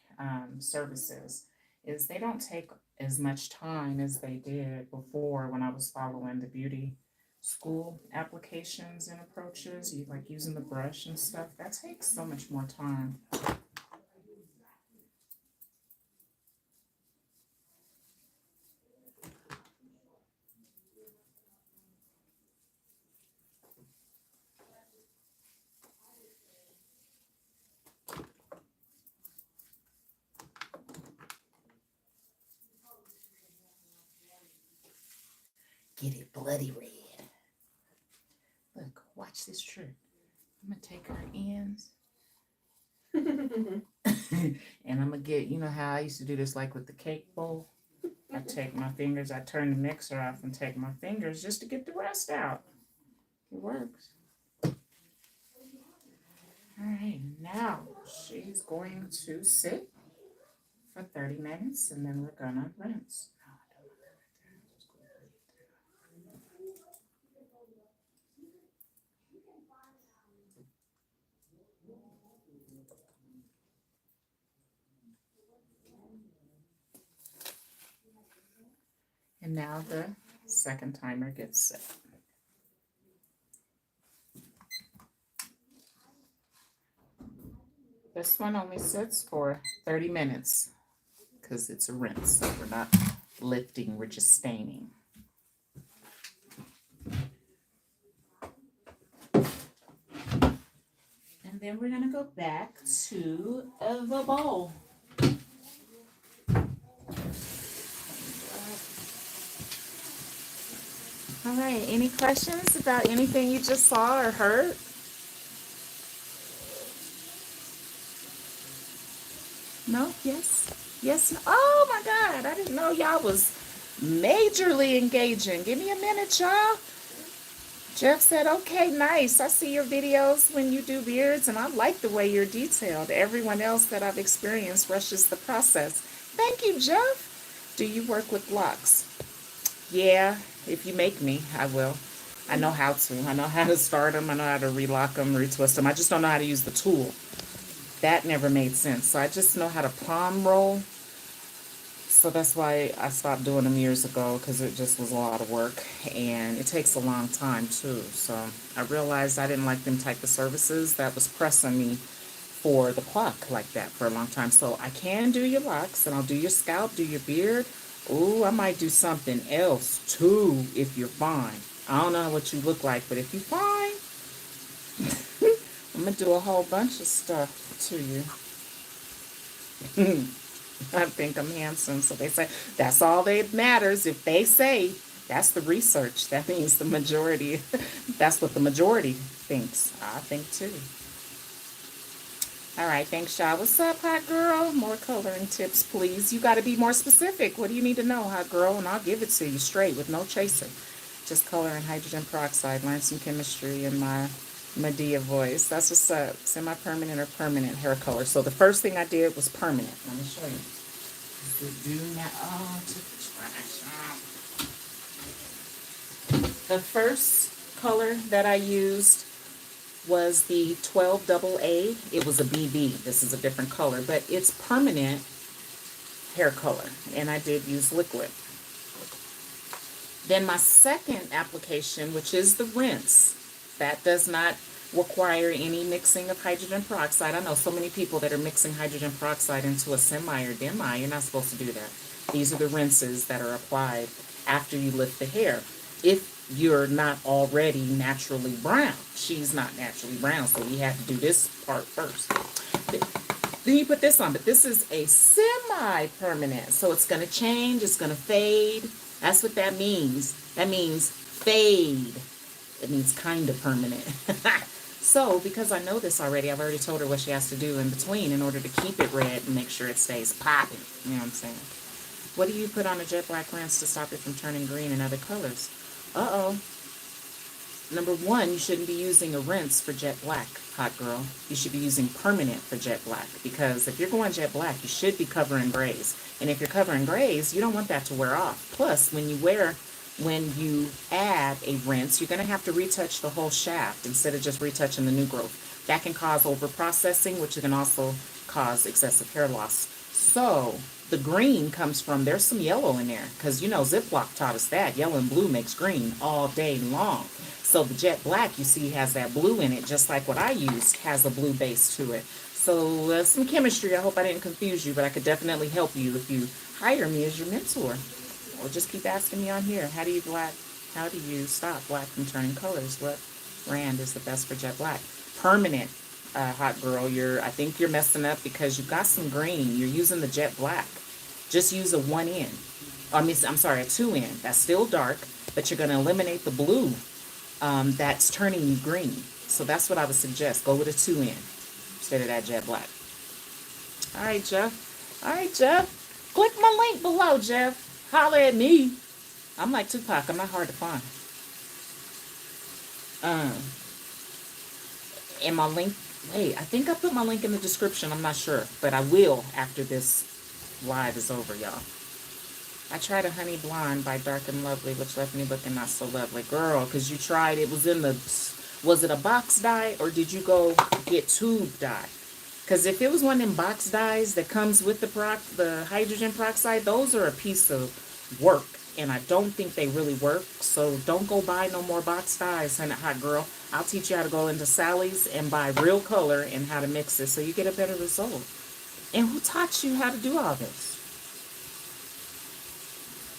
services is they don't take as much time as they did before when I was following the beauty school applications and approaches. You like using the brush and stuff. That takes so much more time. Get it bloody red. Look, watch this trick. I'm gonna take her ends and I'm gonna get, you know how I used to do this like with the cake bowl? I take my fingers, I turn the mixer off and take my fingers just to get the rest out. It works. All right, now she's going to sit for 30 minutes and then we're gonna rinse. And now the second timer gets set. This one only sits for 30 minutes because it's a rinse, so we're not lifting, we're just staining. And then we're going to go back to the bowl. All right, any questions about anything you just saw or heard? No? Yes? Yes? No? Oh my God, I didn't know y'all was majorly engaging. Give me a minute, y'all. Jeff said, okay, nice. I see your videos when you do beards, and I like the way you're detailed. Everyone else that I've experienced rushes the process. Thank you, Jeff. Do you work with locks? Yeah, if you make me, I will. I know how to. I know how to start them. I know how to relock them, retwist them. I just don't know how to use the tool. That never made sense. So I just know how to palm roll. So that's why I stopped doing them years ago, because it just was a lot of work, and it takes a long time too. So I realized I didn't like them type of services that was pressing me for the pluck like that for a long time. So I can do your locks, and I'll do your scalp, do your beard. Ooh, I might do something else too if you're fine. I don't know what you look like, but if you're fine, I'm gonna do a whole bunch of stuff to you. I think I'm handsome, so they say that's all that matters. If they say, that's the research. That means the majority, that's what the majority thinks. I think too. All right, thanks, y'all. What's up, hot girl? More coloring tips, please. You got to be more specific. What do you need to know, hot girl? And I'll give it to you straight with no chaser. Just color and hydrogen peroxide. Learn some chemistry in my Medea voice. That's what's up. Semi-permanent or permanent hair color. So the first thing I did was permanent. Let me show you. The first color that I used was the 12 AA. It was a BB. This is a different color, but it's permanent hair color, and I did use liquid. Then my second application, which is the rinse, that does not require any mixing of hydrogen peroxide. I know so many people that are mixing hydrogen peroxide into a semi or demi. You're not supposed to do that. These are the rinses that are applied after you lift the hair. If you're not already naturally brown. She's not naturally brown, so we have to do this part first. Then you put this on, but this is a semi-permanent, so it's going to change, it's going to fade. That's what that means. That means fade. It means kind of permanent. So, because I know this already, I've already told her what she has to do in between in order to keep it red and make sure it stays popping. You know what I'm saying? What do you put on a jet black rinse to stop it from turning green and other colors? Uh-oh. Number one, you shouldn't be using a rinse for jet black, hot girl. You should be using permanent for jet black, because if you're going jet black, you should be covering grays. And if you're covering grays, you don't want that to wear off. Plus, when you add a rinse, you're going to have to retouch the whole shaft instead of just retouching the new growth. That can cause over-processing, which can also cause excessive hair loss. So the green comes from, there's some yellow in there, because you know Ziploc taught us that. Yellow and blue makes green all day long. So the jet black, you see, has that blue in it, just like what I used has a blue base to it. So some chemistry. I hope I didn't confuse you, but I could definitely help you if you hire me as your mentor. Or just keep asking me on here, how do you stop black from turning colors? What brand is the best for jet black? Permanent, hot girl. I think you're messing up because you've got some green. You're using the jet black. Just use a 1N. I'm sorry, a 2N. That's still dark, but you're going to eliminate the blue that's turning you green. So that's what I would suggest. Go with a 2N instead of that jet black. All right, Jeff. Click my link below, Jeff. Holler at me. I'm like Tupac. I'm not hard to find. And my link, wait, I think I put my link in the description. I'm not sure, but I will after this live is over, y'all. I tried a honey blonde by Dark and Lovely, which left me looking not so lovely. Girl, because you tried, it was in the, was it a box dye or did you go get tube dye? Because if it was one of them box dyes that comes with the hydrogen peroxide, those are a piece of work. and I don't think they really work. So don't go buy no more box dyes, honey, hot girl. I'll teach you how to go into Sally's and buy real color and how to mix it so you get a better result. And who taught you how to do all this?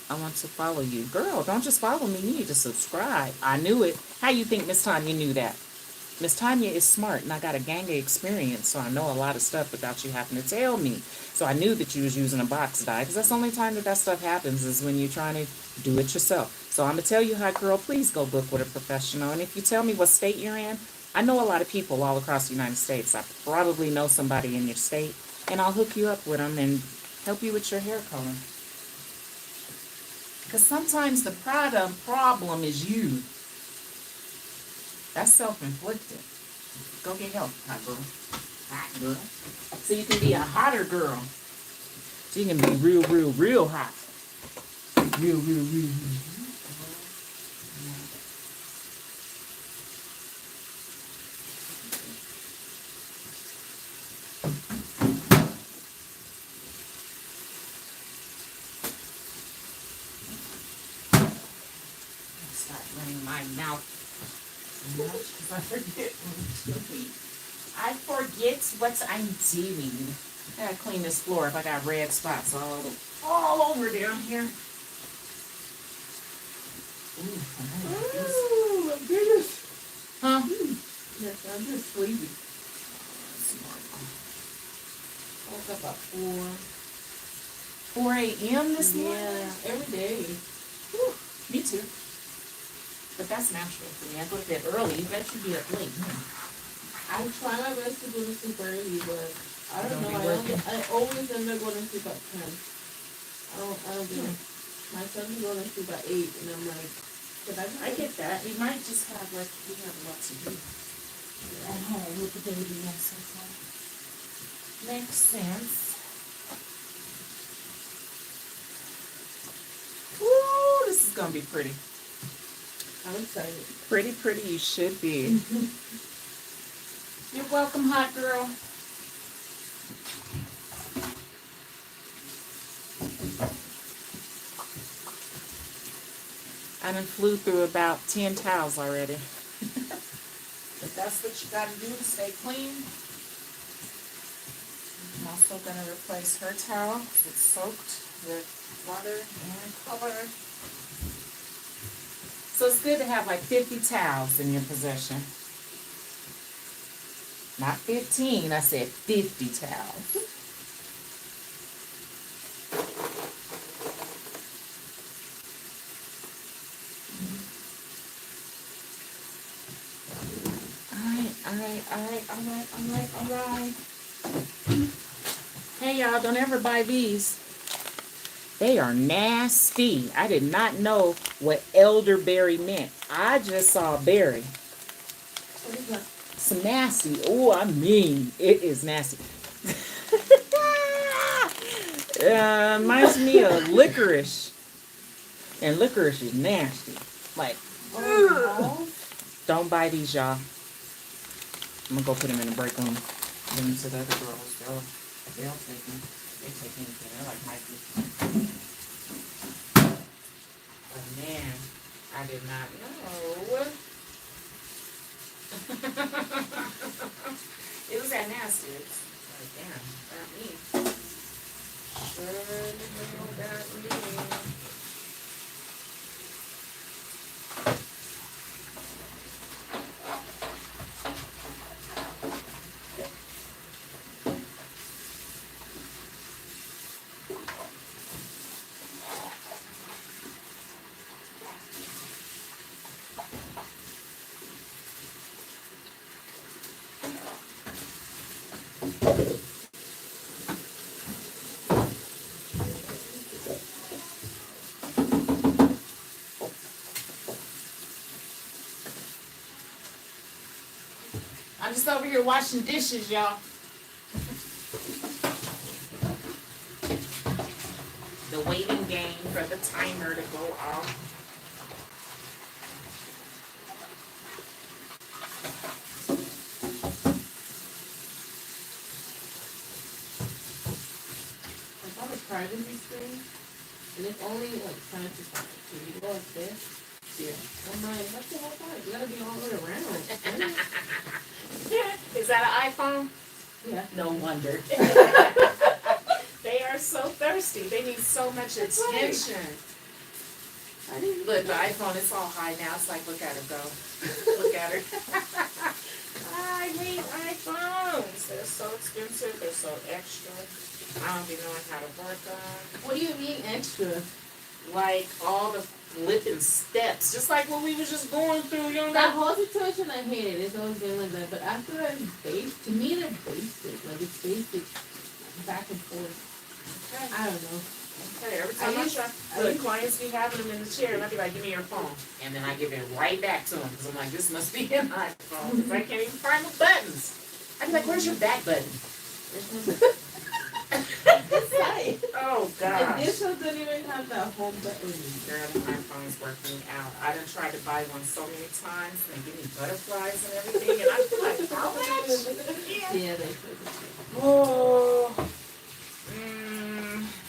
I want to follow you. Girl, don't just follow me. You need to subscribe. I knew it. How you think Miss Tanya knew that? Miss Tanya is smart, and I got a gang of experience, so I know a lot of stuff without you having to tell me. So I knew that you was using a box dye, because that's the only time that stuff happens is when you're trying to do it yourself. So I'm going to tell you, hot girl, please go book with a professional. And if you tell me what state you're in, I know a lot of people all across the United States. I probably know somebody in your state, and I'll hook you up with them and help you with your hair color. Because sometimes the problem is you. That's self-inflicted. Go get help, hot girl. Hot girl. So you can be a hotter girl. So you can be real, real, real hot. Real, real, real, real. Start running my mouth. I forget what I'm doing. I gotta clean this floor if I got red spots all over down here. Ooh, my goodness. Huh? Yes, I'm just sleepy. Woke up at 4 a.m. this morning? Yeah, every day. Whew, me too. But that's natural for me. I go to bed early. You bet you be up late. I try my best to go to sleep early, but I don't know. I always end up going to sleep at 10. I don't do it. My son's going to sleep at 8, and I'm like, I get that. We might just have, we have a lot to do at home with the baby and so forth. Makes sense. Ooh, this is going to be pretty. I'm excited. Pretty, pretty you should be. You're welcome, hot girl. I done flew through about 10 towels already. But that's what you got to do to stay clean. I'm also going to replace her towel. It's soaked with water and color. So it's good to have like 50 towels in your possession. Not 15, I said 50 towels. All right. Hey y'all, don't ever buy these. They are nasty. I did not know what elderberry meant. I just saw berry. What is that? It's nasty. Oh, I mean, it is nasty. Reminds me of licorice. And licorice is nasty. Like, don't buy these, y'all. I'm gonna go put them in the break room. Give them to the other girls. They'll take them. They take anything. They're like my people. But man, I did not know. It was that nasty. It's like, damn, that me. Sure didn't know that me. I'm just over here washing dishes, y'all. The waiting game for the timer to go off. I thought it privacy screen. And it's only like time to time. So you go like this. Yeah. I'm like, that's the whole time. You gotta be all the way around. Is that an iPhone? Yeah. No wonder. They are so thirsty. They need so much attention. Look, the iPhone, it's all high now. It's like, look at her go. Look at her. I hate iPhones. They're so expensive. They're so extra. I don't be knowing how to work on. What do you mean extra? Like all the flipping steps. Just like what we was just going through, you know. That whole situation I hated. It's always been like that. But after I'm to me they're basic. Like it's basic back and forth. Okay. I don't know. Okay, every time I try, the clients be having them in the chair, and I'd be like, give me your phone. And then I give it right back to them, because I'm like, this must be an iPhone, because I can't even find the buttons. I'd be like, where's your back button? Oh, God. And this one doesn't even have that home button. Girl, my phone's working out. I done tried to buy one so many times, and they give me butterflies and everything, and I'm like, how much? Yeah, they should. Oh.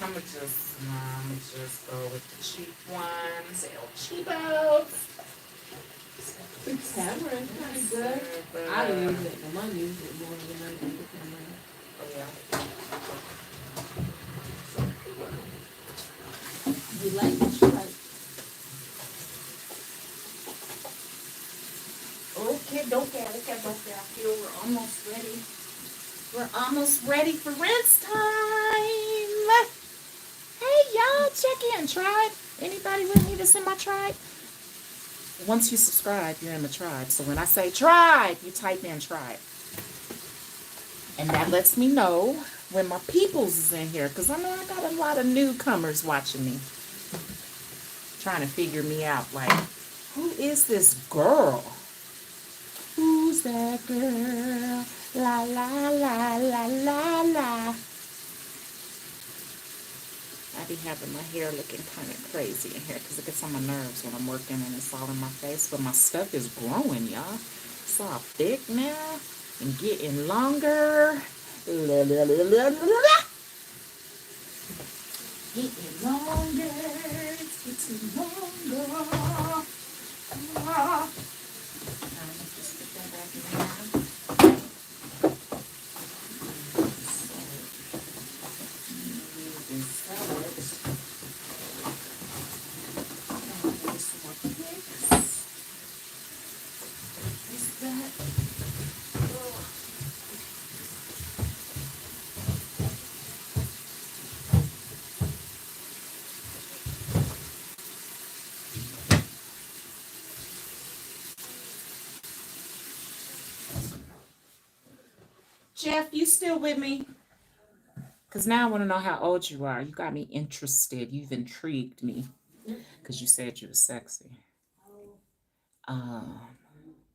I'm gonna just go with the cheap ones. El Cheapos. The camera is kind of good. I don't use it. My mom uses it more than I do the camera. Oh yeah. You like the stripe? Okay. I feel we're almost ready. We're almost ready for rinse time. Hey, y'all, check in, tribe. Anybody with me that's in my tribe? Once you subscribe, you're in the tribe. So when I say tribe, you type in tribe. And that lets me know when my peoples is in here. Because I know I got a lot of newcomers watching me. Trying to figure me out. Like, who is this girl? Who's that girl? La, la, la, la, la, la. I be having my hair looking kind of crazy in here because it gets on my nerves when I'm working and it's all in my face. But my stuff is growing, y'all. It's all thick now and getting longer. La, la, la, la, la. Getting longer. It's getting longer. Ah. Just put that back in there. Jeff, you still with me? Because now I want to know how old you are. You got me interested. You've intrigued me. Because you said you were sexy.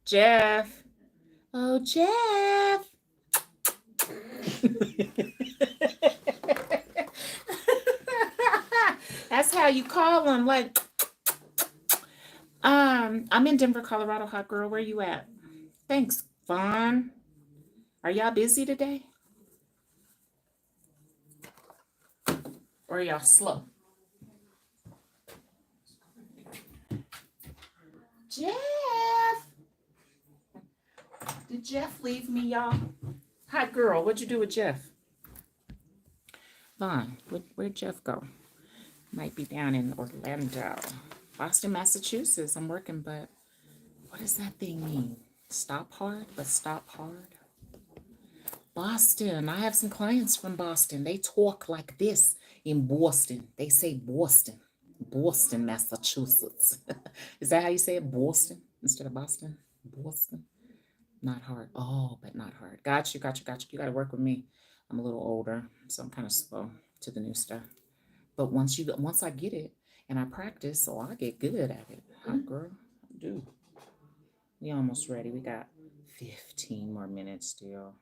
Jeff. Oh, Jeff. That's how you call him. Like, I'm in Denver, Colorado. Hot girl, where you at? Thanks, Vaughn. Are y'all busy today? Or are y'all slow? Jeff! Did Jeff leave me, y'all? Hot girl, what'd you do with Jeff? Vaughn, where'd Jeff go? Might be down in Orlando. Boston, Massachusetts. I'm working, but what does that thing mean? Stop hard, but stop hard. Boston. I have some clients from Boston. They talk like this in Boston. They say Boston. Boston, Massachusetts. Is that how you say it? Boston instead of Boston? Boston. Not hard. Oh, but not hard. Got you. You got to work with me. I'm a little older, so I'm kind of slow to the new stuff. But once I get it and I practice, so I get good at it. Hot girl, I do. We almost ready. We got 15 more minutes still.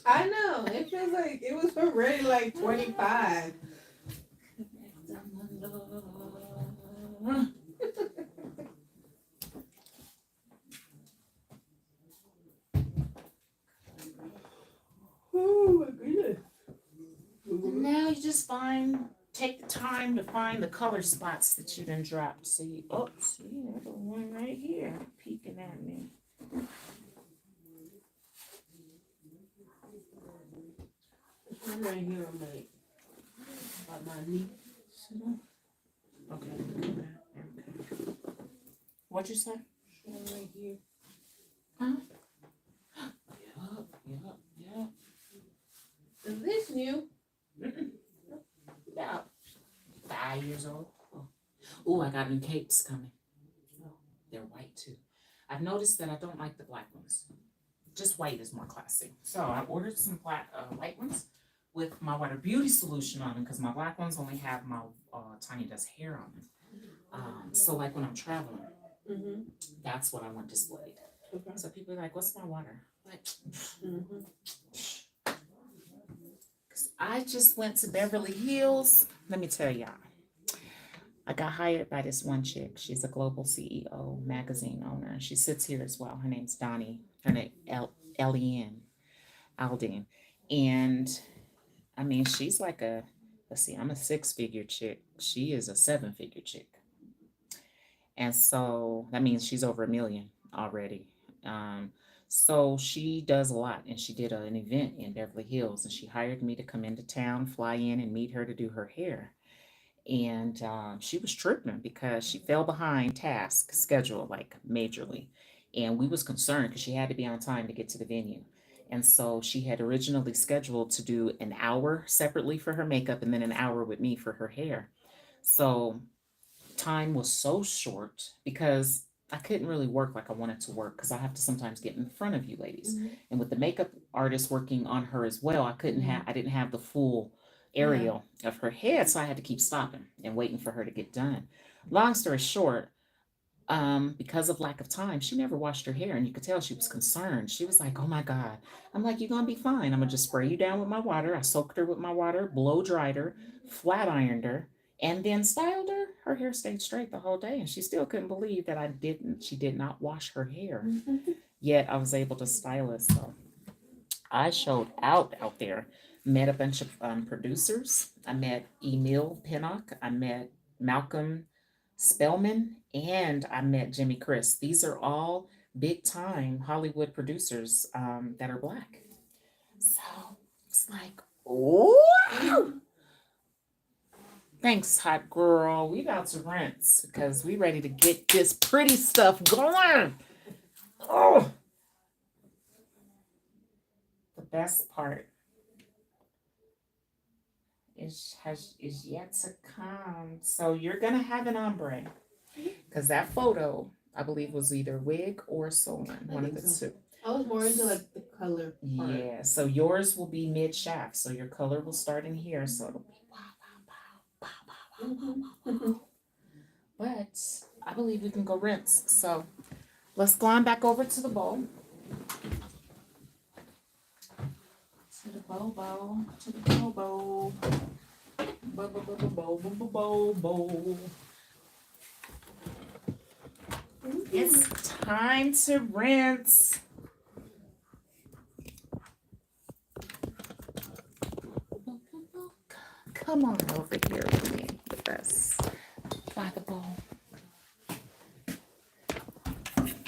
I know. It feels like it was already like 25. Oh my goodness. Now you just find take the time to find the color spots that you done dropped. See, oh, see, there's one right here peeking at me. This one right here on my knee. Okay. What'd you say? This one right here. Huh? Yup. Is this new? About 5 years old. Oh, I got new capes coming. Oh, they're white too. I've noticed that I don't like the black ones. Just white is more classy. So I ordered some white ones with my Water Beauty solution on them because my black ones only have my Tiny Does hair on them. So like when I'm traveling, that's what I want displayed. Okay. So people are like, "What's my water?" Like, I just went to Beverly Hills. Let me tell y'all. I got hired by this one chick. She's a global CEO, magazine owner. She sits here as well. Her name's Donnie. Her name L-E-N, Aldine. And I mean, she's like let's see, I'm a 6-figure chick. She is a 7-figure chick. And so that means she's over $1 million already. So she does a lot, and she did an event in Beverly Hills, and she hired me to come into town, fly in, and meet her to do her hair. And she was tripping because she fell behind task schedule, like majorly, and we was concerned because she had to be on time to get to the venue. And so she had originally scheduled to do an hour separately for her makeup and then an hour with me for her hair. So time was so short because I couldn't really work like I wanted to work because I have to sometimes get in front of you ladies. And with the makeup artist working on her as well, I didn't have the full aerial of her head, so I had to keep stopping and waiting for her to get done. Long story short, because of lack of time, she never washed her hair, and you could tell she was concerned. She was like, "Oh my God." I'm like, "You're gonna be fine. I'm gonna just spray you down with my water." I soaked her with my water, blow dried her, flat ironed her, and then styled her. Her hair stayed straight the whole day, and she still couldn't believe that she did not wash her hair. Yet I was able to style it. So I showed out there. Met a bunch of producers. I met Emil Pinnock. I met Malcolm Spellman, and I met Jimmy Chris. These are all big time Hollywood producers that are Black. So it's like, oh, thanks, hot girl. We about to rinse because we ready to get this pretty stuff going. Oh, the best part is yet to come. So you're gonna have an ombre because that photo, I believe, was either wig or sew-in, one of the two. I was more into like the color part. Yeah, so yours will be mid shaft, so your color will start in here, so it'll be wow. But I believe we can go rinse. So let's go on back over to the bowl. To the bowl. To the bowl. Bowl. It's time to rinse. Come on over here with me with us by the bowl.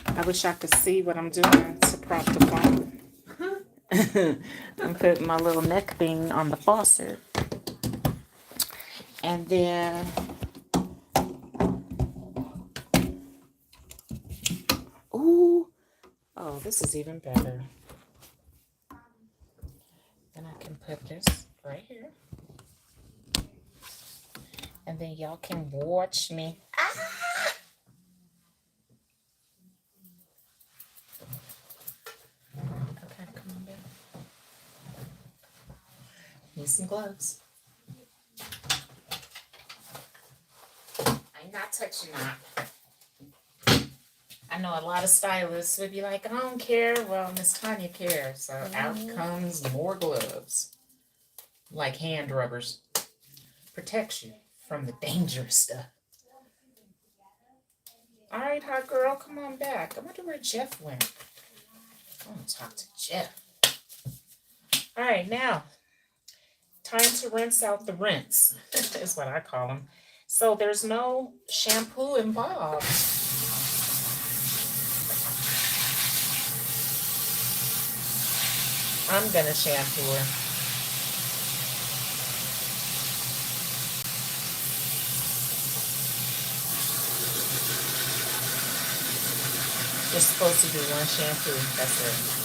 I wish I could see what I'm doing to prop the phone. I'm putting my little neck thing on the faucet. And then oh, this is even better. Then I can put this right here. And then y'all can watch me. Okay, come on, baby. Need some gloves. I'm not touching that. I know a lot of stylists would be like, "I don't care." Well, Miss Tanya cares. So out comes more gloves. Like hand rubbers. Protects you from the dangerous stuff. All right, hot girl, come on back. I wonder where Jeff went. I want to talk to Jeff. All right, now, time to rinse out the rinse, is what I call them. So there's no shampoo involved. I'm gonna shampoo her. You're supposed to do one shampoo, that's it.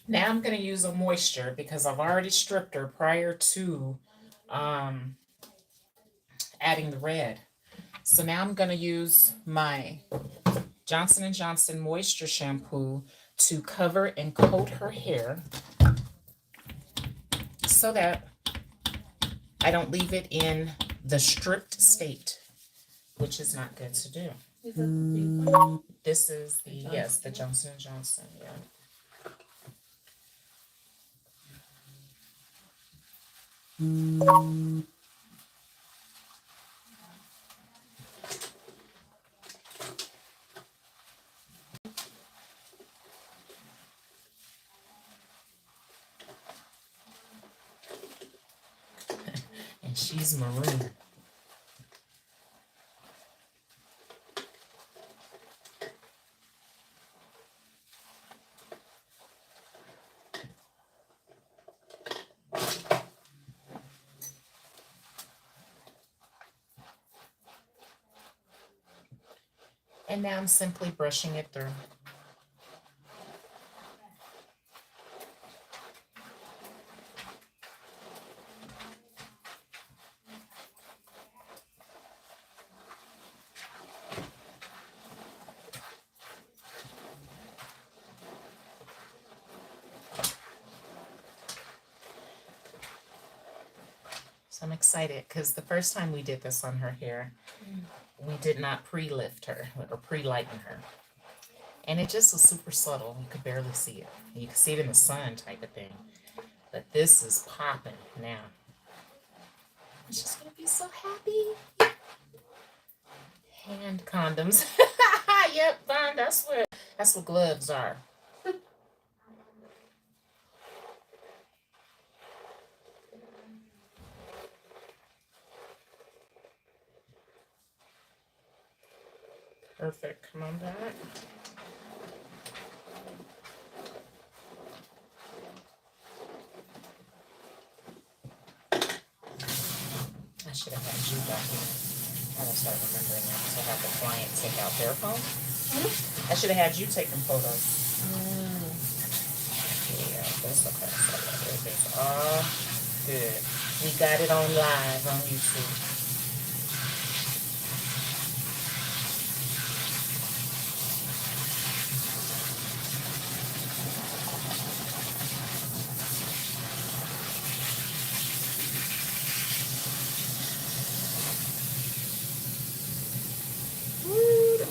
Now I'm going to use a moisture because I've already stripped her prior to adding the red. So now I'm going to use my Johnson & Johnson Moisture Shampoo to cover and coat her hair so that I don't leave it in the stripped state, which is not good to do. Is that the pink one? This is the, yes, the Johnson & Johnson, yeah. And she's maroon. And now I'm simply brushing it through. So I'm excited because the first time we did this on her hair, we did not pre-lift her or pre-lighten her. And it just was super subtle. You could barely see it. You could see it in the sun type of thing. But this is popping now. She's going to be so happy. Hand condoms. Yep, fine. That's what gloves are. Perfect. Come on back. I should have had you back here. I gotta start remembering that because I have the client take out their phone. I should have had you take them photos. Yeah, that's okay. Everything's all good. We got it on live on YouTube.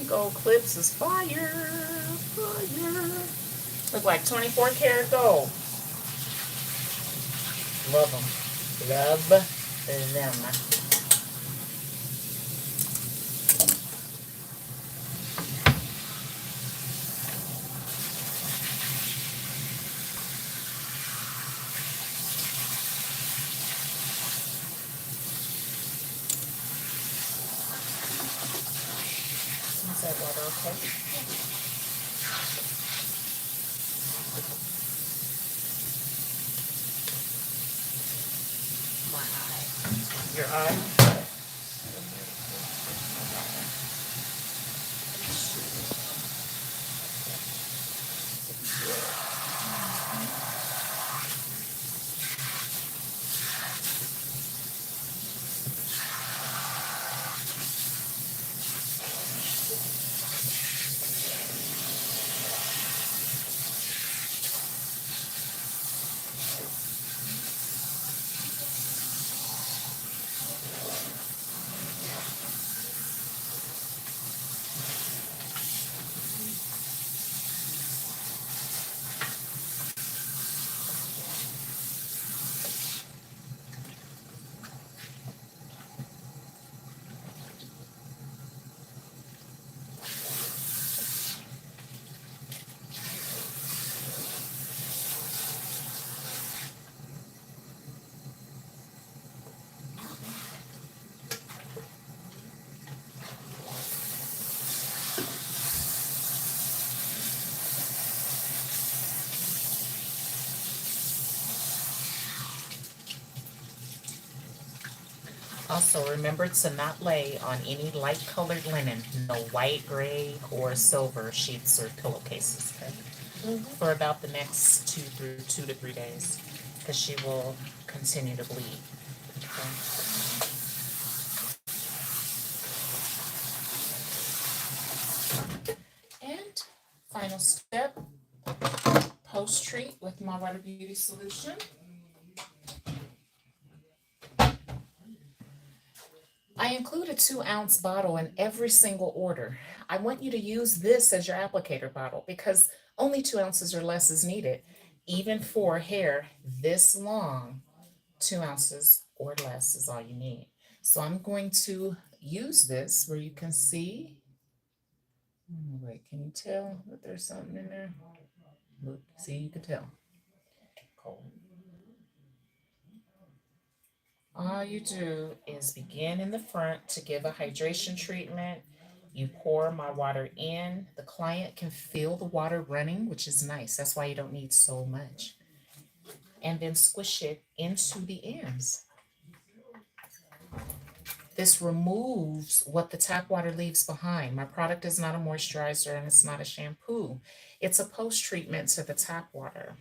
Gold clips is fire, fire. Look like 24 karat gold. Love them. Love them. Is that water okay? My eye. Your eye? Also, remember to not lay on any light colored linen, no white, gray, or silver sheets or pillowcases, okay? For about the next 2 to 3 days, because she will continue to bleed. Okay? And final step, post-treat with my Water Beauty solution. I include a 2-ounce bottle in every single order. I want you to use this as your applicator bottle because only 2 ounces or less is needed. Even for hair this long, 2 ounces or less is all you need. So I'm going to use this where you can see. Wait, can you tell that there's something in there? Look, see, you can tell. Cold. All you do is begin in the front to give a hydration treatment. You pour my water in. The client can feel the water running, which is nice. That's why you don't need so much. And then squish it into the ends. This removes what the tap water leaves behind. My product is not a moisturizer and it's not a shampoo. It's a post-treatment to the tap water.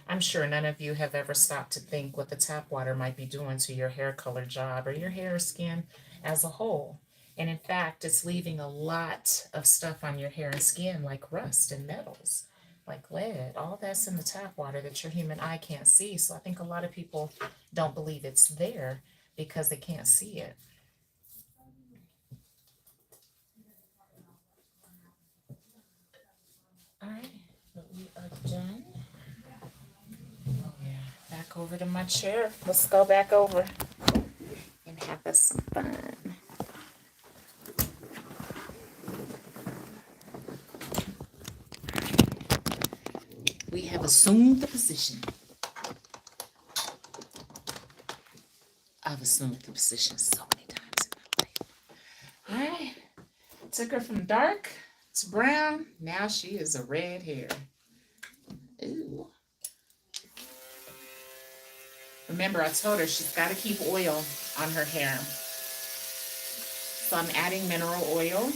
I'm sure none of you have ever stopped to think what the tap water might be doing to your hair color job or your hair or skin as a whole. And in fact, it's leaving a lot of stuff on your hair and skin like rust and metals, like lead. All that's in the tap water that your human eye can't see. So I think a lot of people don't believe it's there because they can't see it. All right, but we are done. Oh yeah, back over to my chair. Let's go back over and have us some fun. We have assumed the position. I've assumed the position so many times in my life. All right, took her from dark to brown. Now she is a red hair. Ooh. Remember, I told her she's got to keep oil on her hair. So I'm adding mineral oil.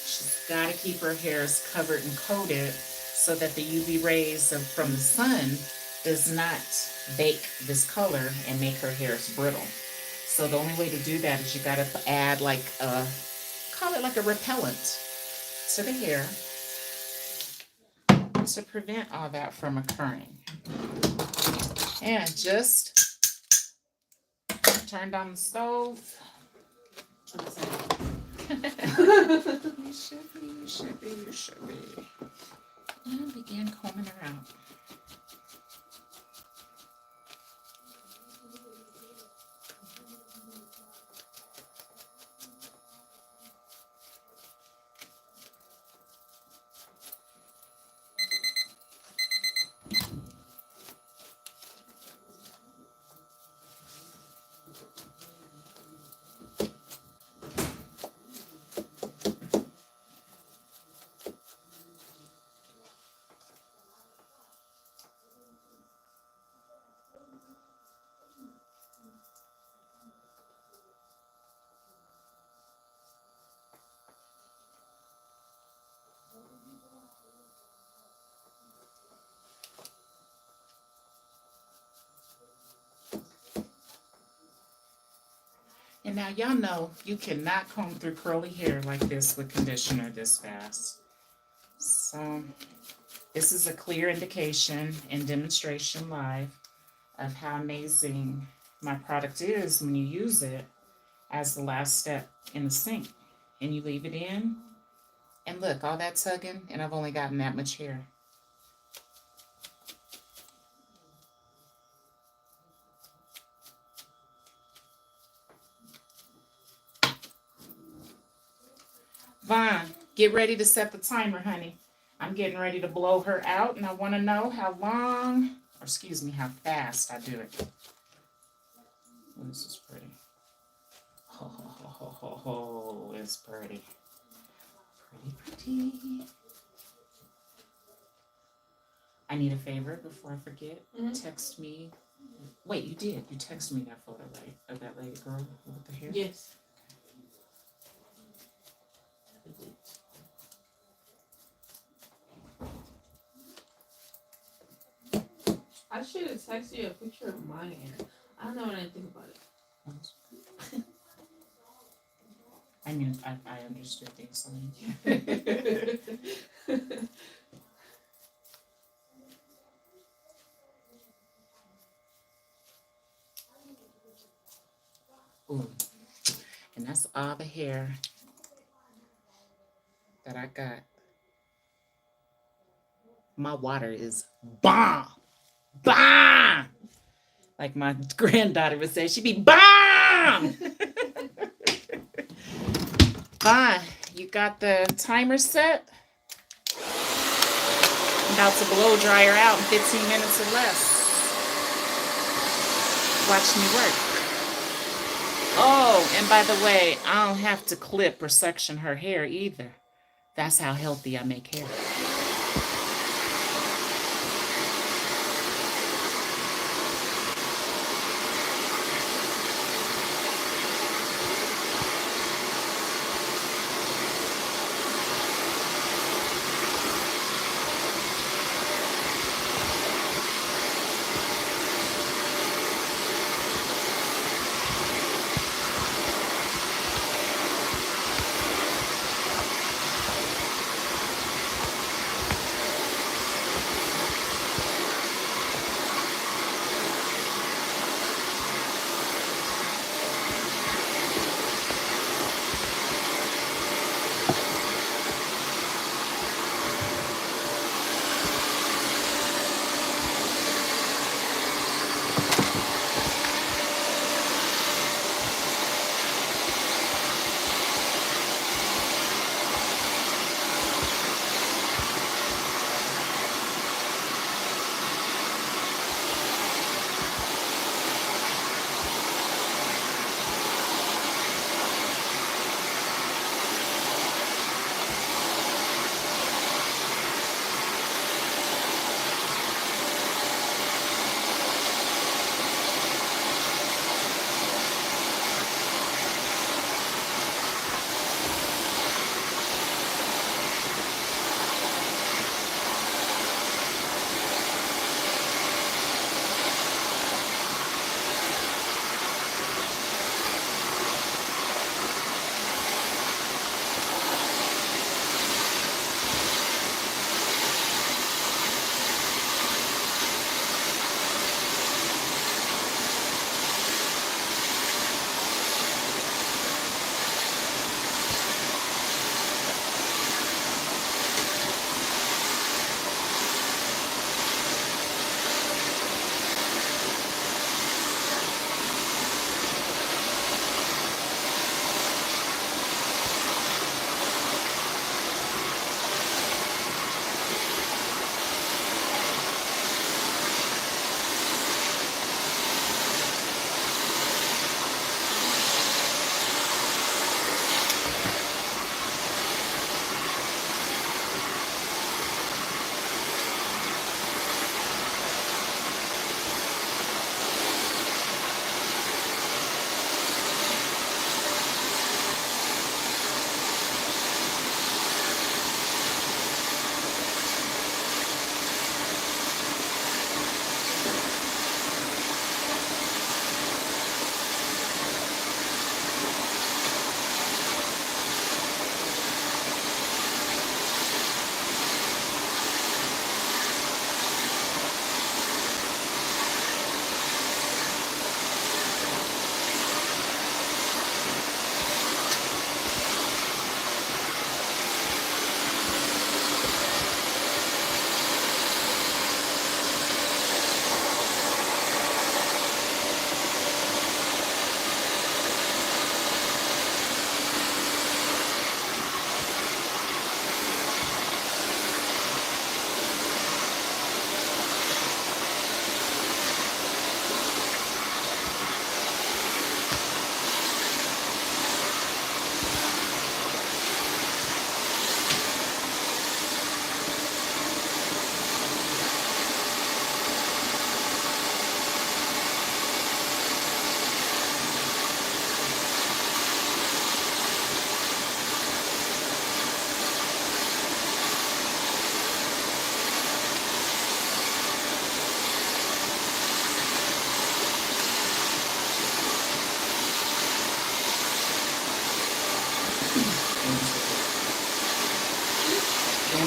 She's got to keep her hairs covered and coated so that the UV rays from the sun does not bake this color and make her hairs brittle. So the only way to do that is you got to add like a, call it like a repellent to the hair to prevent all that from occurring. And just turned on the stove. You should be. And begin combing her out. And now y'all know you cannot comb through curly hair like this with conditioner this fast. So this is a clear indication and demonstration live of how amazing my product is when you use it as the last step in the sink. And you leave it in, and look, all that tugging, and I've only gotten that much hair. Vaughn, get ready to set the timer, honey. I'm getting ready to blow her out, and I want to know how long, or excuse me, how fast I do it. Oh, this is pretty. Ho, ho, ho, ho, ho, ho. It's pretty. Pretty, pretty. I need a favor before I forget. Text me. Wait, you did. You texted me that photo, right? Of that lady girl with the hair? Yes. I should have texted you a picture of my hair. I don't know what I think about it. I mean, I understood the excellent. Ooh. And that's all the hair that I got. My water is bomb. Bomb! Like my granddaughter would say, she'd be bomb! Fine. You got the timer set? I'm about to blow dry her out in 15 minutes or less. Watch me work. Oh, and by the way, I don't have to clip or section her hair either. That's how healthy I make hair.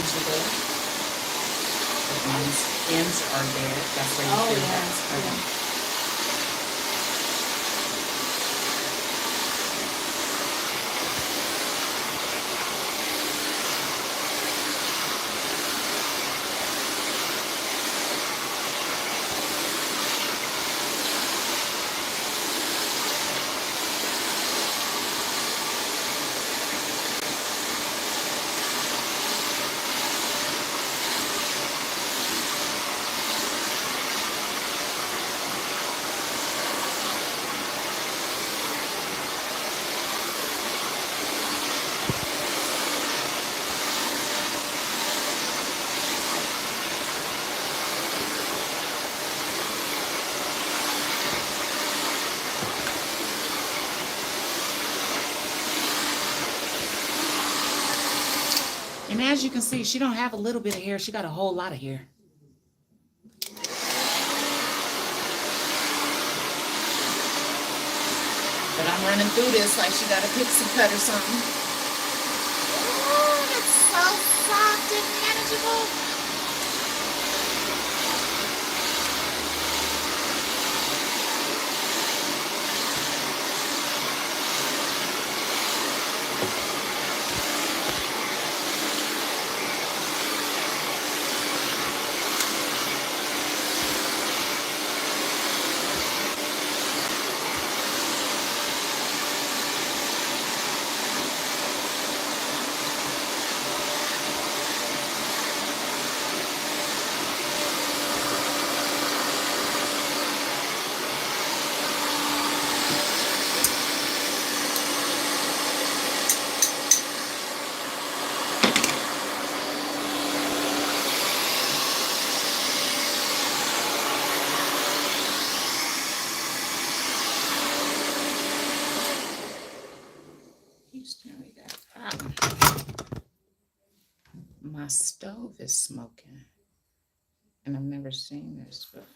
tangible. It means ends are dead. That's where you Oh, feel yeah, that. yeah. And as you can see, she don't have a little bit of hair. She got a whole lot of hair. But I'm running through this like she got a pixie cut or something. Oh, it's so soft and manageable. My stove is smoking, and I've never seen this before.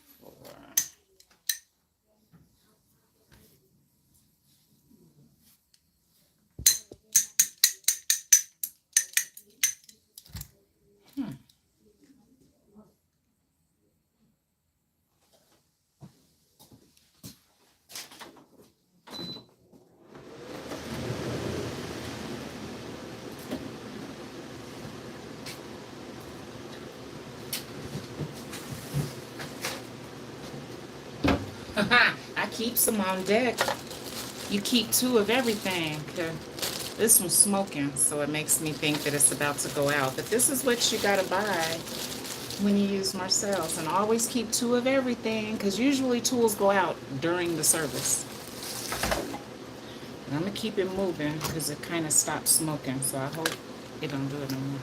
I keep some on deck. You keep 2 of everything. This one's smoking, so it makes me think that it's about to go out. But this is what you gotta buy when you use Marcel's. And always keep 2 of everything, because usually tools go out during the service. And I'm gonna keep it moving because it kind of stopped smoking, so I hope it don't do it no more.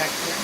back here.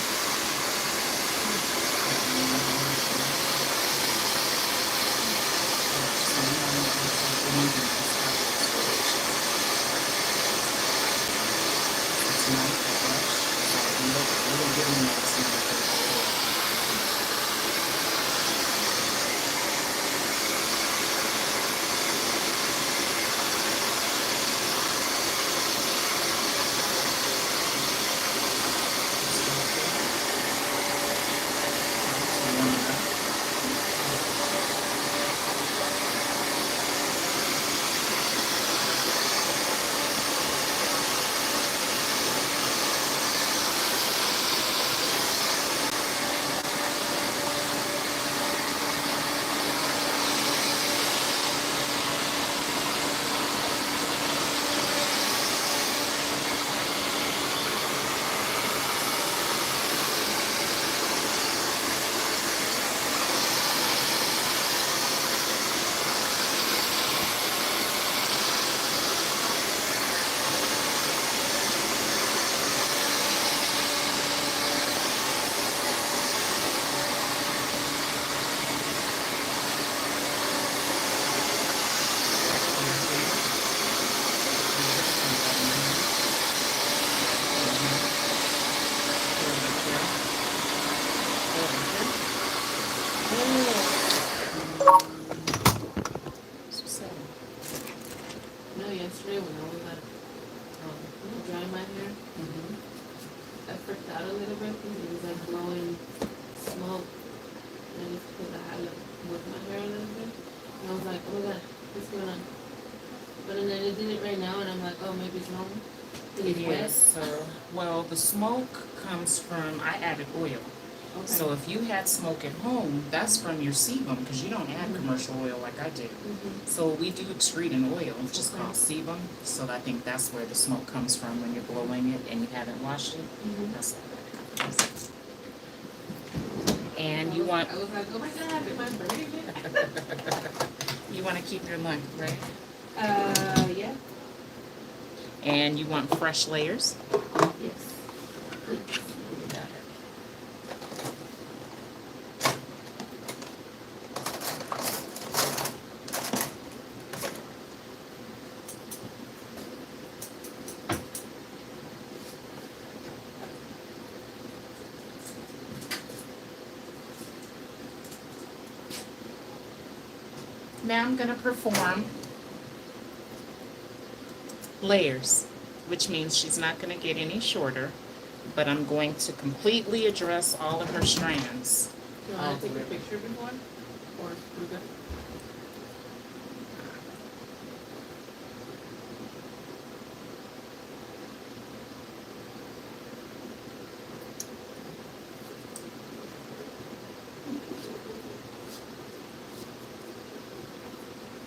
You know, yesterday when I was like drying my hair, I freaked out a little bit because it was like blowing smoke. And it's because I had like worked my hair a little bit. And I was like, oh my god, what's going on? But then it did it right now and I'm like, oh, maybe it's normal. It is. So, well, the smoke comes from, I added oil. Okay. So if you had smoke at home, that's from your sebum, because you don't add commercial oil like I do. So we do excrete an oil, which is called sebum. So I think that's where the smoke comes from when you're blowing it and you haven't washed it. That's what that is. And you want... I was like, oh my god, am I burning it? You want to keep your length, right? Yeah. And you want fresh layers? Yes. Please. Now I'm going to perform layers, which means she's not going to get any shorter, but I'm going to completely address all of her strands. Do you want to take a picture before? Or we're good?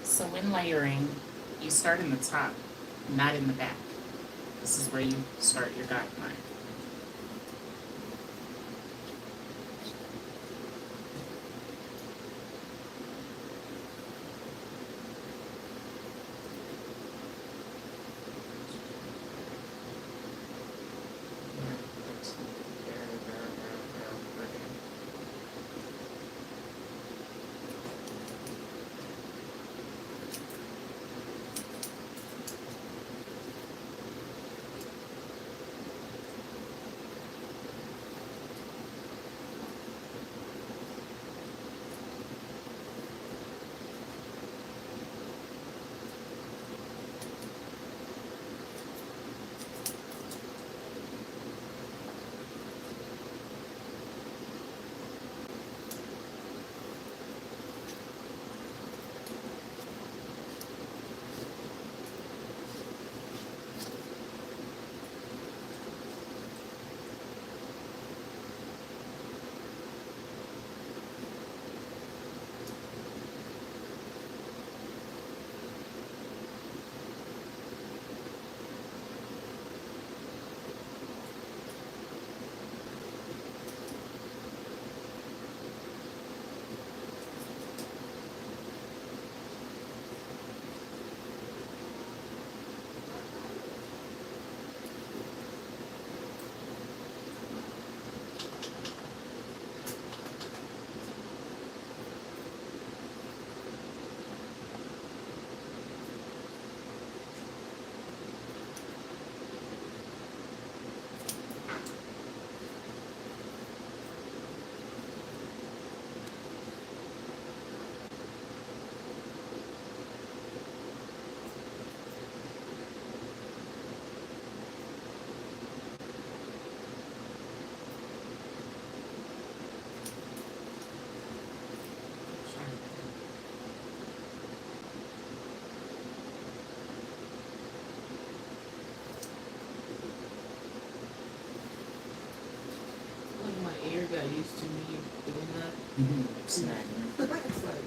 So when layering, you start in the top, not in the back. This is where you start your guideline. Snap. It's like,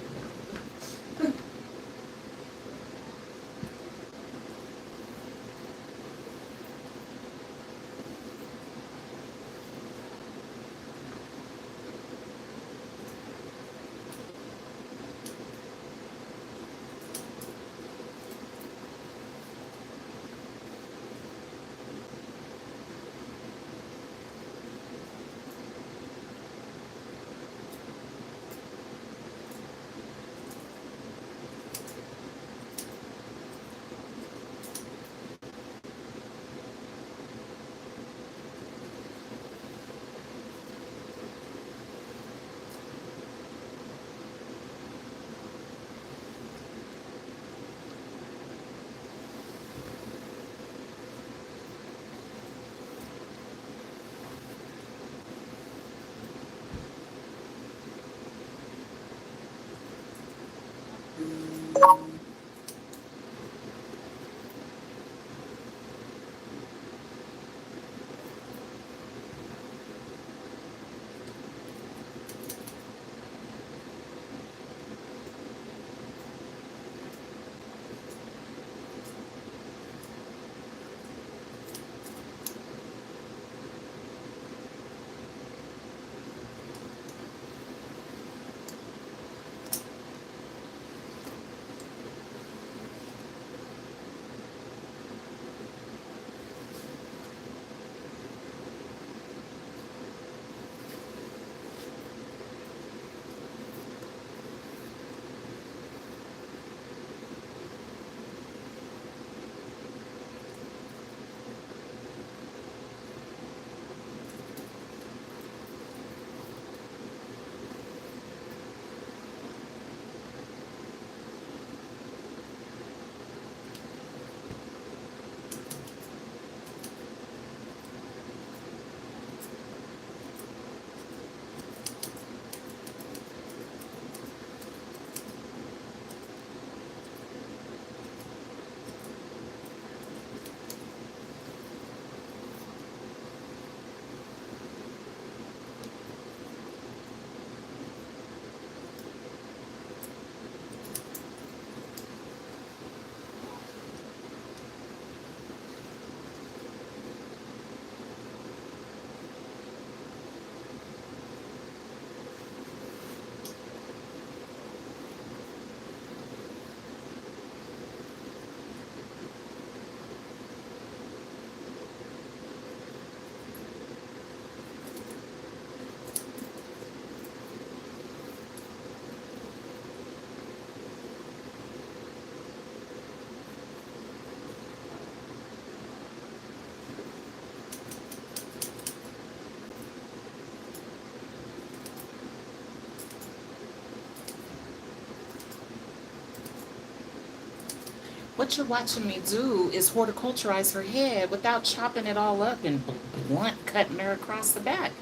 What you're watching me do is horticulturize her head without chopping it all up and blunt cutting her across the back.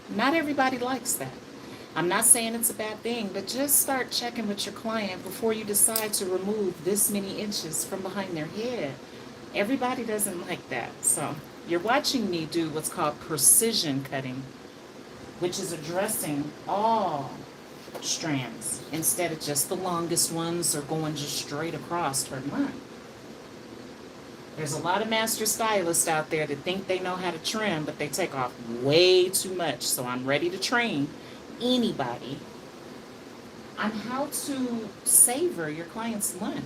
Not everybody likes that. I'm not saying it's a bad thing, but just start checking with your client before you decide to remove this many inches from behind their head. Everybody doesn't like that. So you're watching me do what's called precision cutting, which is addressing all strands instead of just the longest ones or going just straight across her line. There's a lot of master stylists out there that think they know how to trim, but they take off way too much. So I'm ready to train anybody on how to savor your client's lunch.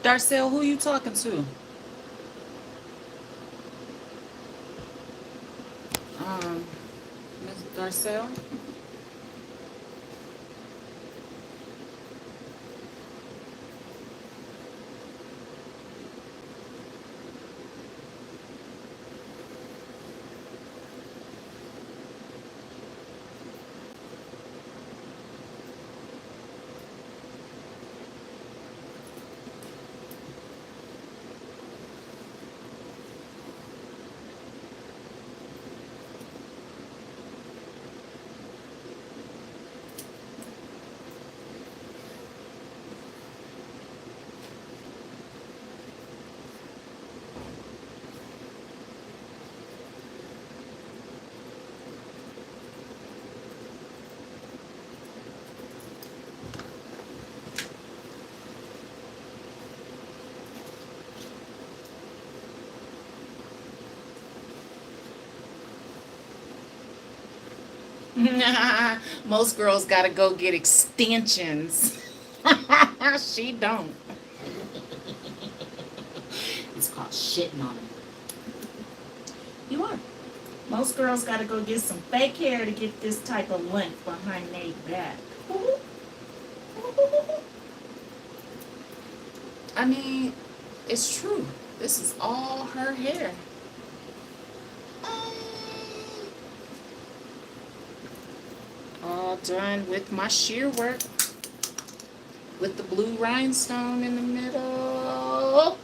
Darcel, who you talking to? Miss Darcel? Most girls gotta go get extensions. She don't. It's called shitting on them. You are. Most girls gotta go get some fake hair to get this type of length behind their back. I mean, it's true. This is all her hair. All done with my shear work with the blue rhinestone in the middle.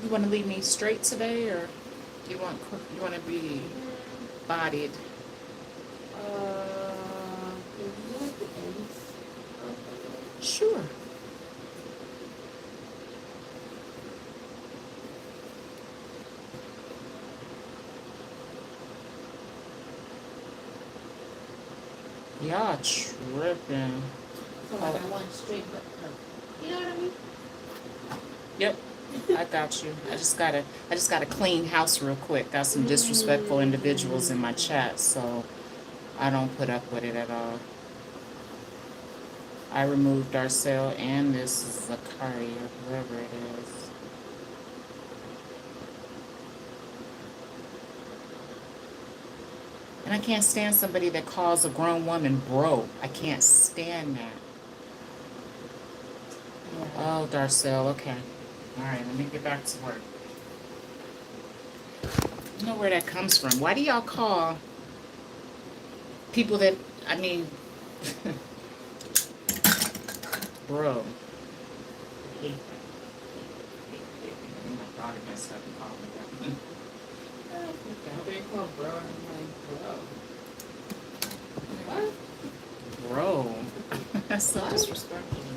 You want to leave me straight today, or you want to be bodied? Can you like the ends? Sure. Y'all tripping. So like I want straight but curved. You know what I mean? Yep. I got you. I just gotta clean house real quick. Got some disrespectful individuals in my chat, so I don't put up with it at all. I removed Darcel and this Zakari or whoever it is. And I can't stand somebody that calls a grown woman bro. I can't stand that. Yeah. Oh, Darcel, okay. All right, let me get back to work. You know where that comes from. Why do y'all call people that, I mean, bro. I hate that. My daughter messed up and called me that. They call bro and I'm like, bro. What? Bro. That's so disrespectful to me.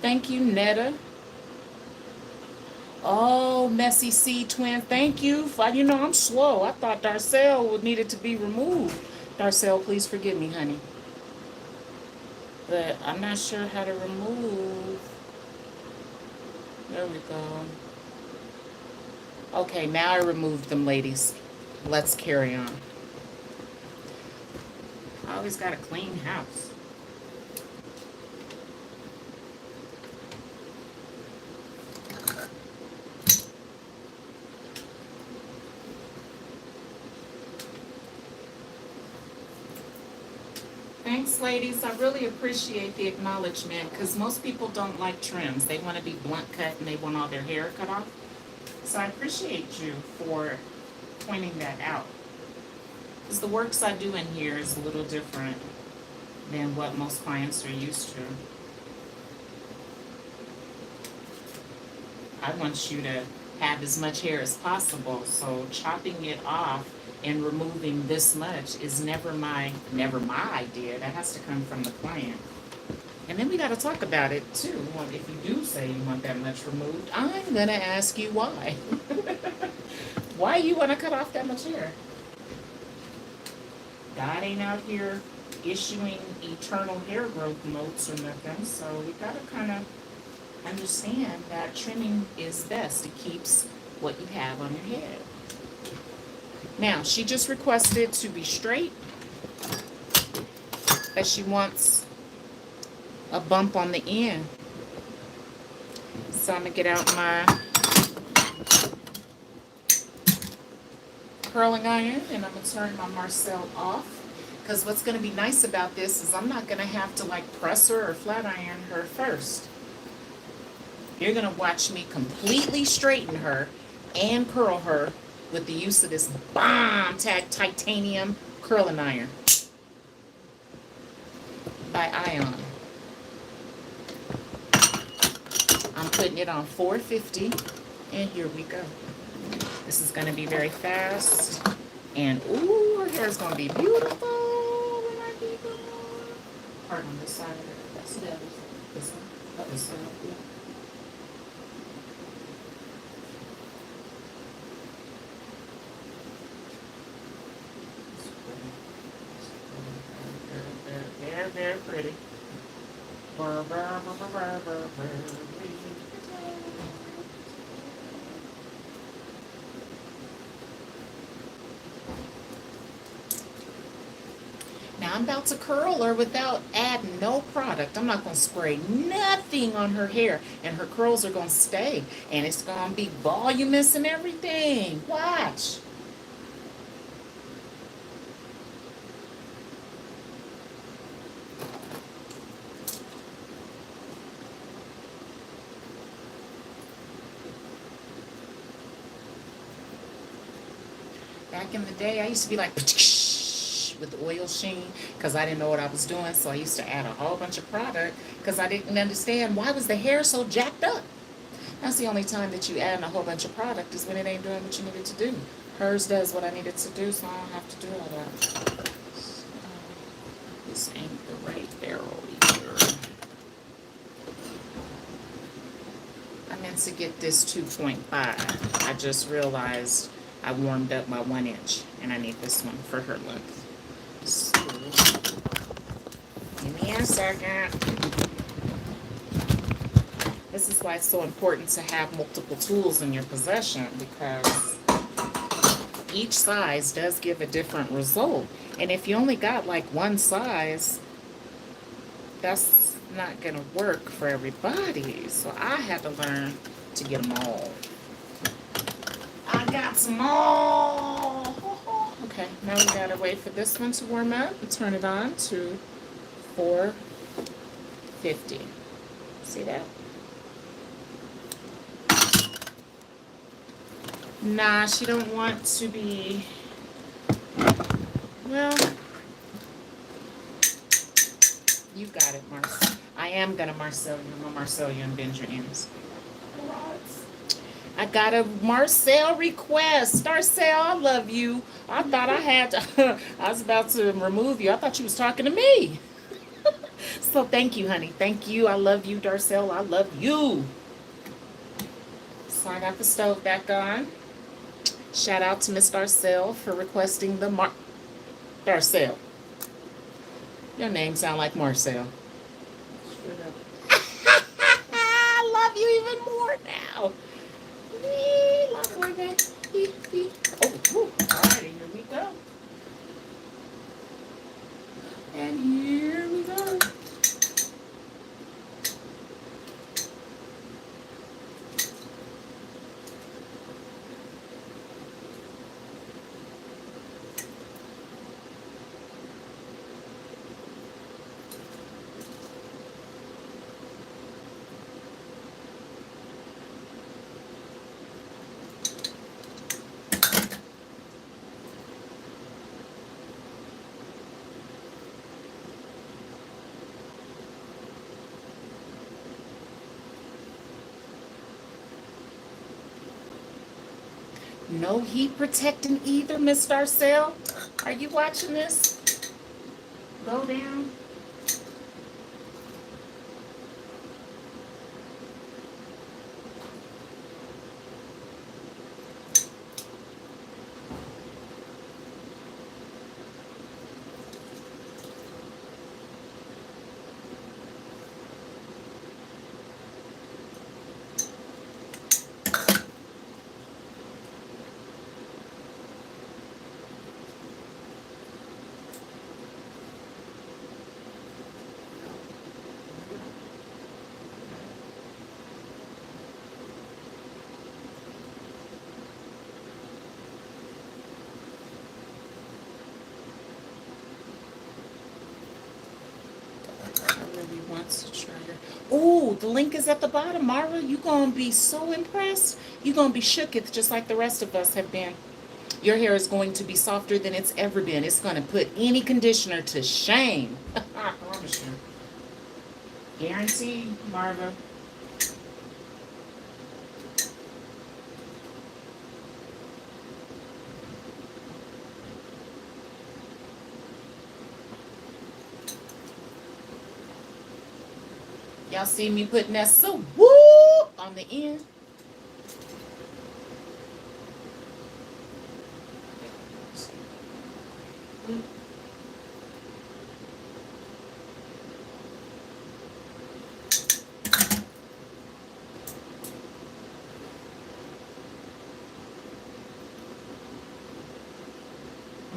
Thank you, Netta. Oh, Messy C Twin, thank you. You know, I'm slow. I thought Darcel would needed to be removed. Darcel, please forgive me, honey. But I'm not sure how to remove. There we go. Okay, now I removed them, ladies. Let's carry on. I always got a clean house. Thanks, ladies. I really appreciate the acknowledgement because most people don't like trims. They want to be blunt cut and they want all their hair cut off. So I appreciate you for pointing that out. Because the works I do in here is a little different than what most clients are used to. I want you to have as much hair as possible, so chopping it off and removing this much is never my idea. That has to come from the client. And then we got to talk about it too. Well, if you do say you want that much removed, I'm gonna ask you why. Why you want to cut off that much hair? God ain't out here issuing eternal hair growth notes or nothing, so we got to kind of understand that trimming is best. It keeps what you have on your head. Now, she just requested to be straight, but she wants a bump on the end. So I'm going to get out my curling iron and I'm going to turn my Marcel off. Because what's going to be nice about this is I'm not going to have to like press her or flat iron her first. You're going to watch me completely straighten her and curl her with the use of this bomb titanium curling iron by Ion. I'm putting it on 450 and here we go. This is going to be very fast and ooh, her hair is going to be beautiful when I keep it on. Pardon on this side of it. That's the other side. This one. Other side. Yeah. Very pretty. Now I'm about to curl her without adding no product. I'm not going to spray nothing on her hair. And her curls are going to stay. And it's going to be voluminous and everything. Watch. Back in the day, I used to be like with the oil sheen because I didn't know what I was doing. So I used to add a whole bunch of product because I didn't understand why was the hair so jacked up. That's the only time that you add a whole bunch of product is when it ain't doing what you needed to do. Hers does what I needed to do, so I don't have to do all that. So, this ain't the right barrel either. I meant to get this 2.5. I just realized I warmed up my 1 inch and I need this one for her length. So, give me a second. This is why it's so important to have multiple tools in your possession because each size does give a different result. And if you only got like one size, that's not going to work for everybody. So I had to learn to get them all. I got some more. Okay, now we gotta wait for this one to warm up and turn it on to 450. See that? Nah, she don't want to be, well, you got it, Marcel. I am gonna Marcel you. I'm gonna Marcel you and bend your ends. I got a Marcel request. Darcel, I love you. I thought I had to, I was about to remove you. I thought you was talking to me. So thank you, honey. Thank you. I love you, Darcel. I love you. So I got the stove back on. Shout out to Miss Darcel for requesting the Darcel. Your name sound like Marcel. Straight up. I love you even more now. Love more than. Oh, alrighty, here we go. And here we go. No heat protecting either, Miss Darcel. Are you watching this? Go down. Really wants to try to. Oh, the link is at the bottom, Mara. You gonna be so impressed. You gonna be shooketh just like the rest of us have been. Your hair is going to be softer than it's ever been. It's gonna put any conditioner to shame. I promise you. Guaranteed, Marva. Y'all see me putting that so whoop on the end?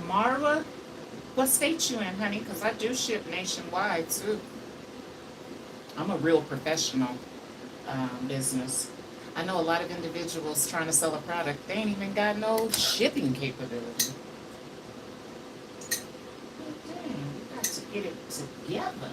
Marva, what state you in, honey? Because I do ship nationwide, too. I'm a real professional business. I know a lot of individuals trying to sell a product, they ain't even got no shipping capability. Dang, you got to get it together.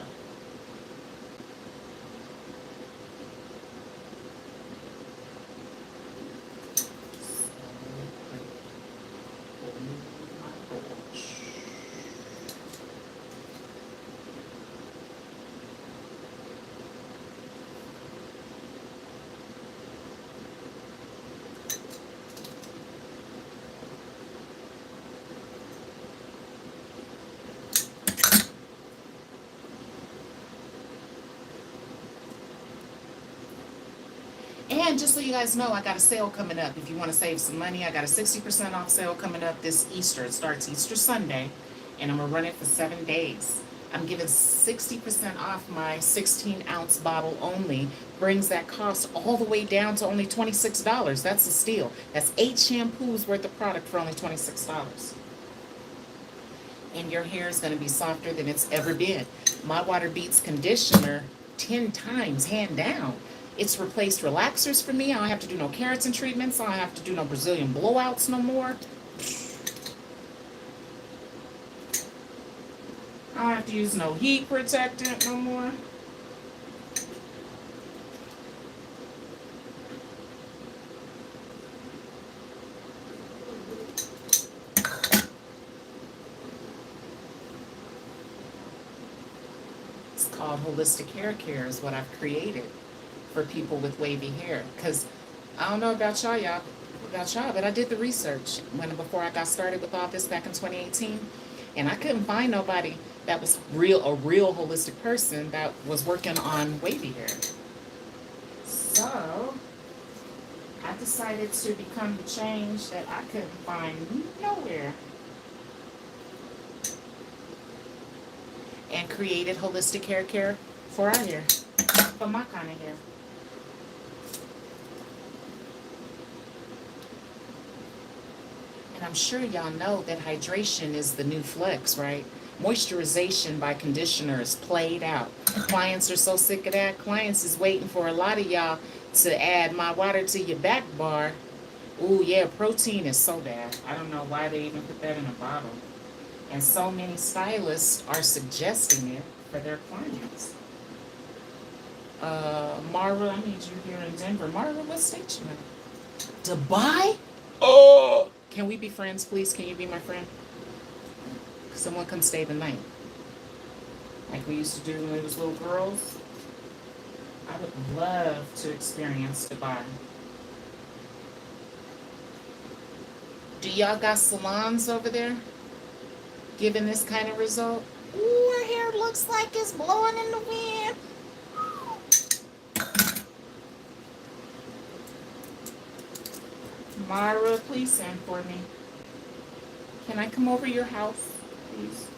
And just so you guys know, I got a sale coming up. If you want to save some money, I got a 60% off sale coming up this Easter. It starts Easter Sunday, and I'm going to run it for 7 days. I'm giving 60% off my 16-ounce bottle only. Brings that cost all the way down to only $26. That's a steal. That's 8 shampoos worth of product for only $26. And your hair is going to be softer than it's ever been. My water beats conditioner 10 times, hand down. It's replaced relaxers for me. I don't have to do no keratin treatments. I don't have to do no Brazilian blowouts no more. I don't have to use no heat protectant no more. It's called Holistic Hair Care is what I've created for people with wavy hair. Because I don't know about y'all, but I did the research before I got started with all this back in 2018. And I couldn't find nobody that was a real holistic person that was working on wavy hair. So I decided to become the change that I couldn't find nowhere, and created holistic hair care for our hair, for my kind of hair. And I'm sure y'all know that hydration is the new flex, right? Moisturization by conditioner is played out. Clients are so sick of that. Clients is waiting for a lot of y'all to add my water to your back bar. Ooh, yeah, protein is so bad. I don't know why they even put that in a bottle. And so many stylists are suggesting it for their clients. Mara, I need you here in Denver. Mara, what state you in? Dubai? Oh! Can we be friends, please? Can you be my friend? Someone come stay the night. Like we used to do when we was little girls. I would love to experience Dubai. Do y'all got salons over there giving this kind of result? Ooh, her hair looks like it's blowing in the wind. Myra, please send for me. Can I come over your house, please?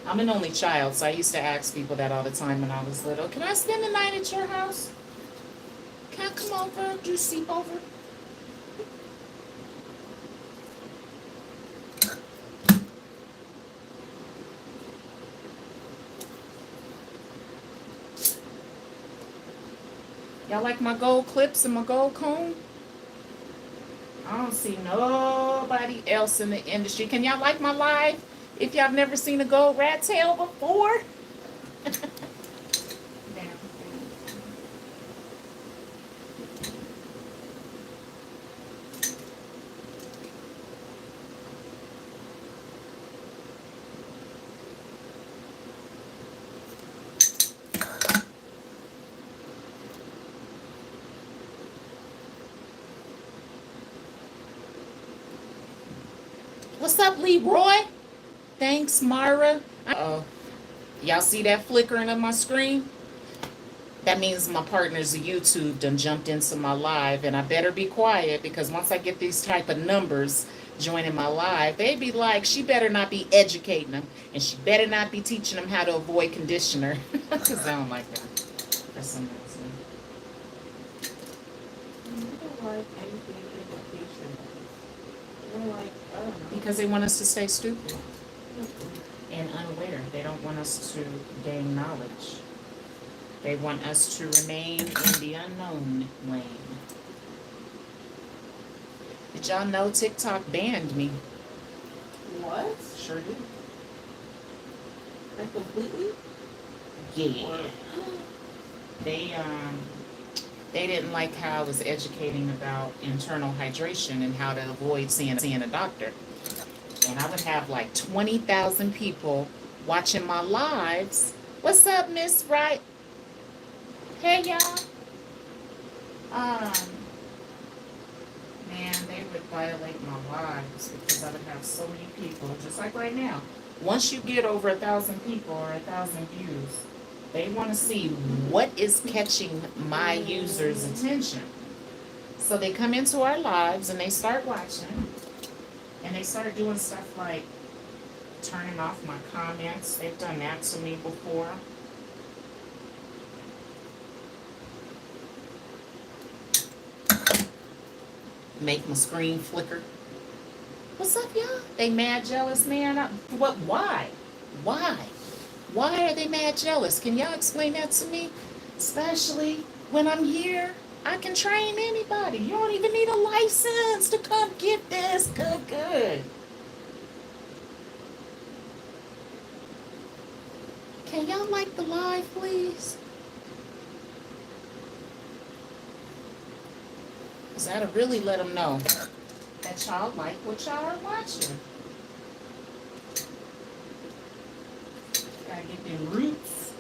I'm an only child, so I used to ask people that all the time when I was little. Can I spend the night at your house? Can I come over? Do you sleep over? Y'all like my gold clips and my gold comb? I don't see nobody else in the industry. Can y'all like my live? If y'all have never seen a gold rat tail before? What's up, Leroy? Thanks, Myra. Uh-oh. Y'all see that flickering of my screen? That means my partners of YouTube done jumped into my live, and I better be quiet because once I get these type of numbers joining my live, they be like, she better not be educating them, and she better not be teaching them how to avoid conditioner. Because I don't like that. That's something else. I don't like anything education. They're like, I don't know. Because they want us to stay stupid and unaware. They don't want us to gain knowledge. They want us to remain in the unknown lane. Did y'all know TikTok banned me? What? Sure did. Like completely? Yeah. They didn't like how I was educating about internal hydration and how to avoid seeing a doctor. And I would have like 20,000 people watching my lives. What's up, Miss Wright? Hey, y'all. Man, they would violate my lives because I would have so many people, just like right now. Once you get over 1,000 people or 1,000 views, they want to see what is catching my users' attention. So they come into our lives and they start watching, and they start doing stuff like turning off my comments. They've done that to me before. Make my screen flicker. What's up, y'all? They mad jealous, man? What? Why? Why? Why are they mad jealous? Can y'all explain that to me? Especially when I'm here, I can train anybody. You don't even need a license to come get this. Good. Can y'all like the live, please? Because that'll really let them know that y'all like what y'all are watching. Gotta get them roots.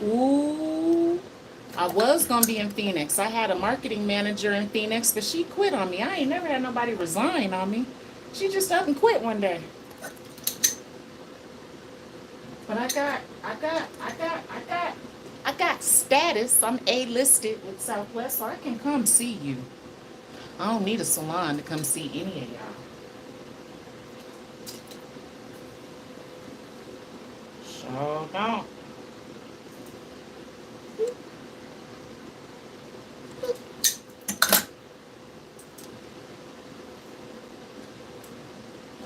Ooh. I was gonna be in Phoenix. I had a marketing manager in Phoenix, but she quit on me. I ain't never had nobody resign on me. She just up and quit one day. But I got status. I'm A-listed with Southwest, so I can come see you. I don't need a salon to come see any of y'all. Sure don't.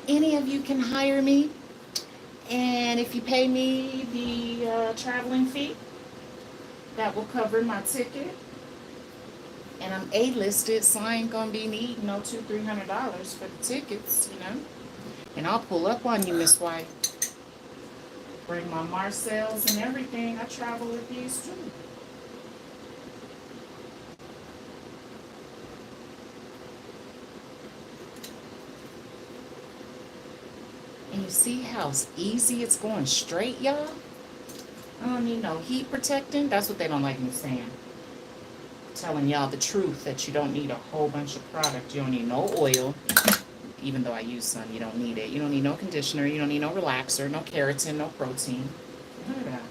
Any of you can hire me, and if you pay me the traveling fee, that will cover my ticket. And I'm A-listed, so I ain't gonna be needing no $200-300 for the tickets, you know. And I'll pull up on you, Miss White. Bring my Marcels and everything. I travel with these too. And you see how easy it's going straight, y'all? I don't need no heat protecting. That's what they don't like me saying. Telling y'all the truth that you don't need a whole bunch of product. You don't need no oil. Even though I use some, you don't need it. You don't need no conditioner. You don't need no relaxer, no keratin, no protein. None of that.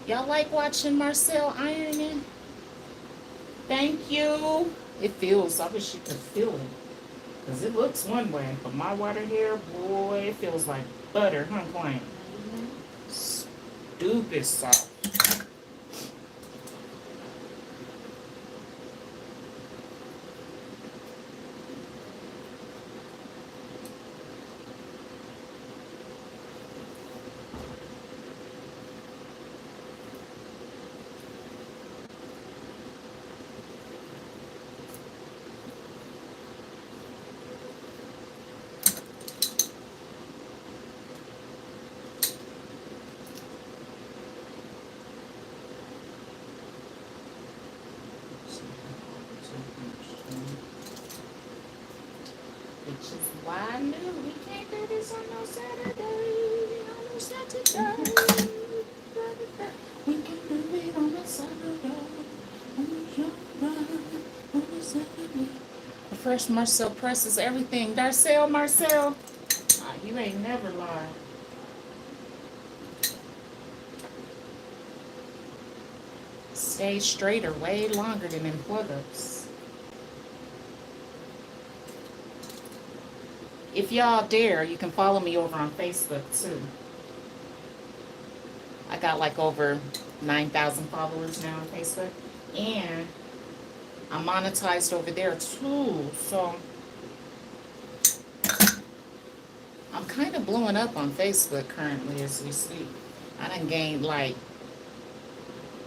Y'all like watching Marcel ironing? Thank you. It feels, I wish you could feel it. Because it looks one way, but my water hair, boy, it feels like butter, huh, Klein? Stupid soft. Which is why I knew we can't do this on no Saturday. On no Saturday. We can do it on a Saturday. On a Saturday. The fresh Marcel presses everything. Marcel. You ain't never lied. Stay straighter way longer than in plug-ups. If y'all dare, you can follow me over on Facebook too. I got like over 9,000 followers now on Facebook. And I'm monetized over there too. So I'm kind of blowing up on Facebook currently as we speak. I done gained like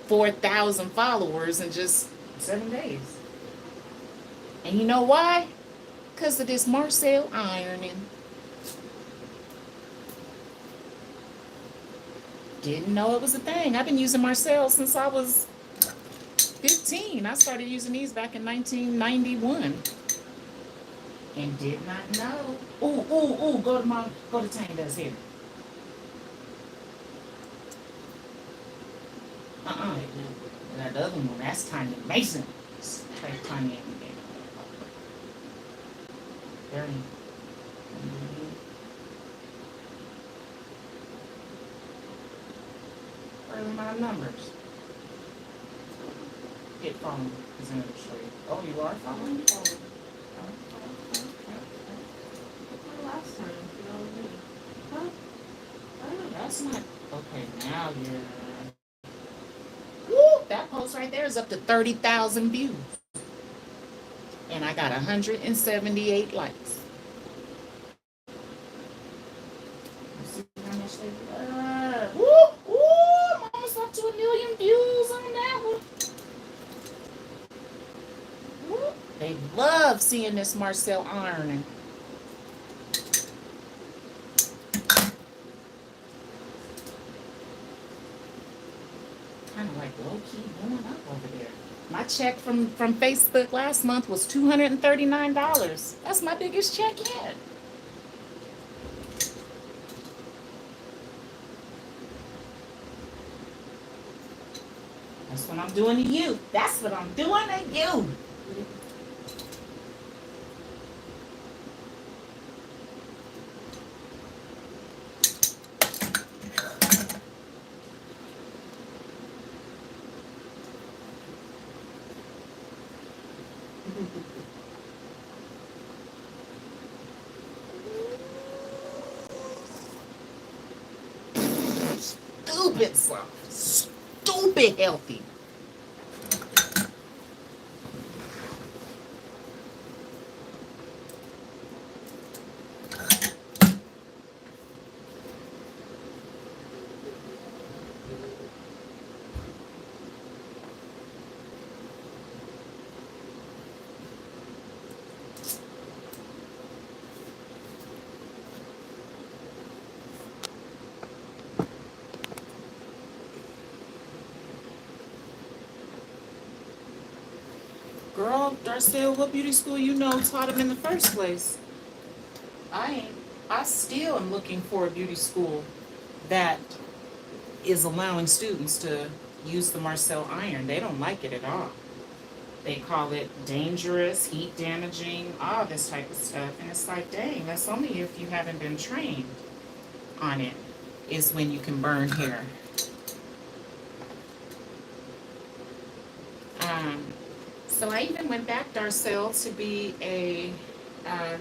4,000 followers in just 7 days. And you know why? Because of this Marcel ironing. Didn't know it was a thing. I've been using Marcel since I was 15. I started using these back in 1991. And did not know. Ooh, go to Tanda's here. That other one, that's Tanya Mason. Play Tanya in there. Very. Where are my numbers? Hit phone is in the tree. Oh, you are following? Last time, Huh? Oh, that's not. Okay, now you're. Woo! That post right there is up to 30,000 views. And I got 178 likes. Let's see how much they I'm almost up to 1 million views on that one. Woo! They love seeing this Marcel ironing. keep going up over there. My check from Facebook last month was $239. That's my biggest check yet. That's what I'm doing to you. That's what I'm doing to you. Stupid soft. Stupid healthy. Girl, Darcel, what beauty school you know taught him in the first place? I still am looking for a beauty school that is allowing students to use the Marcel iron. They don't like it at all. They call it dangerous, heat damaging, all this type of stuff. And it's like, dang, that's only if you haven't been trained on it, is when you can burn hair. So I even went back, Darcel, to be a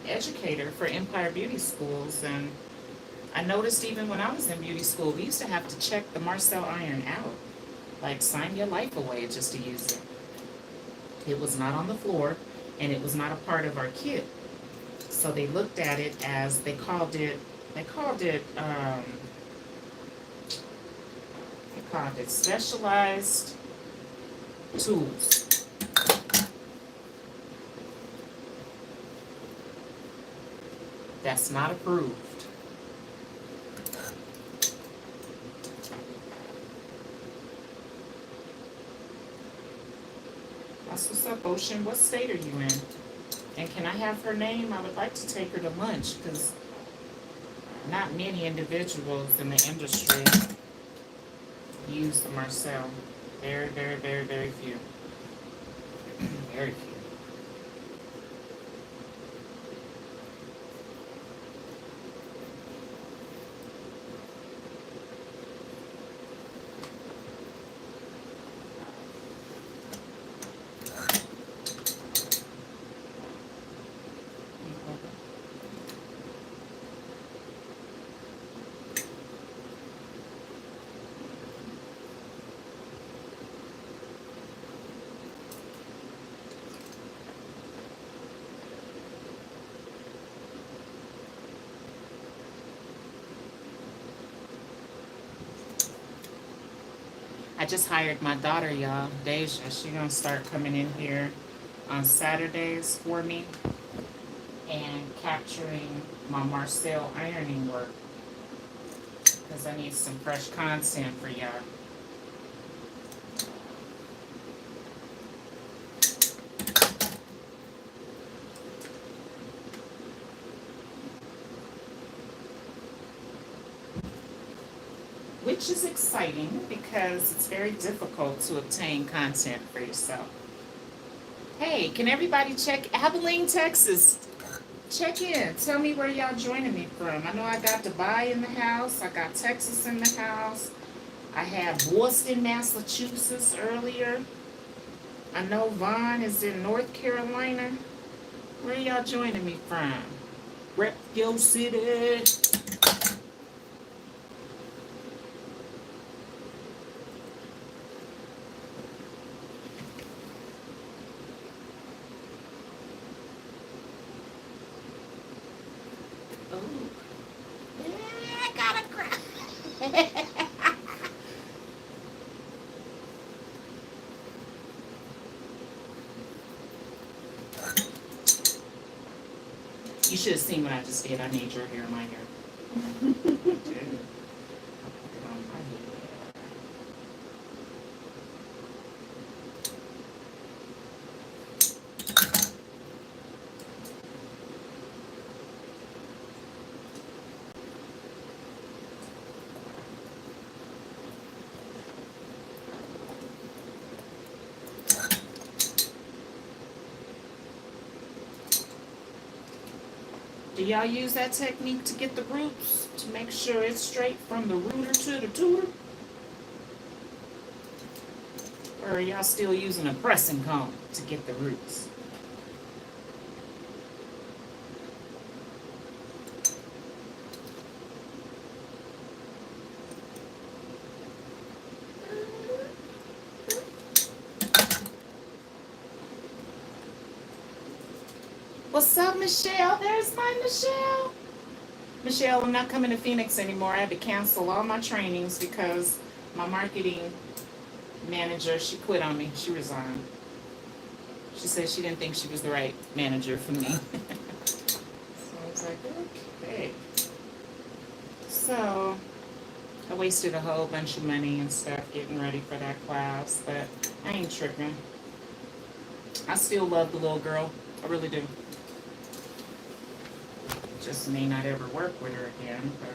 educator for Empire Beauty Schools, and I noticed even when I was in beauty school, we used to have to check the Marcel iron out, like sign your life away just to use it. It was not on the floor, and it was not a part of our kit. So they looked at it as they called it specialized tools. That's not approved. That's what's up, Ocean. What state are you in? And can I have her name? I would like to take her to lunch because not many individuals in the industry use the Marcel. Very, very, very, very few. Very few. I just hired my daughter, y'all, Deja. She's gonna start coming in here on Saturdays for me and capturing my Marcel ironing work because I need some fresh content for y'all. Which is exciting because it's very difficult to obtain content for yourself. Hey, can everybody check Abilene, Texas? Check in. Tell me where y'all joining me from. I know I got Dubai in the house. I got Texas in the house. I had Boston, Massachusetts earlier. I know Vaughn is in North Carolina. Where y'all joining me from? Rep your city. You should have seen what I just did. I made your hair my hair. Do y'all use that technique to get the roots, to make sure it's straight from the rooter to the tutor? Or are y'all still using a pressing comb to get the roots? What's up, Michelle? There's my Michelle. Michelle, I'm not coming to Phoenix anymore. I had to cancel all my trainings because my marketing manager, she quit on me. She resigned. She said she didn't think she was the right manager for me. So I was like, okay. So I wasted a whole bunch of money and stuff getting ready for that class, but I ain't tripping. I still love the little girl. I really do. Just may not ever work with her again, but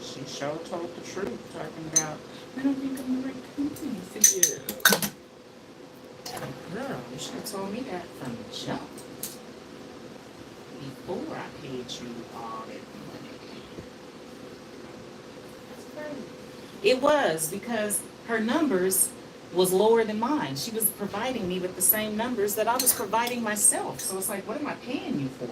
she sure told the truth, talking about, I don't think I'm the right company for you. Girl, you should have told me that from the jump. Before I paid you all that money. That's crazy. It was because her numbers was lower than mine. She was providing me with the same numbers that I was providing myself. So it's like, what am I paying you for?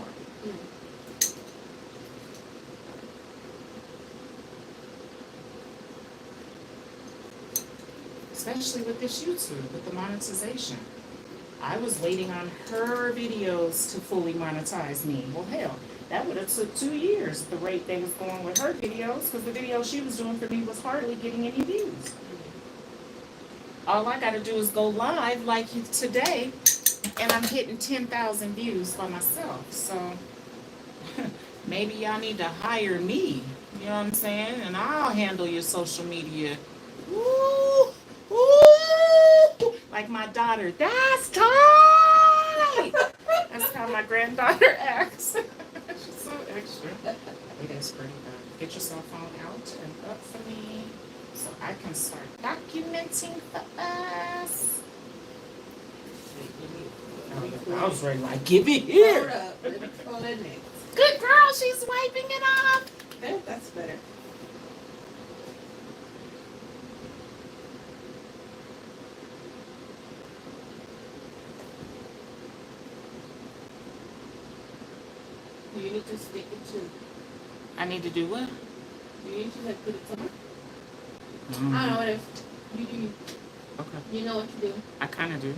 Especially with this YouTube, with the monetization. I was waiting on her videos to fully monetize me. Well, hell, that would have took 2 years at the rate they was going with her videos, because the video she was doing for me was hardly getting any views. All I got to do is go live like today, and I'm hitting 10,000 views by myself. So maybe y'all need to hire me. You know what I'm saying? And I'll handle your social media. Woo! Woo! Like my daughter, that's tight! That's how my granddaughter acts. She's so extra. It is pretty good. Get your cell phone out and up for me so I can start documenting for us. I was ready, like, give it here. Good girl, she's wiping it off. Okay, that's better. You need to stick it to. I need to do what? You need to like put it somewhere. I don't know what if you do. Okay. You know what to do. I kind of do.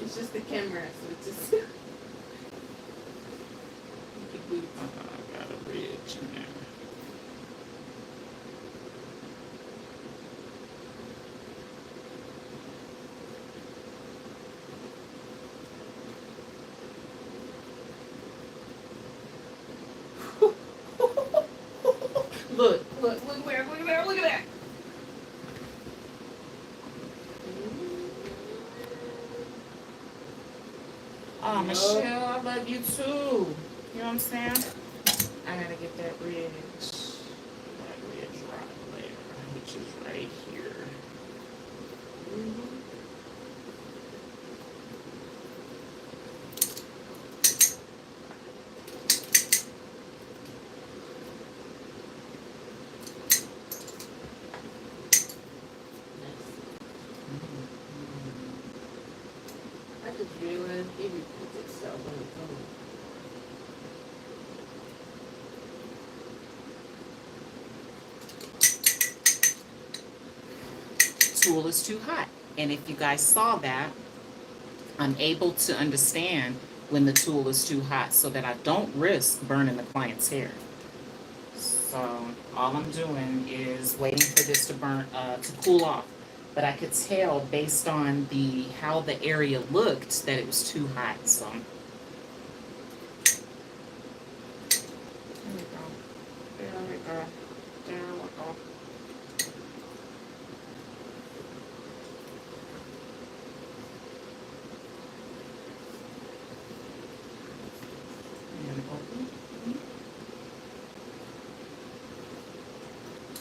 It's just the camera, so it's just. You keep moving. I got a ridge in there. Look at that. Oh, Michelle, I love you too. You know what I'm saying? I gotta get that ridge. That ridge right there, which is right here. I just realized it repeats itself on its own. Tool is too hot. And if you guys saw that, I'm able to understand when the tool is too hot so that I don't risk burning the client's hair. So all I'm doing is waiting for this to to cool off. But I could tell based on how the area looked that it was too hot. So there we go. There we go. There we go.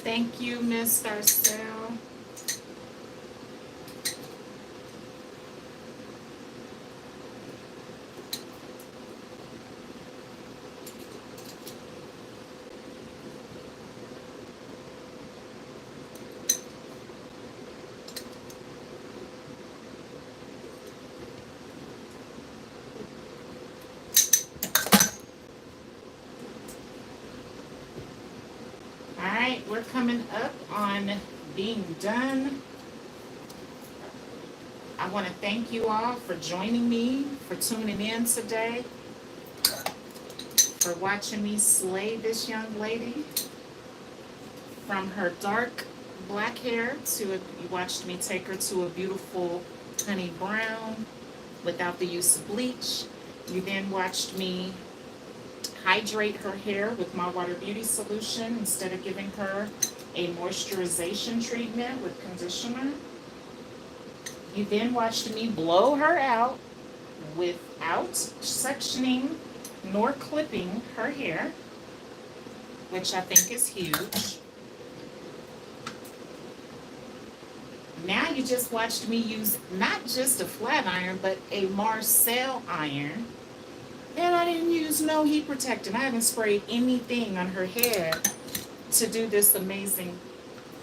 Thank you, Miss Marcel. we're coming up on being done. I want to thank you all for joining me, for tuning in today, for watching me slay this young lady from her dark black hair you watched me take her to a beautiful honey brown without the use of bleach. You then watched me hydrate her hair with my Water Beauty solution instead of giving her a moisturization treatment with conditioner. You then watched me blow her out without sectioning nor clipping her hair, which I think is huge. Now you just watched me use not just a flat iron, but a Marcel iron. And I didn't use no heat protectant. I haven't sprayed anything on her head to do this amazing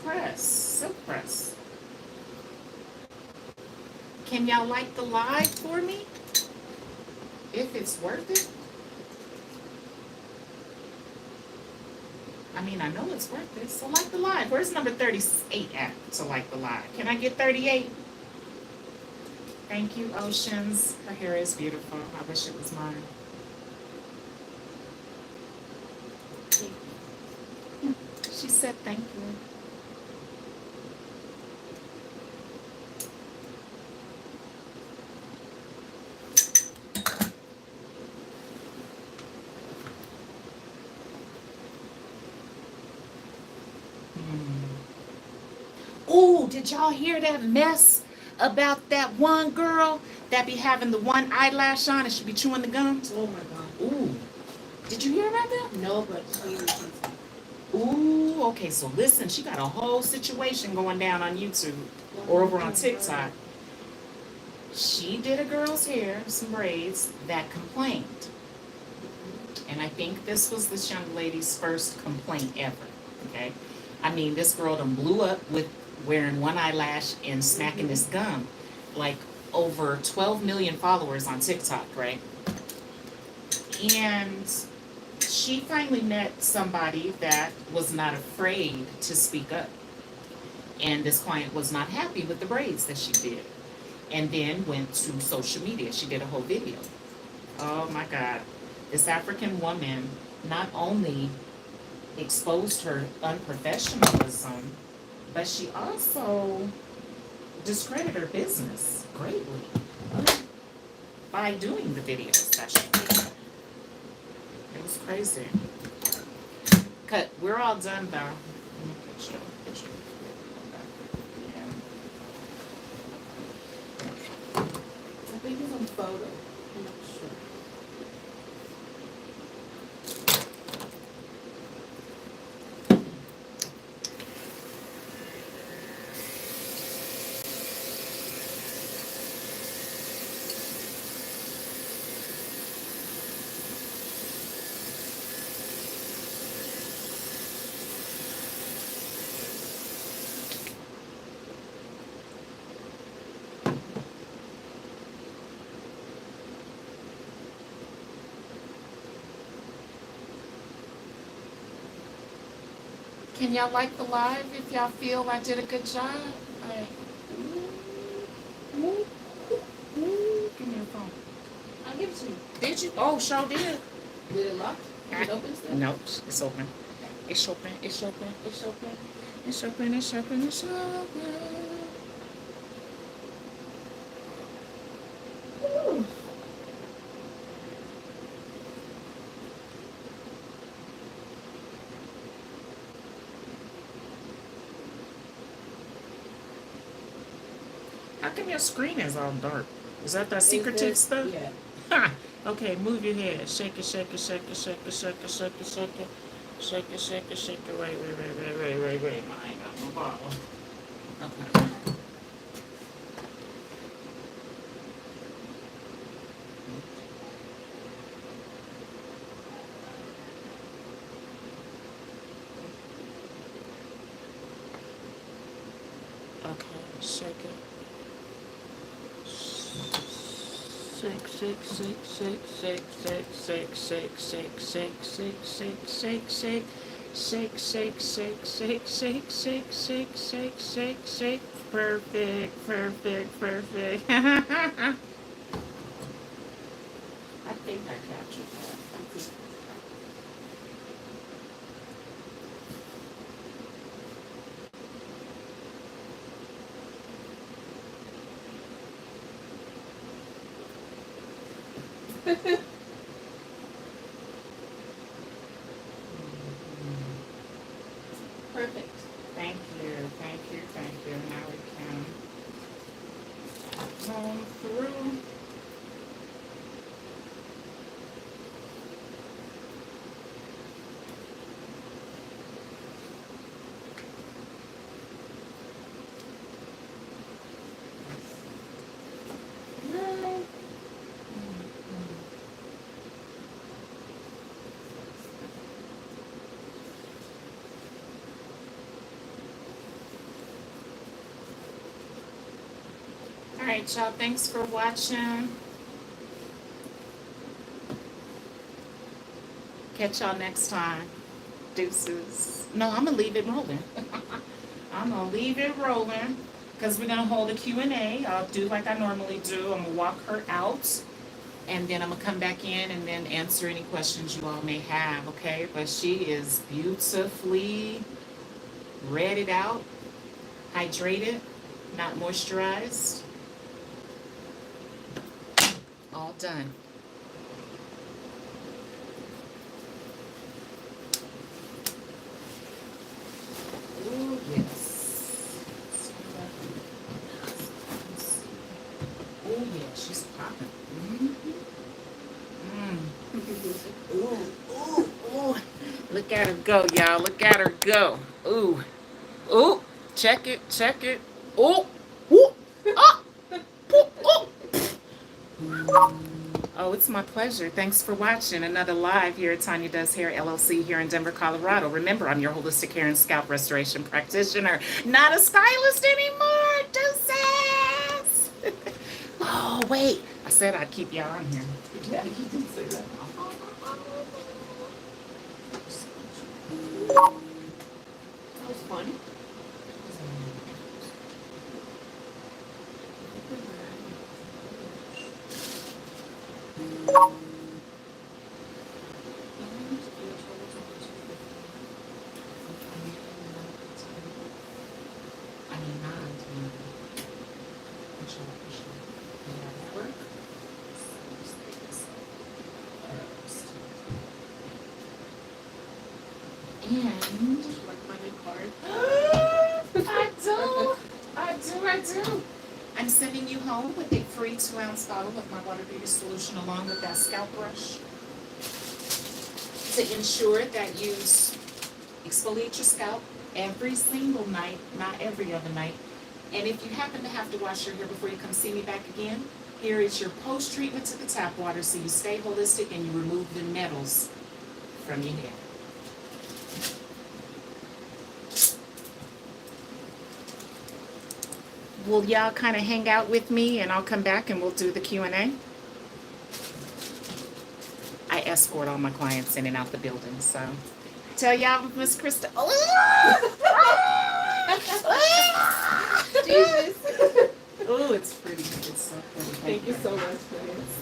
press, silk press. Can y'all like the live for me? If it's worth it? I mean, I know it's worth it, so like the live. Where's number 38 at to like the live? Can I get 38? Thank you, Oceans. Her hair is beautiful. I wish it was mine. She said thank you. Ooh, did y'all hear that mess about that one girl that be having the one eyelash on and she be chewing the gums? Oh my god. Ooh. Did you hear about that? No, but she was. Ooh, okay, so listen, she got a whole situation going down on YouTube or over on TikTok. She did a girl's hair, some braids, that complained. And I think this was this young lady's first complaint ever, okay? I mean, this girl done blew up with wearing one eyelash and smacking this gum. Like over 12 million followers on TikTok, right? And she finally met somebody that was not afraid to speak up. And this client was not happy with the braids that she did. And then went to social media. She did a whole video. Oh my God. This African woman not only exposed her unprofessionalism, but she also discredited her business greatly by doing the videos that she did. It was crazy. Cut. We're all done though. I think it's on photo. I'm not sure. Can y'all like the live if y'all feel I did a good job? Like, give me your phone. I'll give it to you. Did you? Oh, sure did. Did it lock? Did it open still? Nope, it's open. It's open, it's open, it's open. It's open, it's open, it's open. Ooh. How come your screen is all dark? Is that secretive stuff? Yeah. Ha! Okay, move your head. Shake it, shake it, shake it, shake it, shake it, shake it, shake it. Shake it, shake it, shake it. Wait. I ain't got no bottle. Okay. Okay, shake it. Shake. Shake, shake, shake, shake, shake, shake, shake, shake, shake, shake. Perfect, perfect, perfect. I think I captured that. Perfect. Thank you, thank you, thank you. Now we can comb through. All right, y'all. Thanks for watching. Catch y'all next time. Deuces. No, I'm gonna leave it rolling. I'm gonna leave it rolling because we're gonna hold a Q&A. I'll do like I normally do. I'm gonna walk her out, and then I'm gonna come back in and then answer any questions you all may have. Okay? But she is beautifully redded out, hydrated, not moisturized. All done. Ooh, yes. Oh, yeah, she's popping. Ooh, ooh, ooh. Look at her go, y'all. Look at her go. Ooh, ooh. Check it, check it. Ooh, ooh, ah, ooh, ooh. Oh, it's my pleasure. Thanks for watching another live here at Tanya Does Hair LLC here in Denver, Colorado. Remember, I'm your holistic hair and scalp restoration practitioner, not a stylist anymore. Deuces. Oh, wait. I said I'd keep y'all on here. Yeah, you did say that. That was fun. And Like my new card. I do. I'm sending you home with a free 2-ounce bottle of my water beauty solution along with that scalp brush to ensure that you exfoliate your scalp every single night, not every other night. And if you happen to have to wash your hair before you come see me back again, here is your post-treatment to the tap water so you stay holistic and you remove the metals from your hair. Will y'all kind of hang out with me and I'll come back and we'll do the Q&A? I escort all my clients in and out the building, so tell y'all Miss Krista. Jesus. Oh, it's pretty. It's so pretty. Thank you so much for this.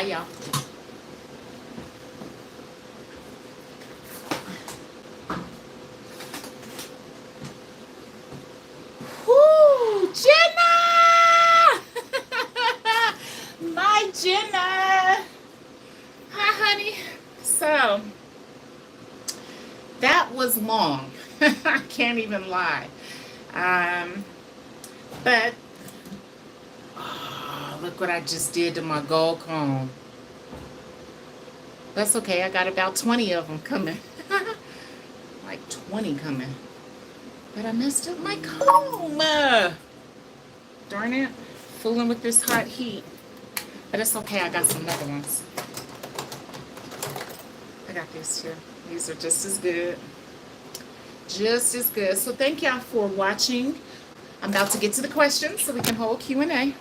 Bye, y'all. Whoo, Jenna! My Jenna! Hi, honey. So, that was long. I can't even lie. But, oh, look what I just did to my gold comb. That's okay. I got about 20 of them coming. Like 20 coming. But I messed up my comb. Darn it. Fooling with this hot heat. But it's okay. I got some other ones. I got these too. These are just as good. Just as good. So thank y'all for watching. I'm about to get to the questions so we can hold Q&A.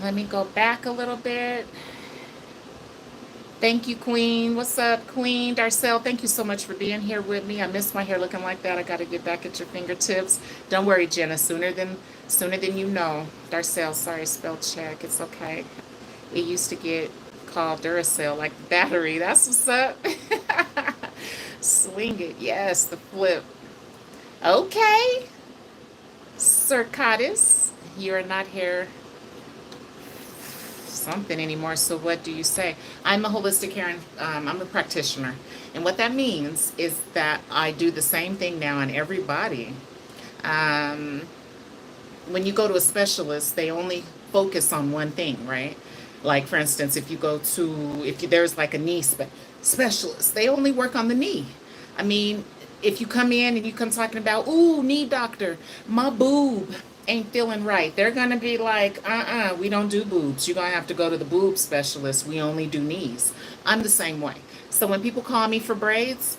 Let me go back a little bit. Thank you, Queen. What's up, Queen? Darcel, thank you so much for being here with me. I miss my hair looking like that. I got to get back at your fingertips. Don't worry, Jenna. Sooner than you know. Darcel, sorry, spell check. It's okay. It used to get called Duracell, like the battery. That's what's up. Swing it. Yes, the flip. Okay. Circadis, you are not here something anymore, so what do you say? I'm a holistic hair and I'm a practitioner, and what that means is that I do the same thing now on everybody. When you go to a specialist, they only focus on one thing, right? Like, for instance, if there's like a knee specialist, they only work on the knee. I mean, if you come in and you come talking about, ooh, knee doctor, my boob ain't feeling right, they're gonna be like, we don't do boobs. You're gonna have to go to the boob specialist. We only do knees. I'm the same way. So when people call me for braids,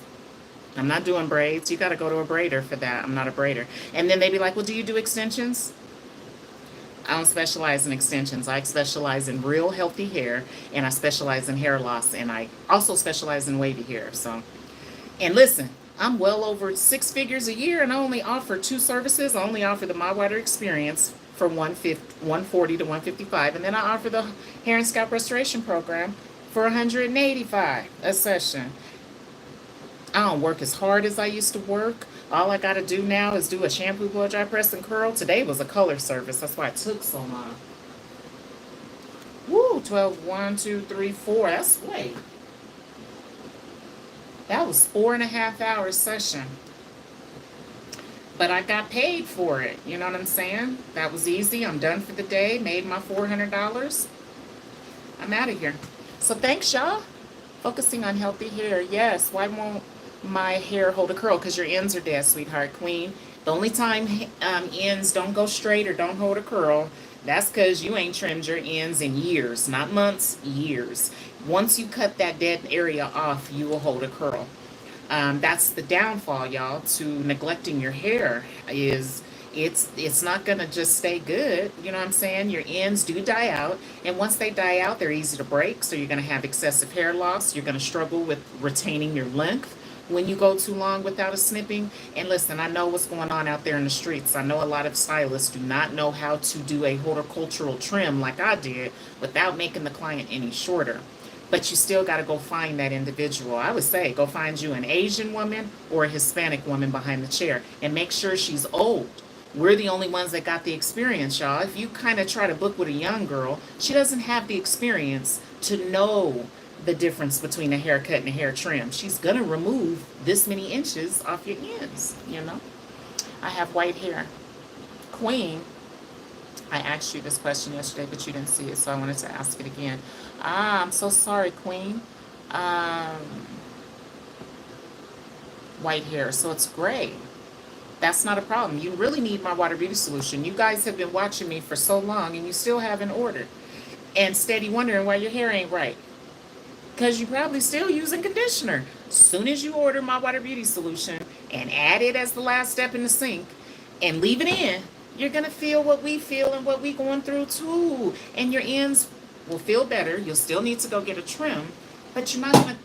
I'm not doing braids. You got to go to a braider for that. I'm not a braider. And then they'd be like, well, do you do extensions? I don't specialize in extensions. I specialize in real healthy hair, and I specialize in hair loss, and I also specialize in wavy hair. So, and listen, I'm well over 6 figures a year, and I only offer 2 services. I only offer the My Water Experience for $140 to $155, and then I offer the Hair and Scalp Restoration Program for $185 a session. I don't work as hard as I used to work. All I got to do now is do a shampoo, blow dry, press, and curl. Today was a color service. That's why it took so long. Woo, 12, 1, 2, 3, 4. That's, wait. That was 4.5 hour session. But I got paid for it. You know what I'm saying? That was easy. I'm done for the day. Made my $400. I'm out of here. So thanks, y'all. Focusing on healthy hair. Yes. Why won't my hair hold a curl? Because your ends are dead, sweetheart, queen. The only time ends don't go straight or don't hold a curl, that's because you ain't trimmed your ends in years. Not months, years. Once you cut that dead area off, you will hold a curl. That's the downfall, y'all, to neglecting your hair. Is it's not gonna just stay good. You know what I'm saying? Your ends do die out, and once they die out, they're easy to break. So you're gonna have excessive hair loss. You're gonna struggle with retaining your length when you go too long without a snipping. And listen, I know what's going on out there in the streets. I know a lot of stylists do not know how to do a horticultural trim like I did without making the client any shorter. But you still got to go find that individual. I would say go find you an Asian woman or a Hispanic woman behind the chair, and make sure she's old. We're the only ones that got the experience, y'all. If you kind of try to book with a young girl, she doesn't have the experience to know the difference between a haircut and a hair trim. She's going to remove this many inches off your ends, you know. I have white hair. Queen, I asked you this question yesterday, but you didn't see it, so I wanted to ask it again. I'm so sorry, Queen. White hair, so it's gray. That's not a problem. You really need my water beauty solution. You guys have been watching me for so long, and you still haven't ordered. And steady wondering why your hair ain't right. Because you're probably still using conditioner. As soon as you order my water beauty solution and add it as the last step in the sink and leave it in, you're going to feel what we feel and what we going through too. And your ends will feel better. You'll still need to go get a trim, but you're not going to.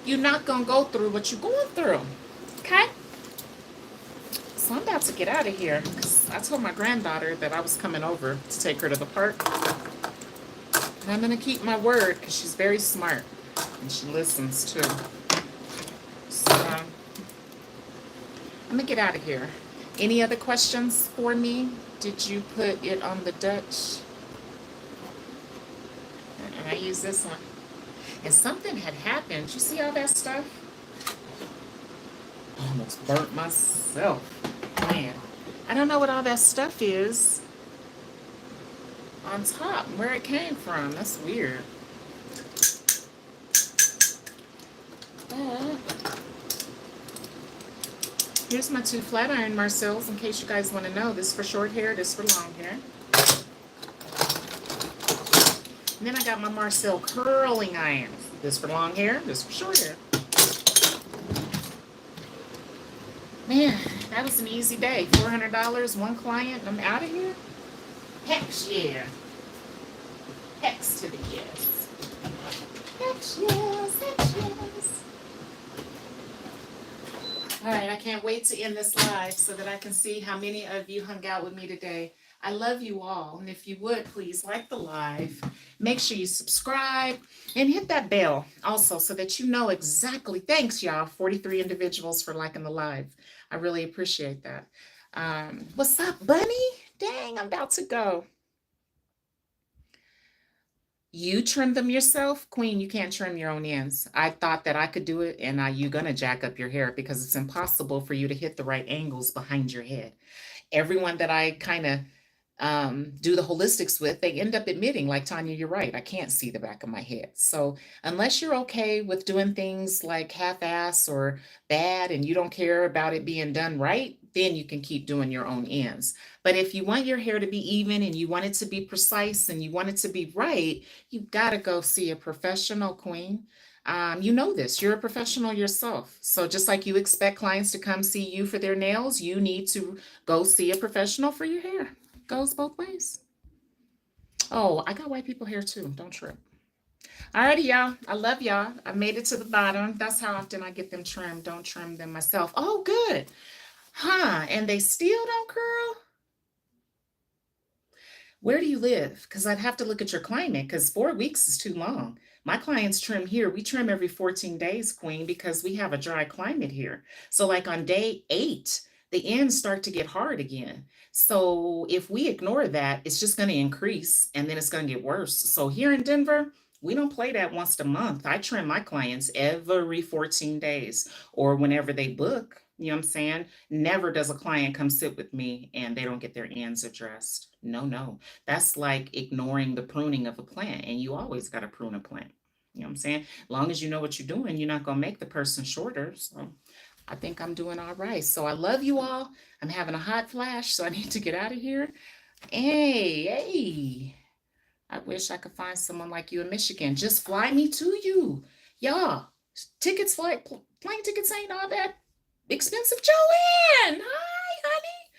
You're not going to go through what you're going through. Okay? So I'm about to get out of here because I told my granddaughter that I was coming over to take her to the park. And I'm going to keep my word because she's very smart. And she listens too. So, I'm going to get out of here. Any other questions for me? Did you put it on the Dutch? And I use this one. And something had happened. You see all that stuff? I almost burnt myself. Man, I don't know what all that stuff is on top, where it came from. That's weird. Here's my 2 flat iron Marcels, in case you guys want to know. This for short hair, this for long hair. And then I got my Marcel curling irons. This for long hair, this for short hair. Man, that was an easy day. $400, 1 client, and I'm out of here. Heck yeah. Hex to the yes. Heck yes, heck yes. All right, I can't wait to end this live so that I can see how many of you hung out with me today. I love you all. And if you would, please like the live. Make sure you subscribe and hit that bell also so that you know exactly. Thanks, y'all. 43 individuals for liking the live. I really appreciate that. What's up, Bunny? Dang, I'm about to go. You trim them yourself? Queen, you can't trim your own ends. I thought that I could do it, and you're going to jack up your hair because it's impossible for you to hit the right angles behind your head. Everyone that I kind of do the holistics with, they end up admitting, like, Tanya, you're right, I can't see the back of my head. So unless you're okay with doing things like half-ass or bad and you don't care about it being done right, then you can keep doing your own ends. But if you want your hair to be even and you want it to be precise and you want it to be right, you've got to go see a professional, Queen. You know this, you're a professional yourself. So just like you expect clients to come see you for their nails, you need to go see a professional for your hair. Goes both ways. Oh, I got white people hair too. Don't trip. Alrighty, y'all. I love y'all. I made it to the bottom. That's how often I get them trimmed. Don't trim them myself. Oh, good. Huh. And they still don't curl? Where do you live? Because I'd have to look at your climate because 4 weeks is too long. My clients trim here. We trim every 14 days, Queen, because we have a dry climate here. So like on day 8, the ends start to get hard again. So if we ignore that, it's just going to increase and then it's going to get worse. So here in Denver, we don't play that once a month. I trim my clients every 14 days or whenever they book. You know what I'm saying? Never does a client come sit with me and they don't get their ends addressed. No, no. That's like ignoring the pruning of a plant, and you always got to prune a plant. You know what I'm saying? As long as you know what you're doing, you're not going to make the person shorter. So I think I'm doing all right. So I love you all. I'm having a hot flash, so I need to get out of here. Hey. I wish I could find someone like you in Michigan. Just fly me to you. Y'all, plane tickets ain't all that expensive. Joanne, hi, honey.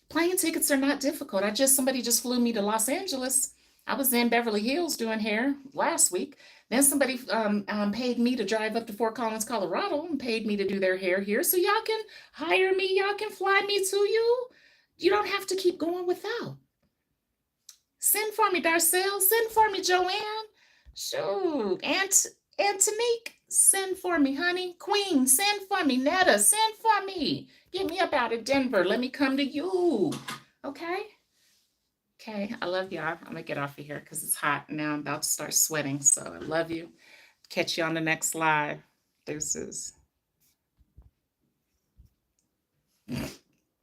Plane tickets are not difficult. Somebody just flew me to Los Angeles. I was in Beverly Hills doing hair last week. Then somebody paid me to drive up to Fort Collins, Colorado, and paid me to do their hair here. So y'all can hire me. Y'all can fly me to you. You don't have to keep going without. Send for me, Darcel. Send for me, Joanne. Shoot. Antonique, send for me, honey. Queen, send for me. Netta, send for me. Get me up out of Denver. Let me come to you. Okay? Okay, I love y'all. I'm going to get off of here because it's hot now. I'm about to start sweating. So I love you. Catch you on the next live. Deuces.